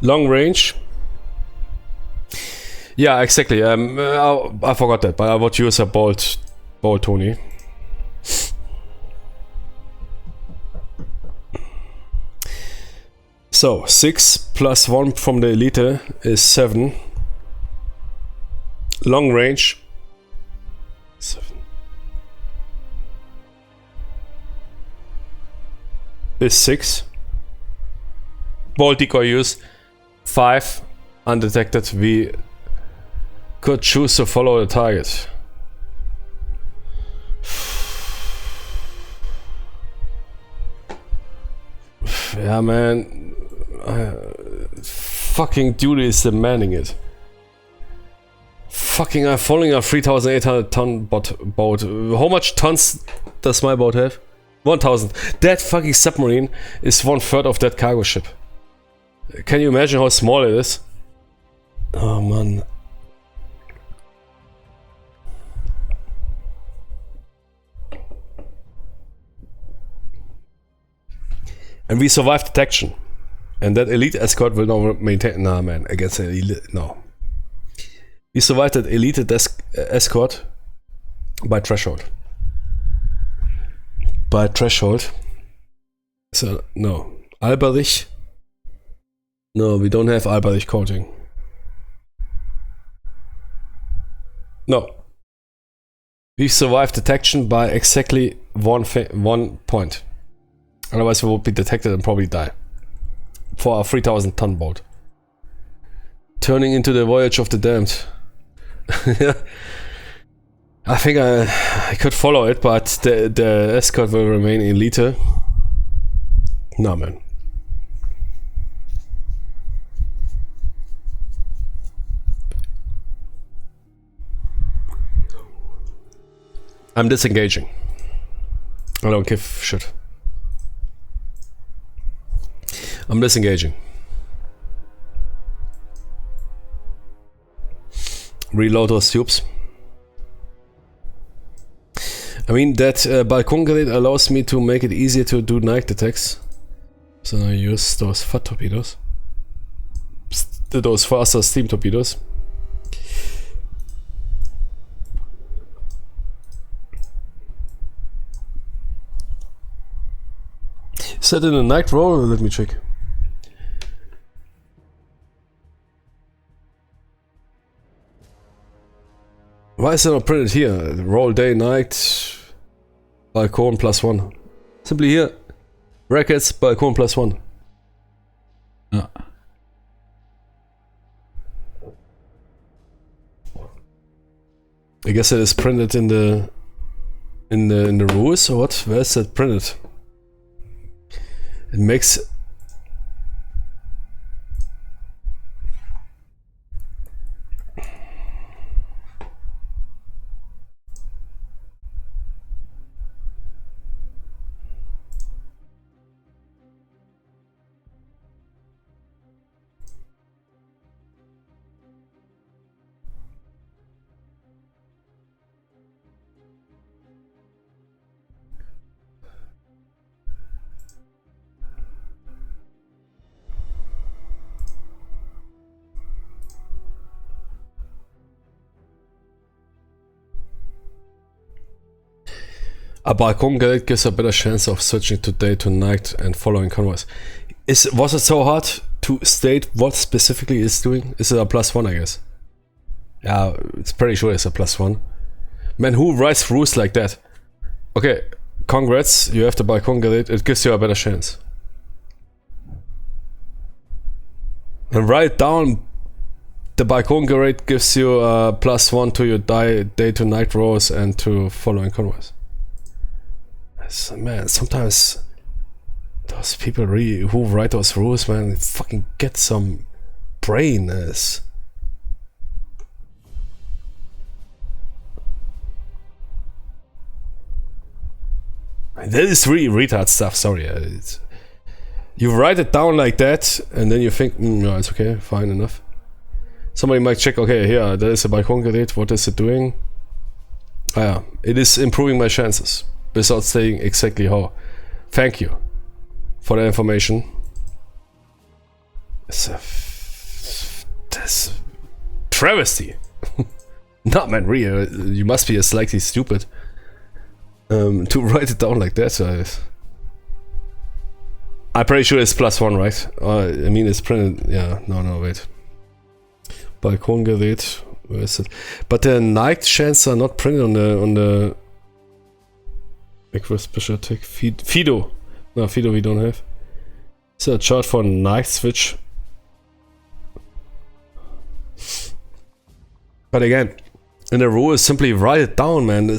Speaker 1: Long range. Yeah, exactly. I forgot that, but I would use a bolt Tony. So 6 plus 1 from the elite is 7. Long range. 7. Is 6. Bolt decoy use. 5. Undetected. We could choose to follow the target. Yeah, man. Fucking duty is demanding it. Fucking, I'm following a 3,800 ton boat. How much tons does my boat have? 1,000. That fucking submarine is 1/3 of that cargo ship. Can you imagine how small it is? Oh man. And we survived detection. And that elite escort will now maintain. Nah, man, against the elite. No. We survived that elite escort by threshold. By threshold. So, no. Alberich. No, we don't have Alberich coating. No. We survived detection by exactly one point. Otherwise we would be detected and probably die. For a 3,000 ton boat. Turning into the voyage of the damned. Yeah. I think I could follow it, but the escort will remain elite. No, man. I'm disengaging. I don't give shit. I'm disengaging. Reload those tubes. I mean, that balcon grenade allows me to make it easier to do night attacks. So I use those fat torpedoes. Those faster steam torpedoes. Is that in a night roll? Let me check. Why is it not printed here? Roll day, night, balcon +1. Simply here. Brackets, balcon +1.
Speaker 2: Ja.
Speaker 1: I guess it is printed in the rules or what? Where is that printed? It makes a balcon grenade gives a better chance of switching to day to night and following convoys. Was it so hard to state what specifically it's doing? Is it a +1, I guess? Yeah, it's pretty sure it's a +1. Man, who writes rules like that? Okay, congrats, you have the balcon grenade, it gives you a better chance. And write down the balcon grenade gives you a +1 to your day to night rolls and to following convoys. So, man, sometimes those people really who write those rules, man, they fucking get some brain is. That is really retard stuff, sorry. You write it down like that, and then you think, no, it's okay, fine enough. Somebody might check, okay, here, there is a Balkongerät, what is it doing? Ah, yeah, it is improving my chances, without saying exactly how. Thank you for the information. That's travesty. No, man, really, you must be slightly stupid to write it down like that. I'm pretty sure it's +1, right? I mean, it's printed. Yeah, no, wait. Balkongerät, where is it? But the night chants are not printed on the special tech Fido. No, Fido we don't have. So a chart for night switch. But again, in the rule, simply write it down, man.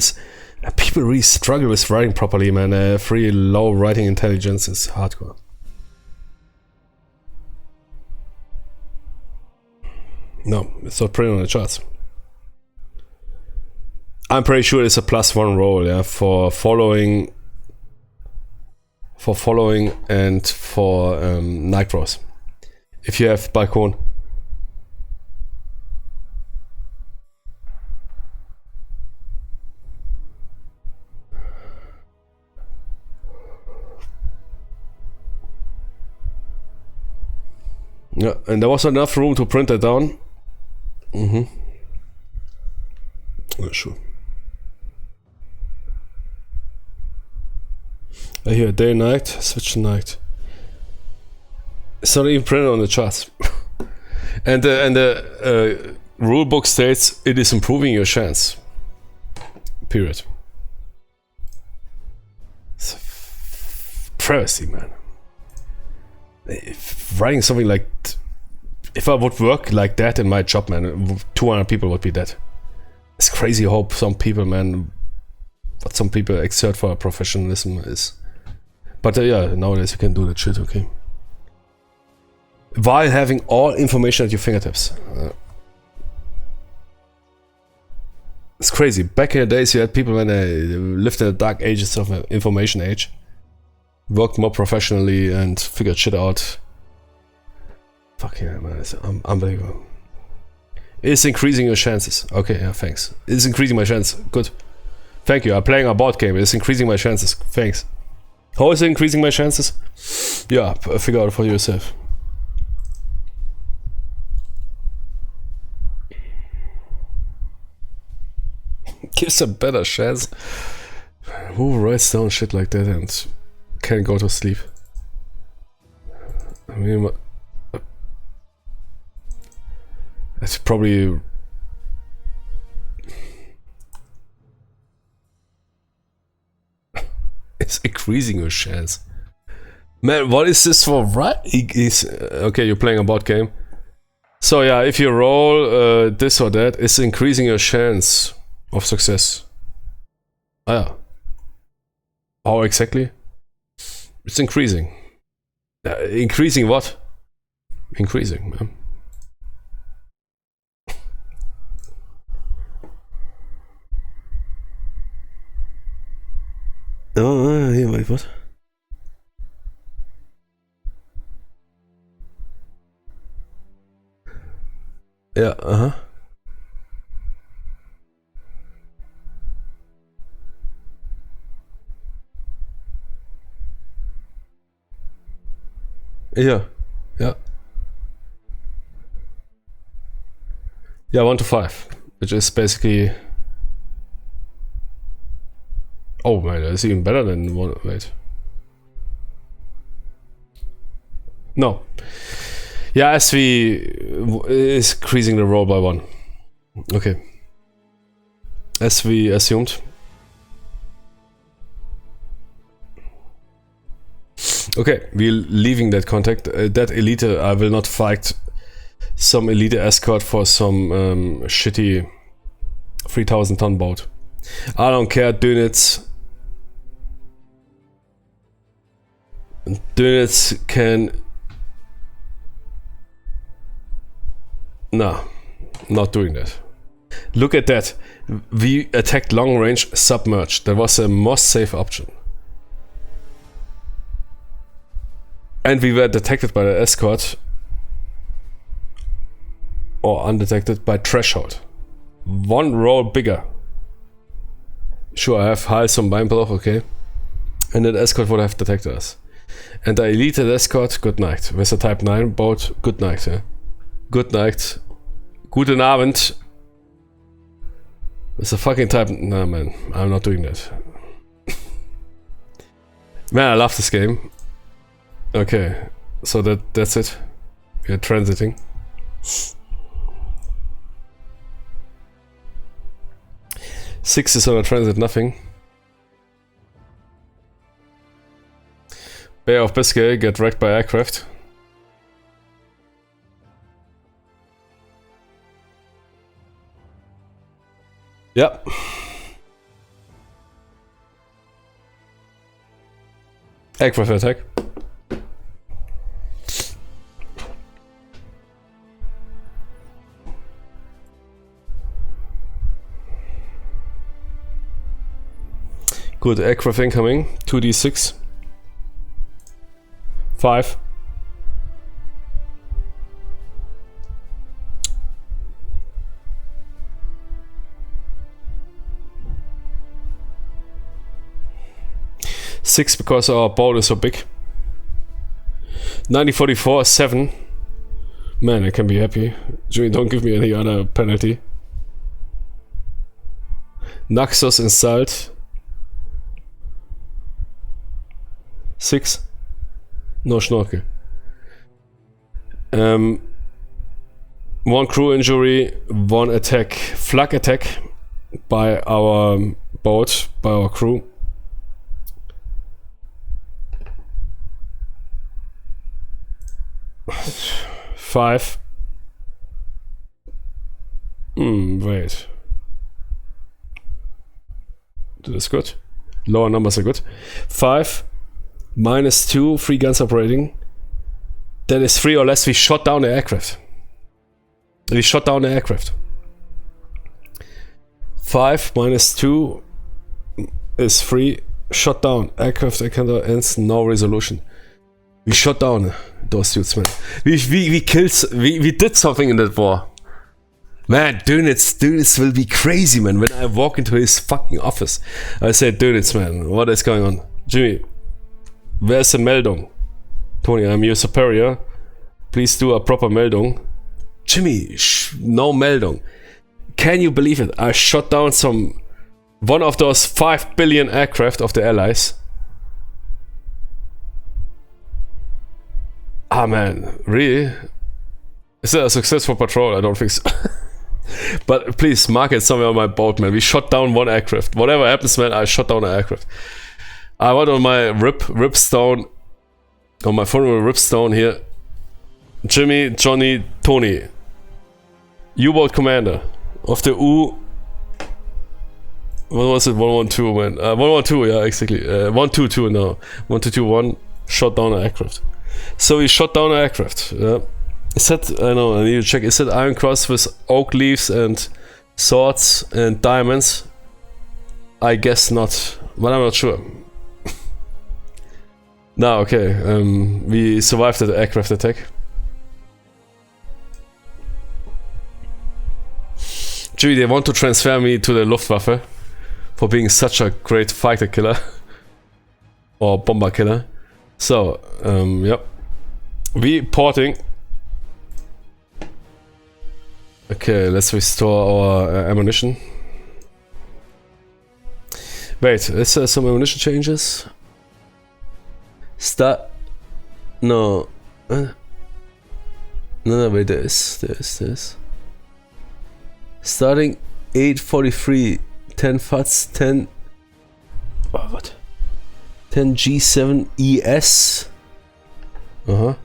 Speaker 1: People really struggle with writing properly, man. Really low writing intelligence is hardcore. No, it's not printed on the charts. I'm pretty sure it's a +1 roll, yeah, for following and for night rows. If you have Balkon. Yeah, and there was enough room to print that down. Yeah, sure. I hear day night, switch to night. It's not even printed on the charts. and the rule book states it is improving your chance. Period. It's a travesty, man. If writing something like... If I would work like that in my job, man, 200 people would be dead. It's crazy how some people, man, what some people exert for professionalism is. But yeah, nowadays you can do that shit, okay. While having all information at your fingertips. It's crazy. Back in the days you had people when they lived in the dark ages of the information age. Worked more professionally and figured shit out. Fuck yeah, man, it's unbelievable. It's increasing your chances. Okay, yeah, thanks. It's increasing my chance. Good. Thank you. I'm playing a board game. It's increasing my chances. Thanks. How is it increasing my chances? Yeah, figure out for yourself. Gives a better chance. Who writes down shit like that and can't go to sleep? I mean, it's probably... It's increasing your chance. Man, what is this for? Right? Okay, you're playing a board game. So yeah, if you roll this or that, it's increasing your chance of success. Ah, yeah. How exactly? It's increasing. Increasing what? Increasing, man. Oh, yeah, wait, what? Yeah, uh-huh. Yeah, yeah. Yeah, 1 to 5, which is basically... Oh man, that's even better than 1, wait. No. Yeah, SV is increasing the roll by 1. Okay. As we assumed. Okay, we're leaving that contact. That elite, I will not fight some elite escort for some shitty 3000 ton boat. I don't care, Dönitz. Dönitz can No, not doing that. Look at that. We attacked long range submerged. That was a most safe option. And we were detected by the escort. Or undetected by threshold. One roll bigger. Sure, I have high some Beinbruch, okay. And that escort would have detected us. And the elite escort, good night. With the type 9 boat, good night. Yeah. Good night. Guten Abend. With the fucking type... Nah, man. I'm not doing that. Man, I love this game. Okay. So that's it. We're transiting. Six is on a transit, nothing. Bay of Biscay, get wrecked by aircraft. Yep. Aircraft attack. Good, aircraft incoming. 2d6. 5. Six because our boat is so big. 1944, 7. Man, I can be happy. Jimmy, don't give me any other penalty. Naxos insult. 6. No schnorkel. 1 crew injury, 1 attack. Flak attack by our boat, by our crew. Five. Wait. That is good. Lower numbers are good. 5. -2, 3 guns operating. That is 3 or less. We shot down the aircraft. We shot down the aircraft. 5 -2 is 3. Shot down. Aircraft encounter ends, no resolution. We shot down those dudes, man. We killed. We did something in that war. Man, Dönitz will be crazy, man. When I walk into his fucking office, I say, Dönitz, man, what is going on? Jimmy, where's the Meldung? Tony, I'm your superior. Please do a proper Meldung. Jimmy, no Meldung. Can you believe it? I shot down one of those 5 billion aircraft of the Allies. Ah, man, really? Is that a successful patrol? I don't think so. But please mark it somewhere on my boat, man. We shot down 1 aircraft. Whatever happens, man, I shot down an aircraft. I want on my ripstone, on my funeral ripstone here. Jimmy, Johnny, Tony. U-boat commander of the U. What was it? 112, man. 112, yeah, exactly. 122 now. 1221 shot down an aircraft. So he shot down an aircraft. Yeah. Is that, I know, I need to check. Is that Iron Cross with oak leaves and swords and diamonds? I guess not, but I'm not sure. No, okay. We survived the aircraft attack. Gee, they want to transfer me to the Luftwaffe for being such a great fighter killer. Or bomber killer. So, yep. We porting. Okay, let's restore our ammunition. Wait, is there some ammunition changes? No. No, wait, there is. Starting 843, 10 FATs, 10... Oh, what? 10 G7 ES. Uh-huh.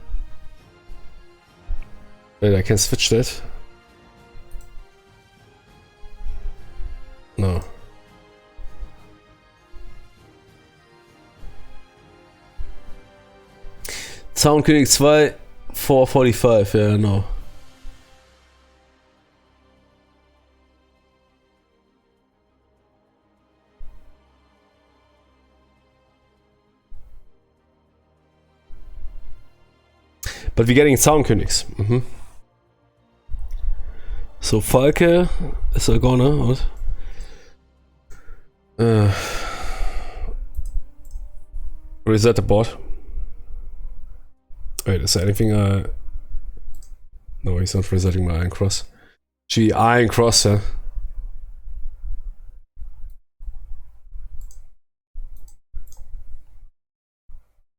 Speaker 1: Wait, I can switch that. No. Zaunkönig 2, 445, yeah, no. But we're getting Zaunkönigs. So Falke is a goner. What? Reset the board. Wait, is there anything no, he's not resetting my Iron Cross. Gee, Iron Cross, huh?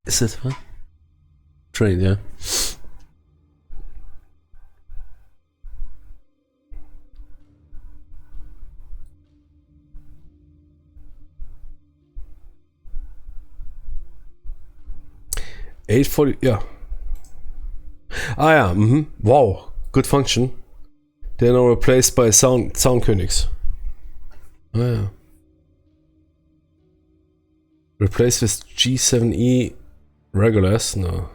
Speaker 1: Is it what? Train, yeah. $840, yeah. Ah yeah, wow, good function. They're now replaced by Zaunkönigs. Ah yeah. Replaced with G7E regulars? No.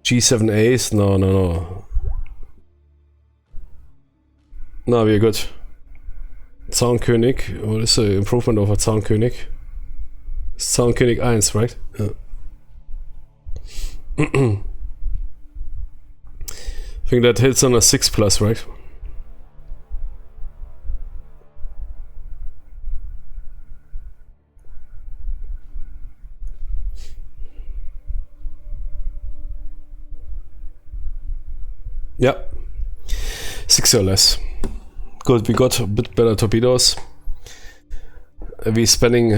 Speaker 1: G7As? No. No, we're good. Zaunkönig, what is the improvement over Zaunkönig? Zaunkönig 1, right? Yeah. I think that hits on a 6+, right? Yeah. 6 or less. Good, we got a bit better torpedoes. We're spending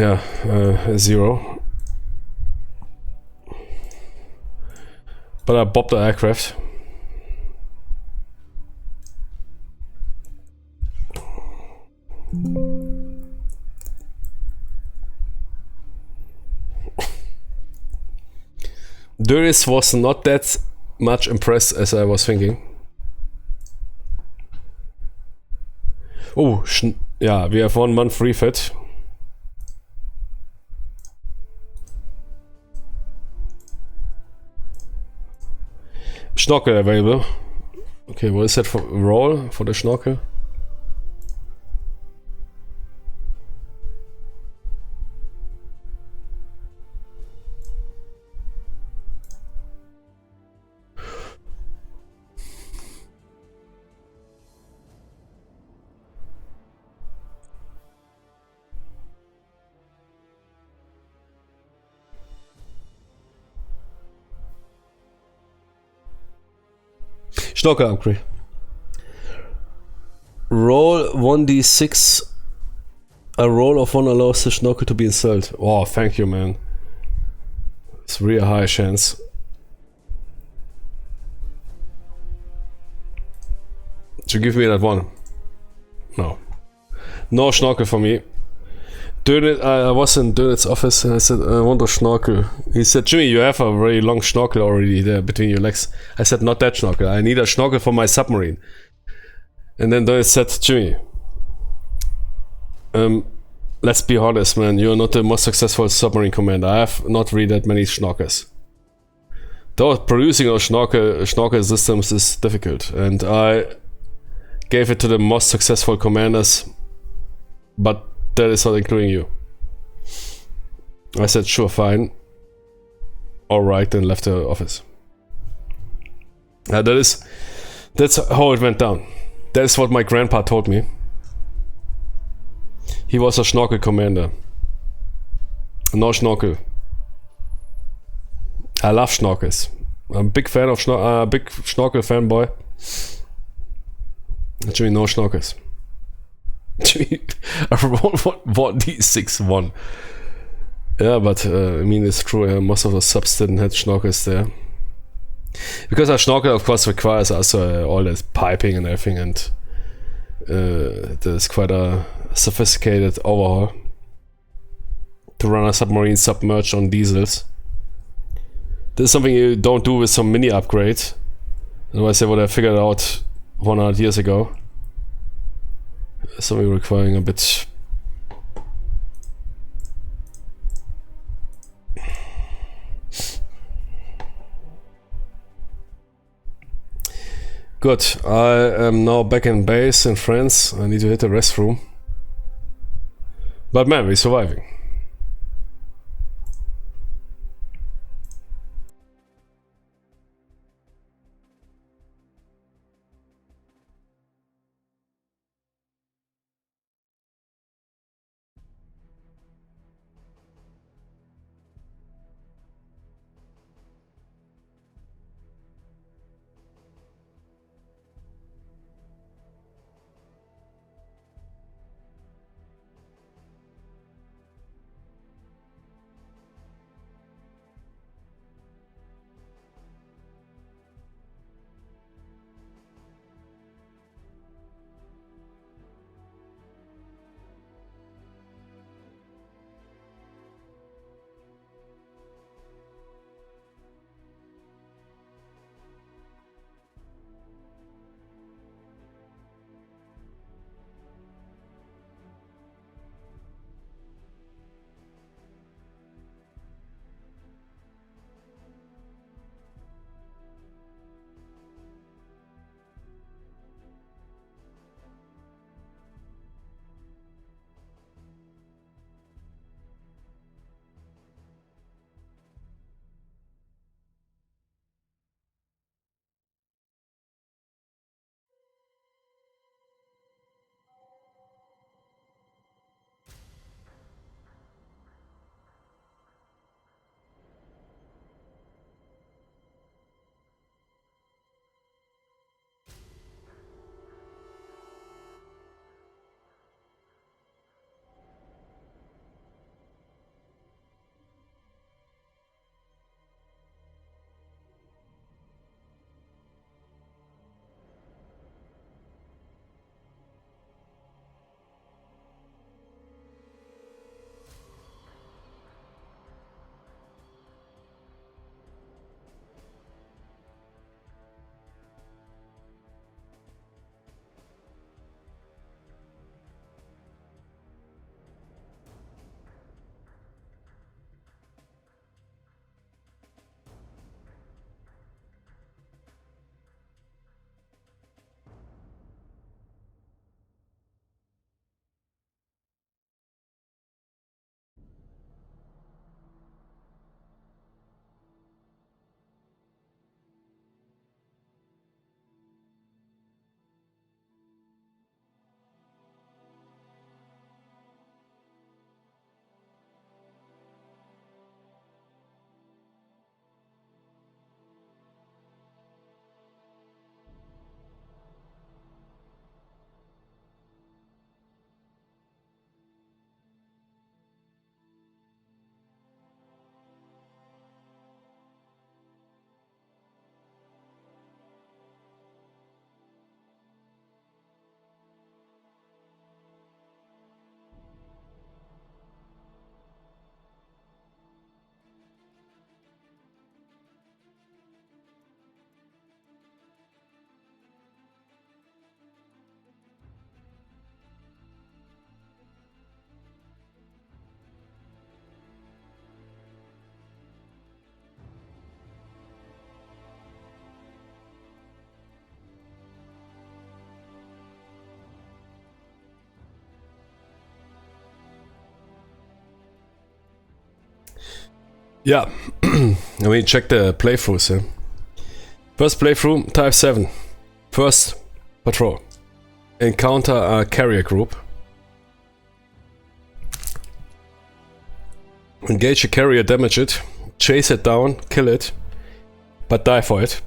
Speaker 1: 0. But I bopped the aircraft. Duris was not that much impressed as I was thinking. Oh, yeah, we have 1 month refit. Schnorkel available. Okay, what is that for roll for the Schnorkel? Schnorkel upgrade. Roll 1d6. A roll of 1 allows the Schnorkel to be installed. Oh, thank you, man. It's really a high chance. To give me that one. No. No Schnorkel for me. I was in Dönit's office and I said, I want a Schnorkel. He said, Jimmy, you have a very long Schnorkel already there between your legs. I said, not that Schnorkel. I need a Schnorkel for my submarine. And then Dönit said, Jimmy, let's be honest, man. You're not the most successful submarine commander. I have not really that many Schnorkels. Though producing those Schnorkel systems is difficult. And I gave it to the most successful commanders. But that is not including you. I said, sure, fine. Alright, and left the office. That's how it went down. That's what my grandpa told me. He was a Schnorkel commander. No Schnorkel. I love Schnorkels. I'm a big fan of big Schnorkel fanboy. Actually, no Schnorkels. I rolled 1d6-1. Yeah, but I mean, it's true. Most of the subs didn't have Schnorkels there. Because a Schnorkel, of course, requires also all this piping and everything, and there's quite a sophisticated overhaul to run a submarine submerged on diesels. This is something you don't do with some mini upgrade. Otherwise, I would have figured out 100 years ago. Something requiring a bit. Good. I am now back in base in France. I need to hit the restroom. But man, we're surviving. Yeah, I mean, check the playthroughs here. First playthrough, Type 7. First patrol. Encounter a carrier group. Engage a carrier, damage it, chase it down, kill it, but die for it.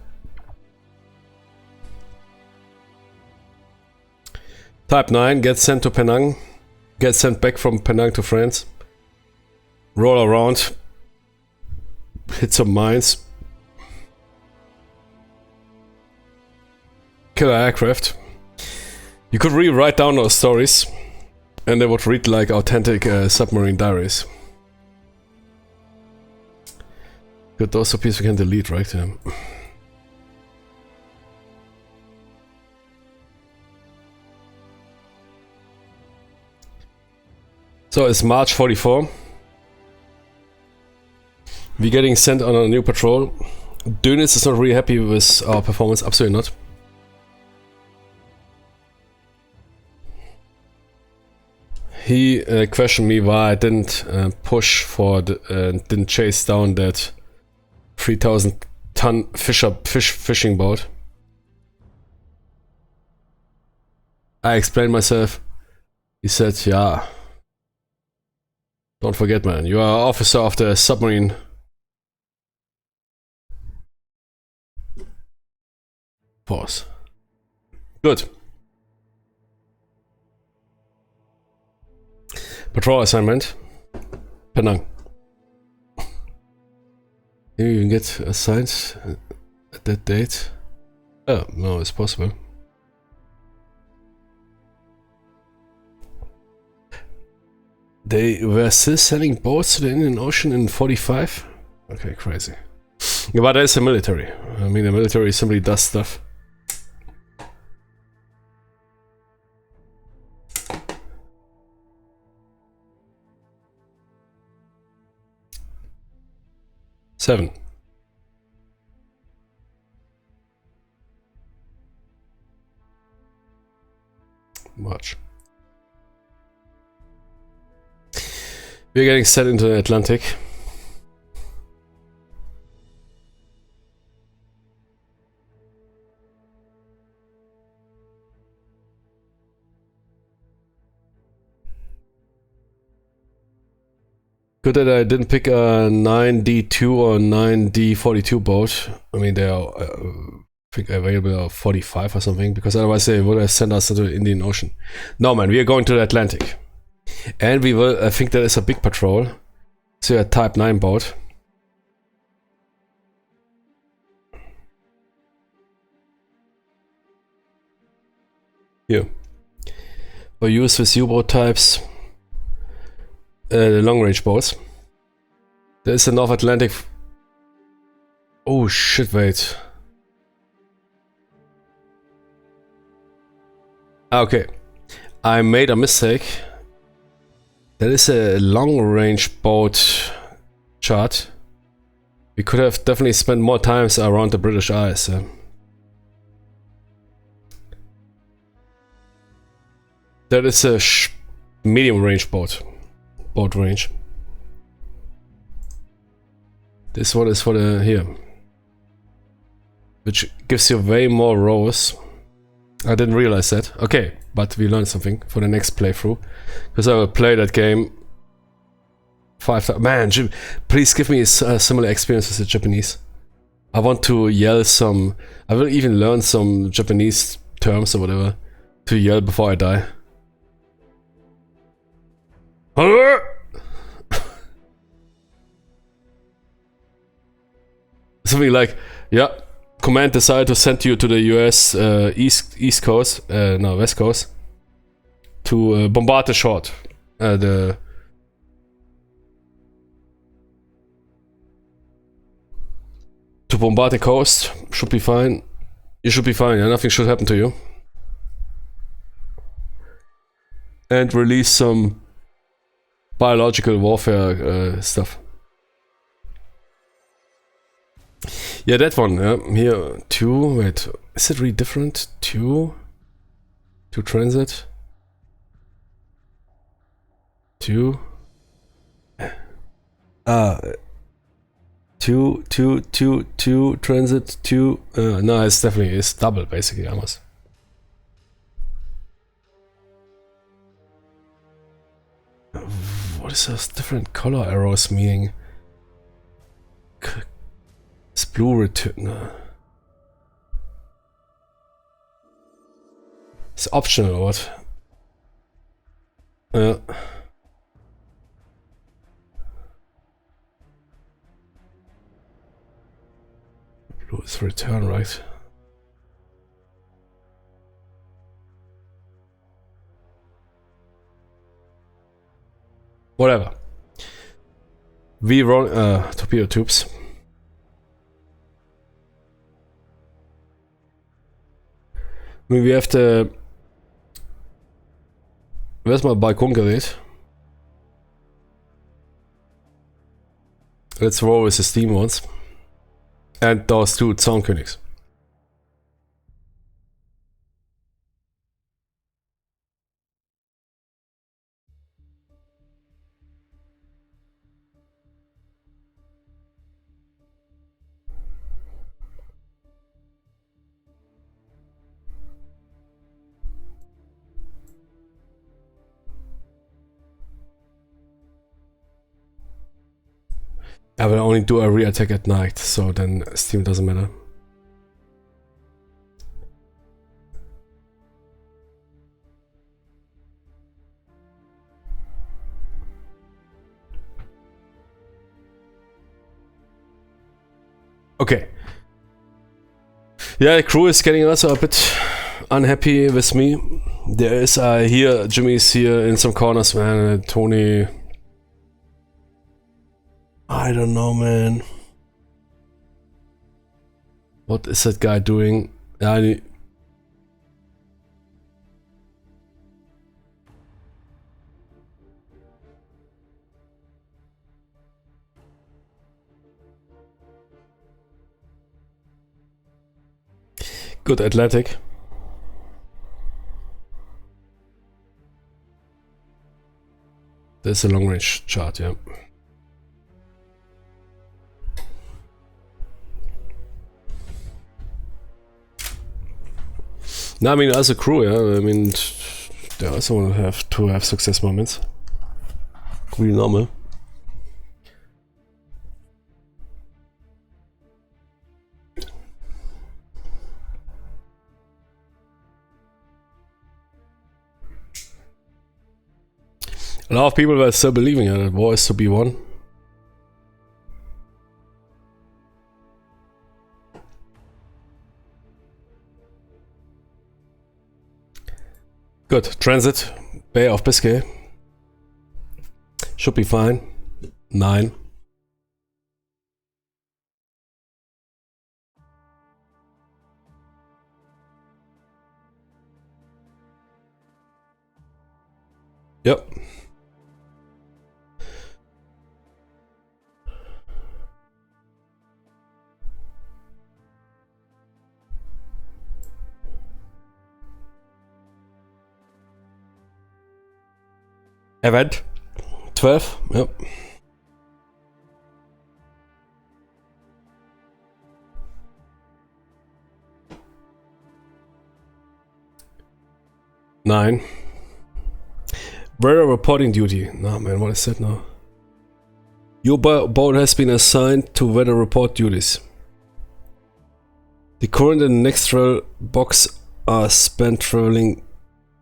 Speaker 1: Type 9, get sent to Penang. Get sent back from Penang to France. Roll around. Hit some mines. Kill an aircraft. You could really write down those stories and they would read like authentic submarine diaries. Good, those are pieces we can delete, right? So it's March 44. We're getting sent on a new patrol. Dönitz is not really happy with our performance, absolutely not. He questioned me why I didn't push for didn't chase down that 3,000-ton fishing boat. I explained myself. He said, yeah, don't forget, man, you are officer of the submarine force. Good. Patrol assignment. Penang. Maybe you can get assigned at that date. Oh, no, it's possible. They were still selling boats to the Indian Ocean in 45? Okay, crazy. Yeah, but that's the military. I mean, the military simply does stuff. Seven. March. We're getting set into the Atlantic. Good that I didn't pick a 9D2 or 9D42 boat. I mean, they are I think available at 45 or something, because otherwise they would have sent us into the Indian Ocean. No, man, we are going to the Atlantic. And we will, I think there is a big patrol. So a Type 9 boat. Here. For use with U-boat types. The long-range boats. There's the North Atlantic. Oh shit, wait. Okay. I made a mistake. That is a long-range boat chart. We could have definitely spent more times around the British Isles. That is a medium-range boat range. This one is for the here, which gives you way more rows. I didn't realize that. Okay, but we learned something for the next playthrough, because I will play that game 5 times. Man, please give me a similar experience with the Japanese. I want to yell some. I will even learn some Japanese terms or whatever to yell before I die. Something like, yeah, command decided to send you to the US East Coast, no, West Coast, to bombard the short. To bombard the coast, should be fine. You should be fine, yeah, nothing should happen to you. And release some biological warfare stuff. Yeah, that one. Here, 2. Wait, is it really different? 2 transit. 2. Two, transit, two. No, it's definitely, it's double basically almost. What is those different color arrows meaning? It's blue return. No. It's optional or what? Yeah. Blue is return, right? Whatever. We run torpedo tubes. I mean, we have the. Where's my Balkongerät? Let's roll with the steam ones. And those two Zaunkönigs. I will only do a re-attack at night, so then steam doesn't matter. Okay. Yeah, the crew is getting also a bit unhappy with me. There is, here, Jimmy's here in some corners, man. Tony. I don't know, man. What is that guy doing? Good athletic. There's a long range chart, yeah. No, I mean, as a crew, yeah, I mean, they also want to have success moments. Really normal. A lot of people were still believing that war is to be won. Good. Transit. Bay of Biscay. Should be fine. 9. Yep. Event 12, yep. Nine. Weather reporting duty. No, man, what is that now? Your boat has been assigned to weather report duties. The current and next travel box are spent traveling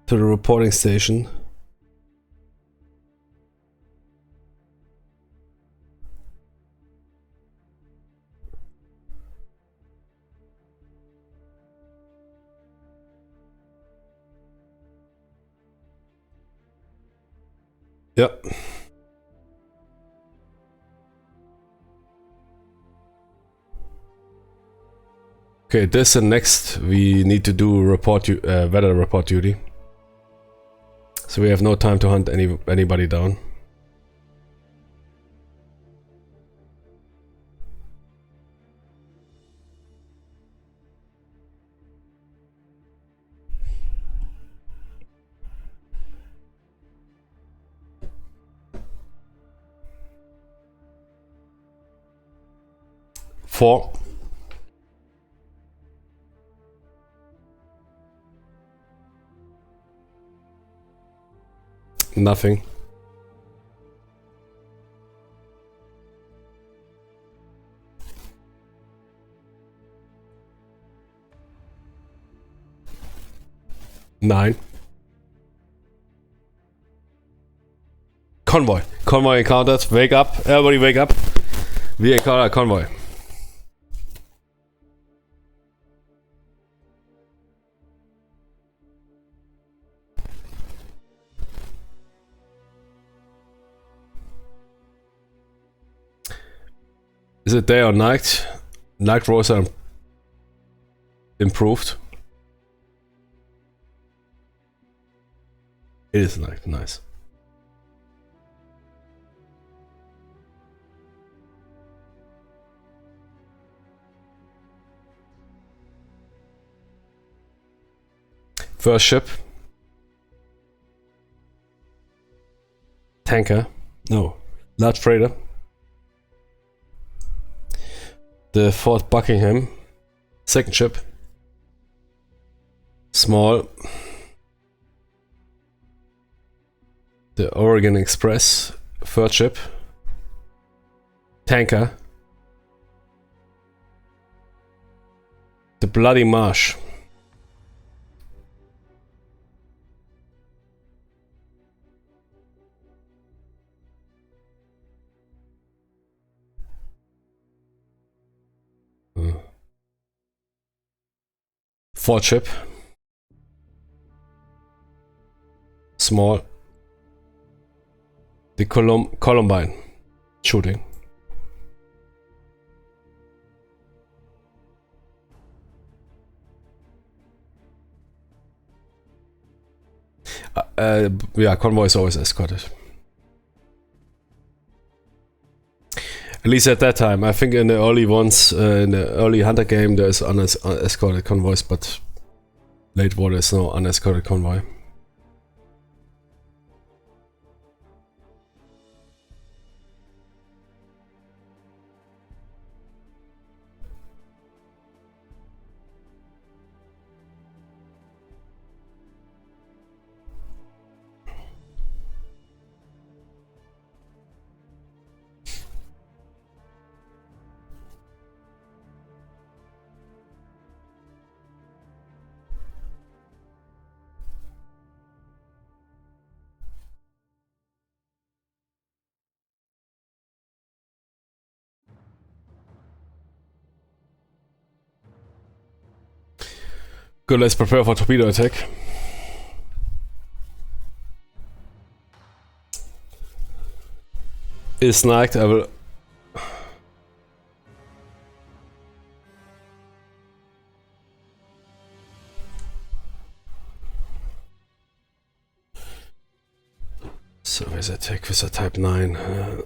Speaker 1: to the reporting station. Yep. Okay, this and next we need to do report weather report duty. So we have no time to hunt anybody down. 4. Nothing. Nine. Convoy. Convoy encountered. Wake up. Everybody wake up. We encounter a convoy. Is it day or night? Night rolls are improved. It is night. Nice. First ship. Tanker. No. Large freighter. The Fort Buckingham. Second ship. Small. The Oregon Express. Third ship. Tanker. The Bloody Marsh. Fourth ship. Small. The Columbine. Shooting. Yeah, convoy is always escorted. At least at that time. I think in the early ones, in the early Hunter game, there's unescorted convoys, but late war there's no unescorted convoy. Good, let's prepare for torpedo attack. Is sniped, I will... Surface attack with a type 9.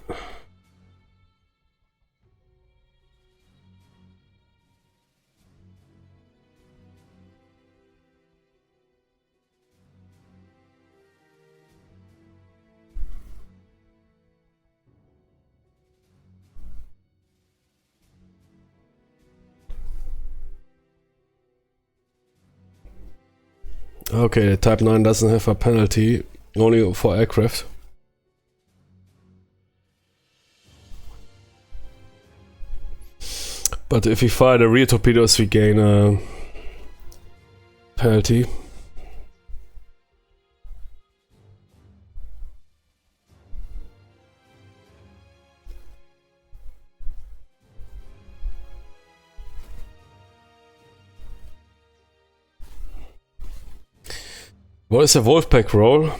Speaker 1: Okay, the type 9 doesn't have a penalty, only for aircraft. But if we fire the rear torpedoes, we gain a penalty. What is a Wolfpack roll?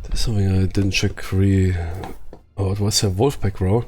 Speaker 1: There's something I didn't check. Oh, it was a Wolfpack roll.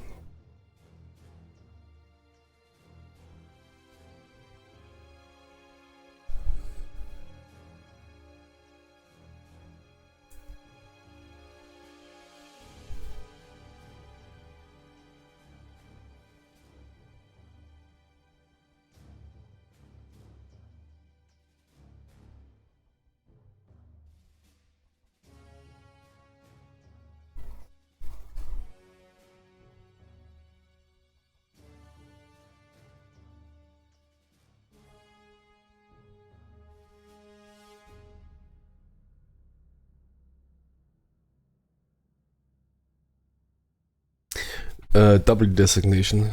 Speaker 1: W designation.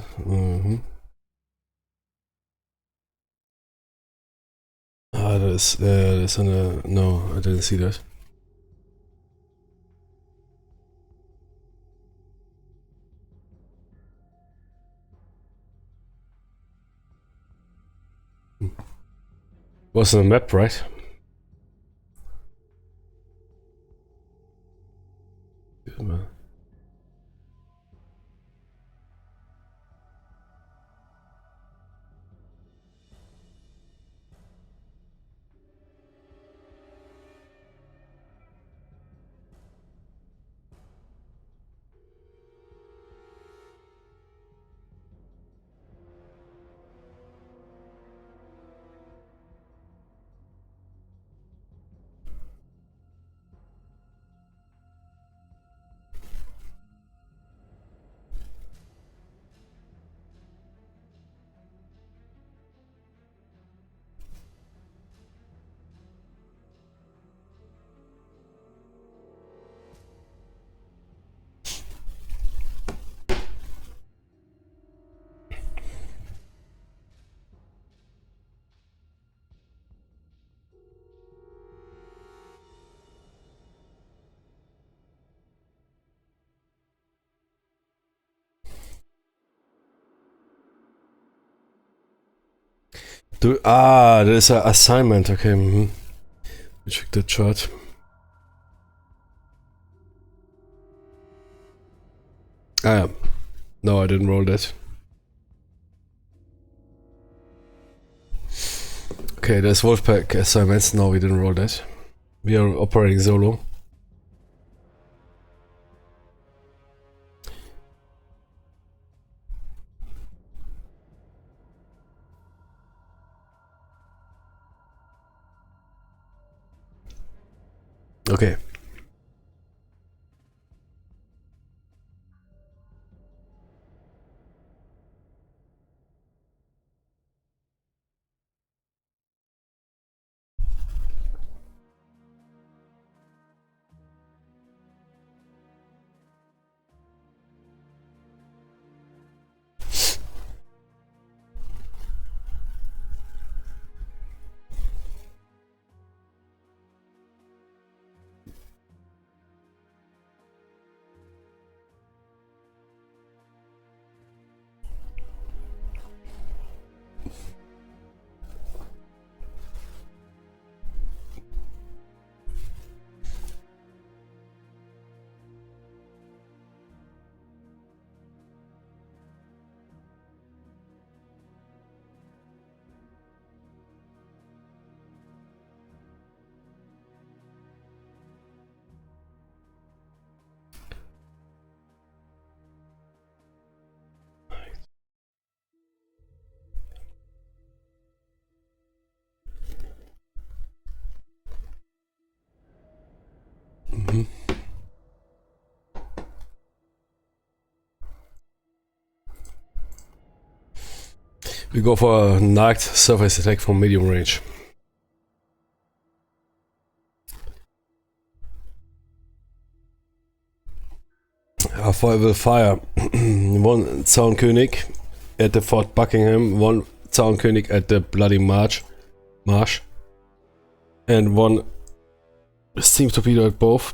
Speaker 1: Ah, there's no, I didn't see that. Was on the map, right? There's an assignment. Okay, check the chart. No, I didn't roll that. Okay, there's Wolfpack assignments. No, we didn't roll that. We are operating solo. Okay. We go for a knocked surface attack from medium range. I will fire one Zaunkönig at the Fort Buckingham, one Zaunkönig at the Bloody Marsh, and one steam torpedo at both.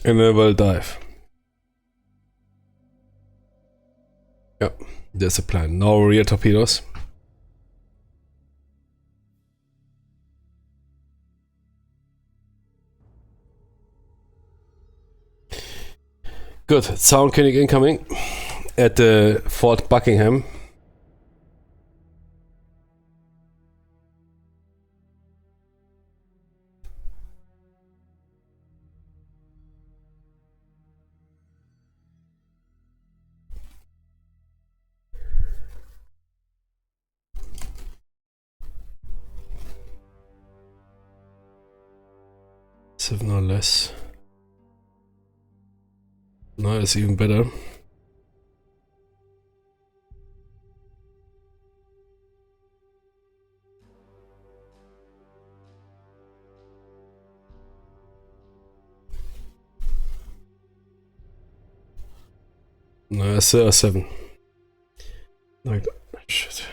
Speaker 1: And then we'll dive. Yep, there's a plan. No rear torpedoes. Good. Zaunkönig incoming at the Fort Buckingham. Seven or less. No, it's even better. No, 7. Like, shit.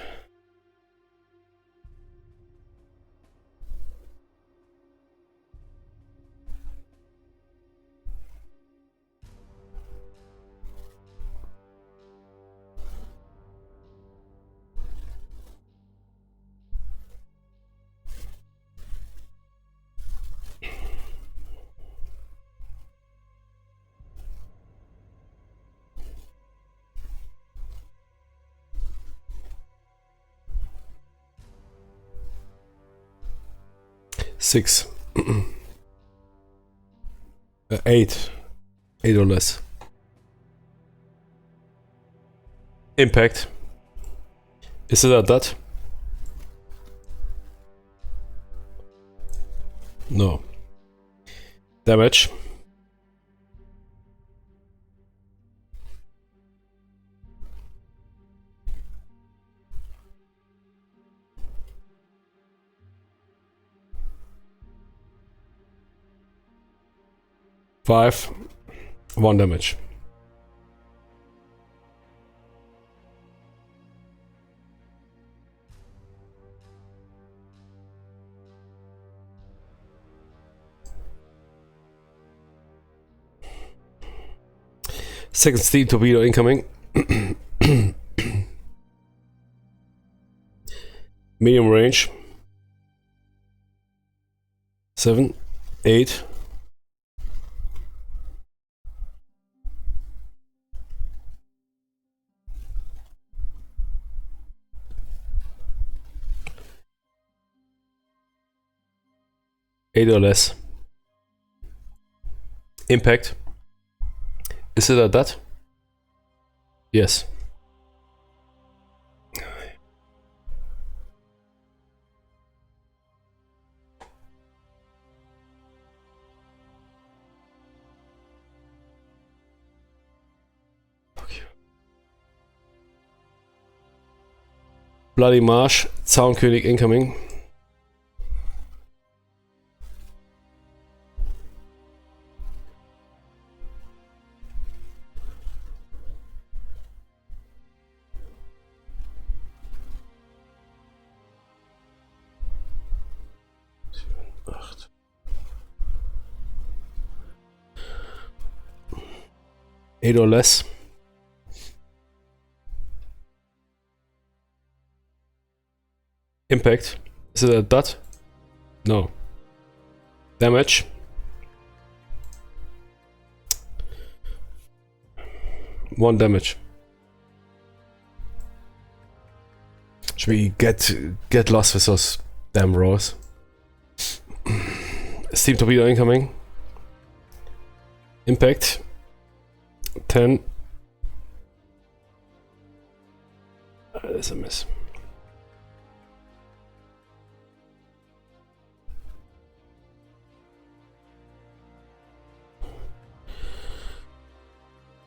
Speaker 1: Six. 8. 8 or less. Impact. Is it at that? No. Damage. Five. 1 damage. Second steam torpedo incoming. Medium range. 7, 8. Eight or less. Impact. Is it at that? Yes. Fuck you. Bloody Marsh. Zaunkönig incoming. Eight or less. Impact. Is it a dot? No. Damage. One damage. Should we get lost with those damn rows? Steam torpedo incoming. Impact. 10. That's a miss.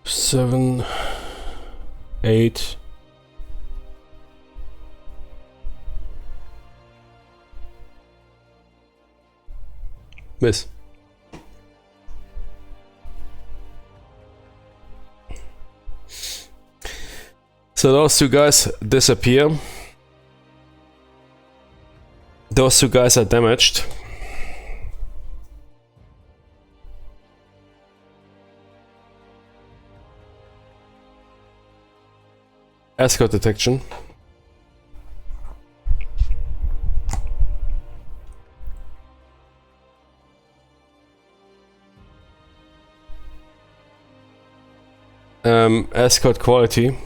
Speaker 1: Seven, 8. Miss. So those two guys disappear. Those two guys are damaged. Escort detection. Escort quality.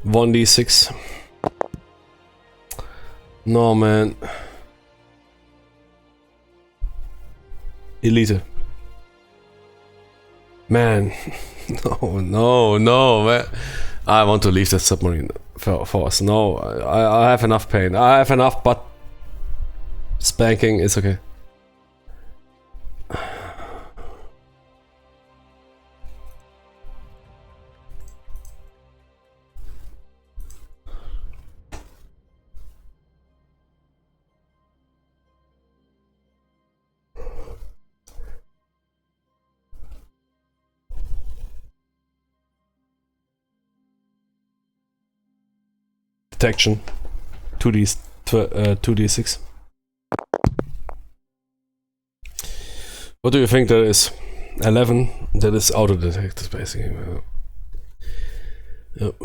Speaker 1: One D6. No, man. Elite. Man. No, man. I want to leave that submarine force. No, I have enough pain. I have enough, but spanking is okay. detection. 2d6. What do you think that is? 11. That is auto detected basically. Yep.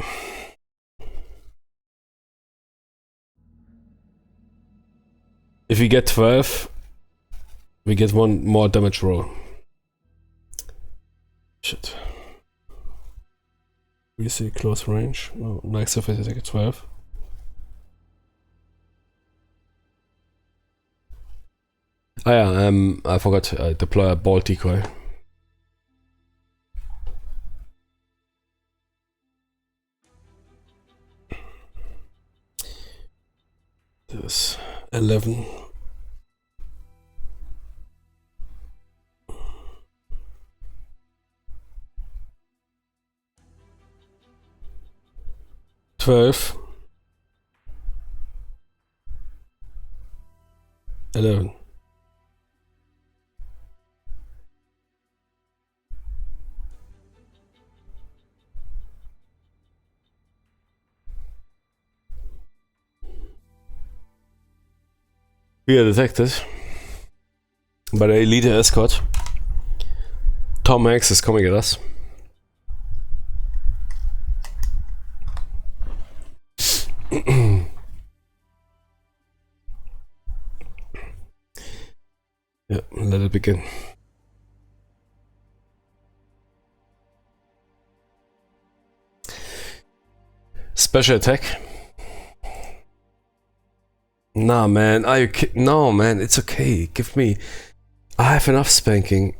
Speaker 1: If we get 12, we get one more damage roll. Shit. We see close range. Oh, nice if I take a 12. Ah yeah, I forgot. I deploy a ball decoy. This 11. $12. 11. We are detected by the elite escort. Tom Hanks is coming at us. Yeah, let it begin. Special attack. Nah, man, are you kidding? No, man, it's okay. Give me. I have enough spanking.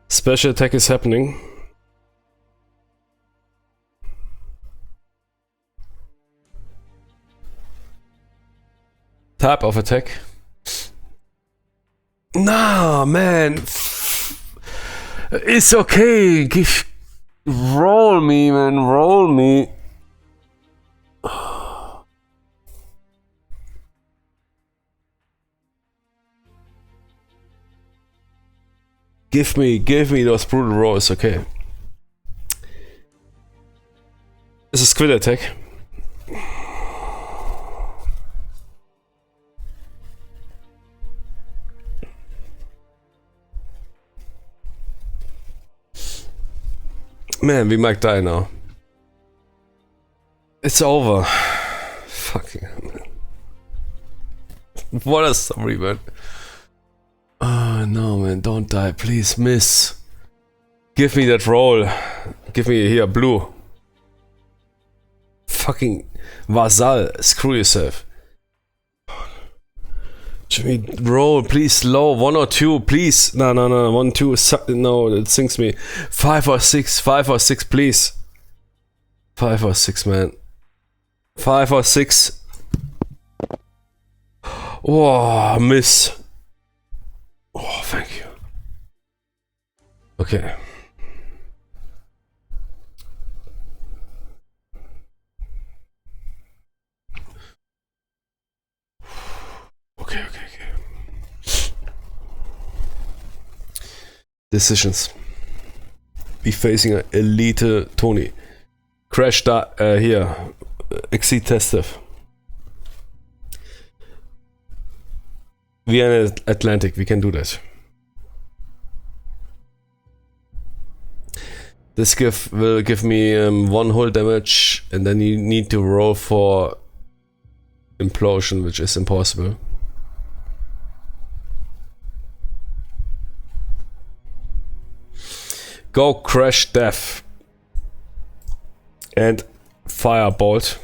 Speaker 1: Special attack is happening. Type of attack. Nah, man. It's okay. Roll me, man. Roll me. Give me those brutal rolls, okay. It's a squid attack. Man, we might die now. It's over. Fucking hell, man. What a summary, man. Oh no, man, don't die, please, miss. Give me that roll. Give me here, blue. Fucking VASSAL, screw yourself. Jimmy, roll, please, low, 1 or 2, please. No, 1, 2, no, it sinks me. 5 or 6, please. 5 or 6, man. 5 or 6. Oh, miss. Oh, thank you. Okay. Okay. Decisions. Be facing an elite Tony. Crash here. Exceed testive. We are in Atlantic, we can do that. This will give me 1 hull damage, and then you need to roll for implosion, which is impossible. Go crash death and firebolt.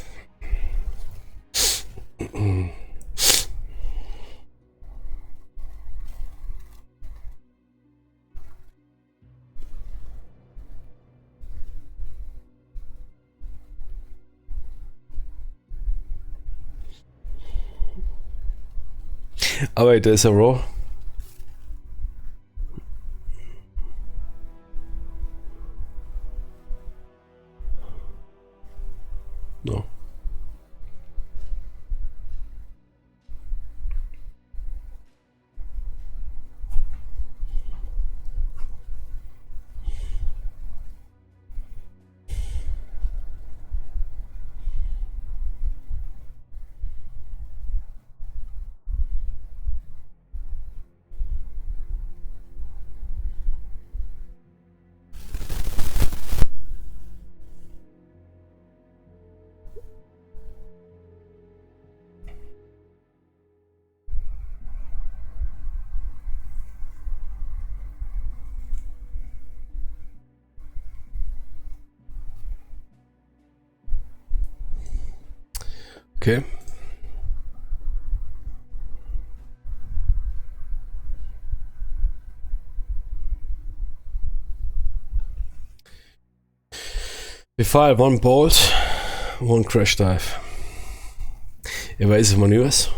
Speaker 1: Oh wait, there's a roll. No. Okay. We fire 1 bolt, 1 crash dive. Evasive maneuvers.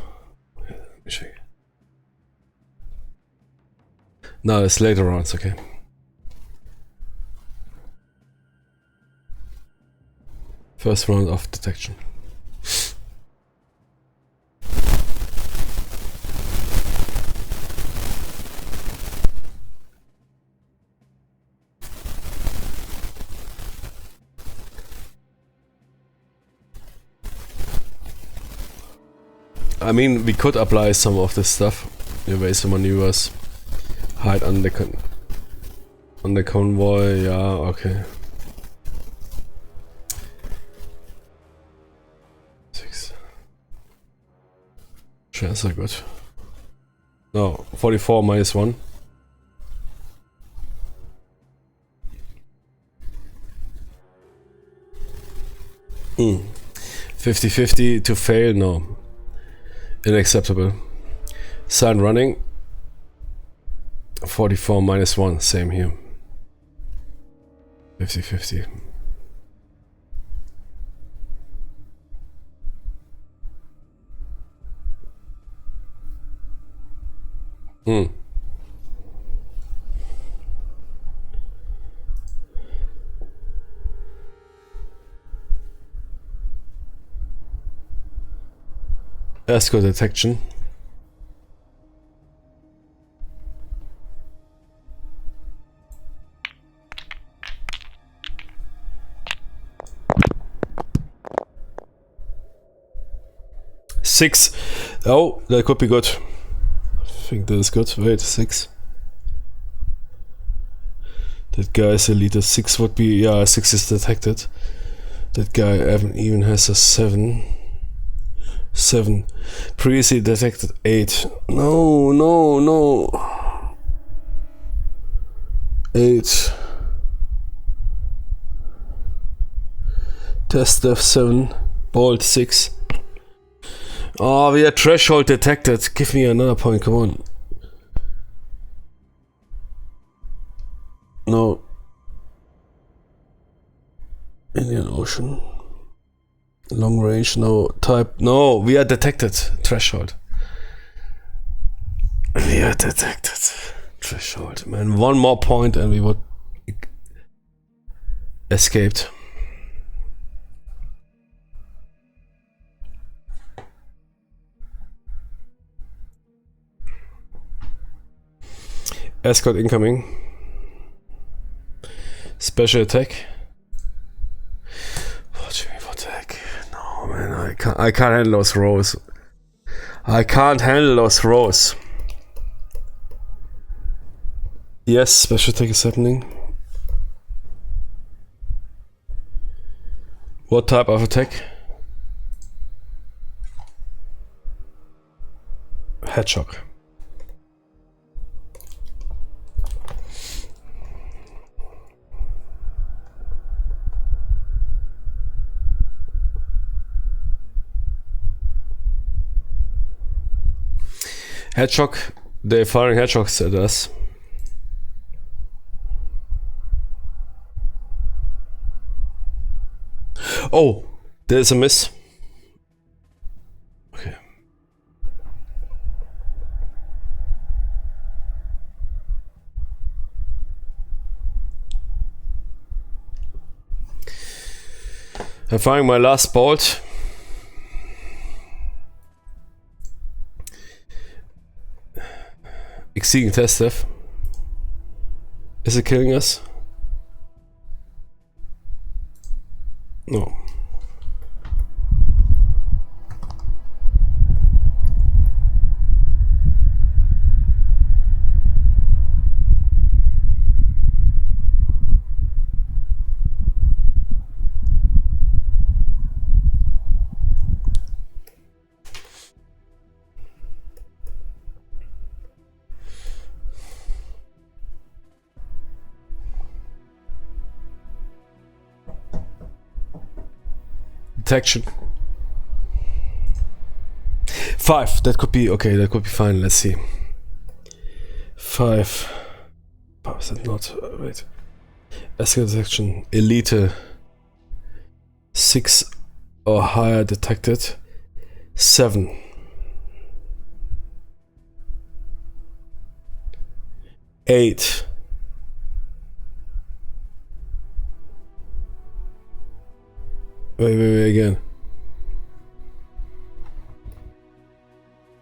Speaker 1: No, it's later rounds, okay. First round of detection. I mean, we could apply some of this stuff. Evasive maneuvers. Hide on the convoy, yeah, okay. 6. Shares are good. No, 44 minus 1. Hmm. 50-50 to fail, no. Unacceptable. Sign running. 44 minus 1, same here. 50-50. Escort detection. Six. Oh, that could be good. I think that is good. Wait, 6. That guy is a leader. 6 would be, yeah, 6 is detected. That guy even has a 7. 7. Previously detected 8. No, no, no. 8. Test def 7. Bolt 6. Oh, we are threshold detected. Give me another point, come on. No. Indian Ocean. Long range, no. Type, no. We are detected. Threshold. We are detected. Threshold. Man, 1 more point and we would escaped. Escort incoming. Special attack. Watch me for attack. No man, I can't handle those rows. I can't handle those rows. Yes, special attack is happening. What type of attack? Headshot. Headshot. They're firing headshots at us. Oh, there's a miss. Okay. I'm firing my last bolt. Exceeding test def. Is it killing us? No. Detection. 5. That could be okay. That could be fine. Let's see. 5. Oh, is that not? Wait. Escort detection. Elite. 6 or higher detected. 7. 8. Wait again.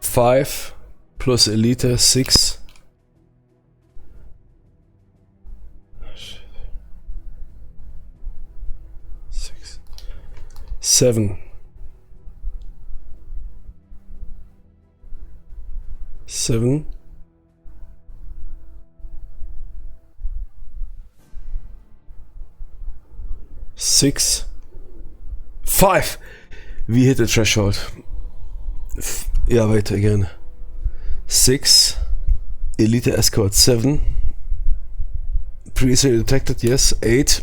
Speaker 1: 5 plus Elite 6. 6. 7. 7. 6. 5. We hit the threshold. Yeah, wait again. 6. Elite escort 7. Previously detected, yes. 8.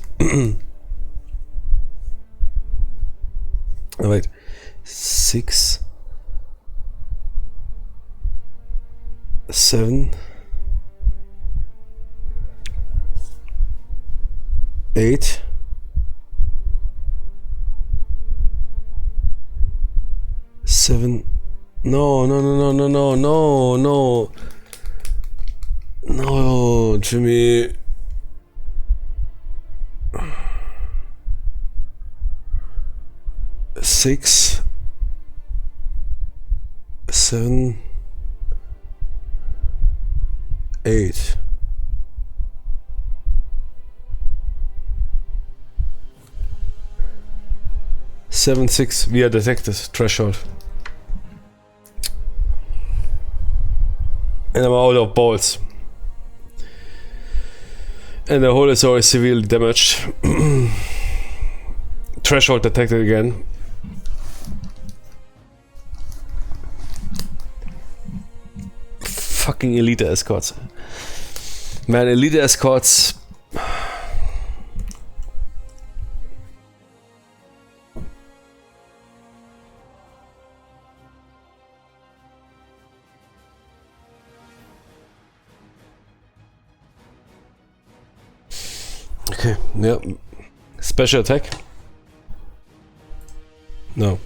Speaker 1: Oh, wait. 6. 7. 8. 7. No, Jimmy. Six, 7, 8. Seven, 6. We are detected. Threshold. And I'm out of balls. And the hole is already severely damaged. Threshold detected again. Fucking Elite escorts. Man, Elite escorts. Okay, yeah. Special attack? No.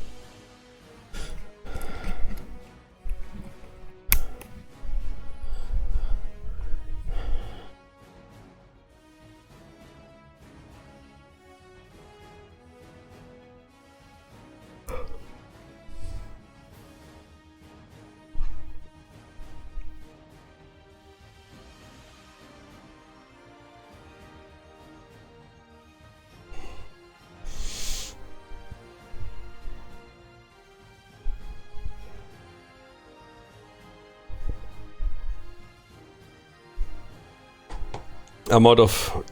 Speaker 1: I'm out of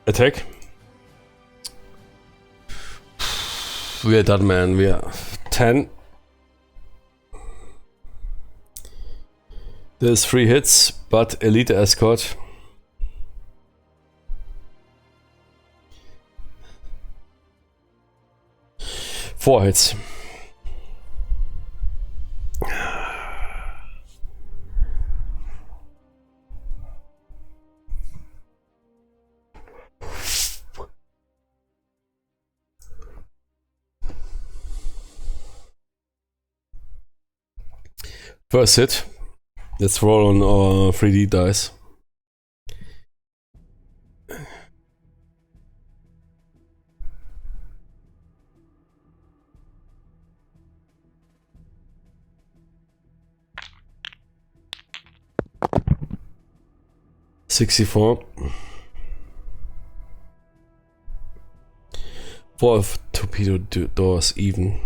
Speaker 1: attack. We are done, man. We are 10. There's 3 hits, but Elite escort. Four hits. First hit. Let's roll on our 3D dice. $64. 4 torpedo doors even.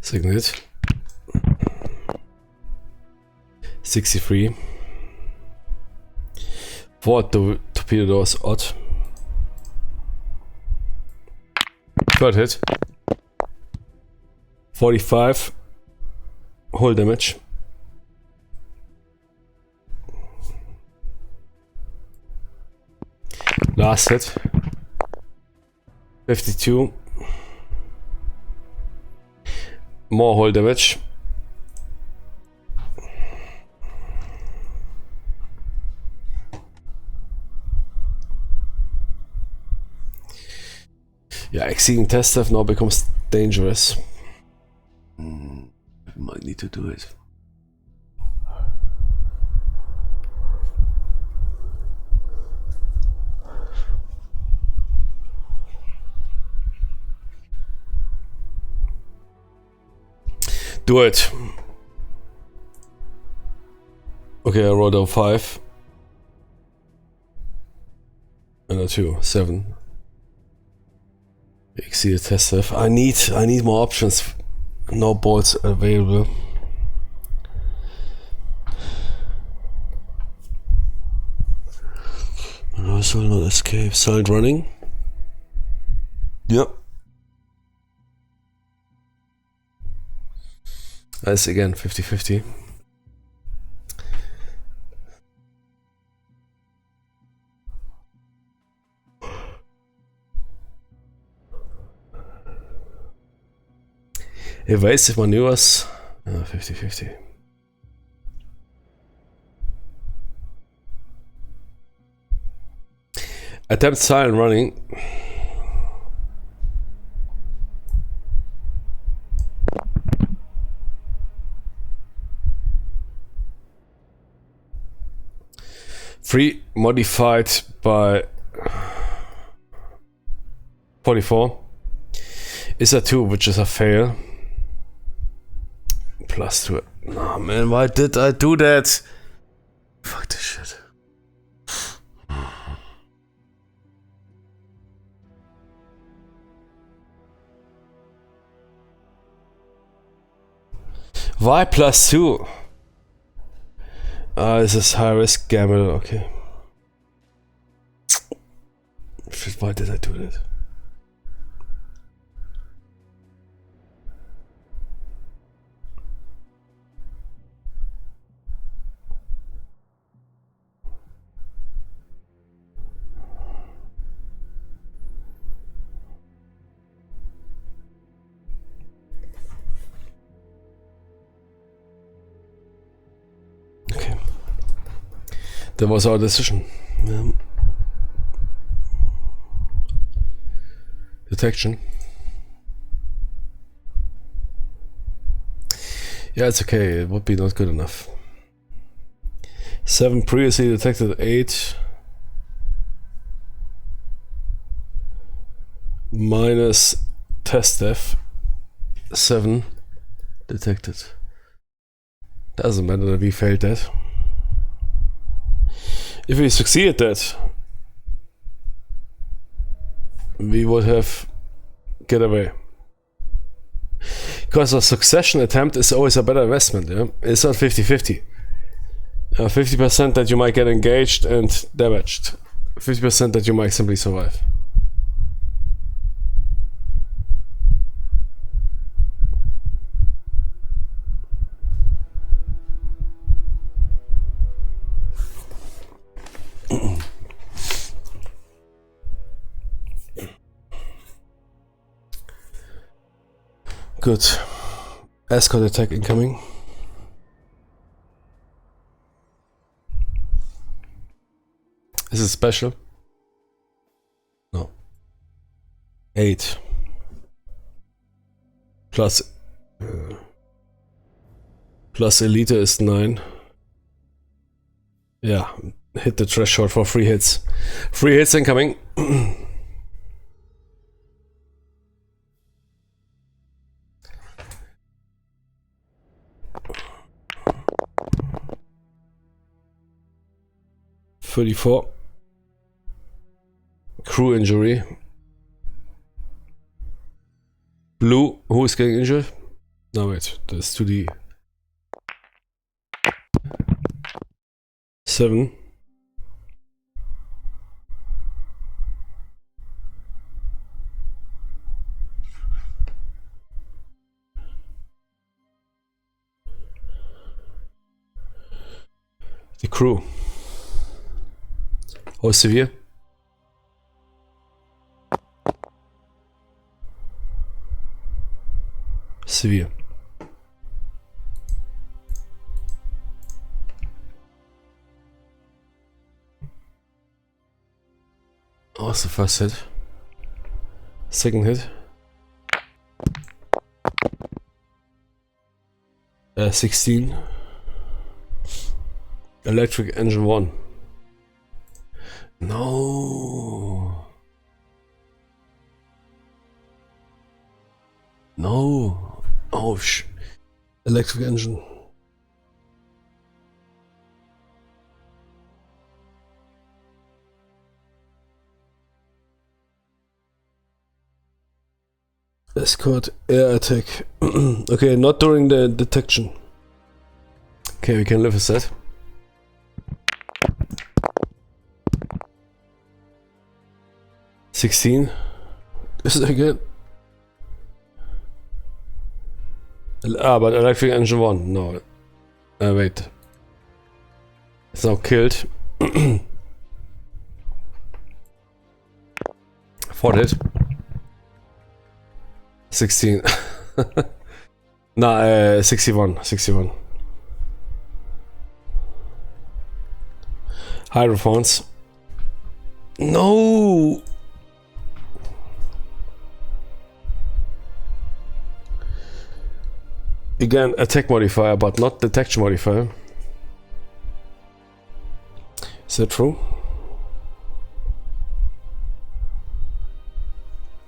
Speaker 1: Second hit. 63. 4 torpedo doors odd. Third hit. 45. Hull damage. Last hit. 52. More hull damage. Yeah, exceeding test stuff now becomes dangerous. Might need to do it. Do it. Okay, I rolled a 5. And a 2. 7. Exceeded test stuff. I need more options. No bolts available. No, shall not escape. Silent running. Yep. That's again 50-50. Evasive maneuvers. 50-50. Attempt silent running. Free modified by 44. Is a 2, which is a fail. Plus 2. Oh man, why did I do that? Fuck this shit. Why plus 2? This is high risk gamble, okay. Shit, why did I do that? Okay. That was our decision. Yeah. Detection. Yeah, it's okay. It would be not good enough. 7 previously detected. 8 minus test F. 7 detected. Doesn't matter that we failed that. If we succeeded that, we would have get away. Because a succession attempt is always a better investment, yeah? It's not 50-50. 50% that you might get engaged and damaged. 50% that you might simply survive. Good. Escort attack incoming. Is it special? No. 8. Plus elite is 9. Yeah, hit the threshold for 3 hits. 3 hits incoming. $34. Crew injury. Blue, who is getting injured? No, wait, that's 2D. 7. The crew. How severe? severe. Oh, that's the first hit. Second hit. 16. Electric engine 1. No. No. Oh, electric engine. Escort air attack. Okay, not during the detection. Okay, we can live with that. $16. Is it again? But electric engine 1. No. Wait. It's now killed. Fourth hit. 16. Nah, 61. 61. High response. No! Again, attack modifier, but not detection modifier. Is that true?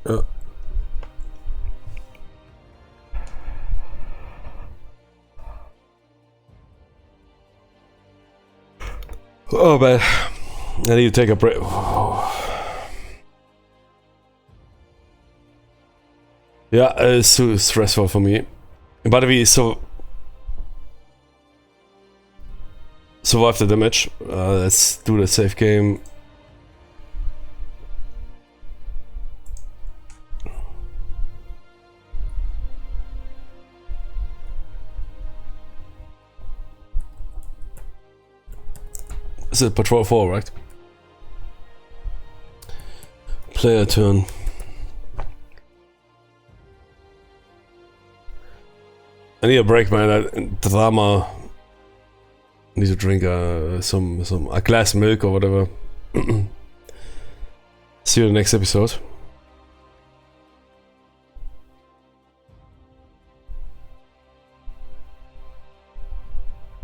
Speaker 1: Yeah. Oh, man. I need to take a break. Yeah, it's too stressful for me. But we survive the damage. Let's do the save game. Is it patrol 4, right? Player turn. I need a break, man. Drama. I need to drink a glass of milk or whatever. See you in the next episode.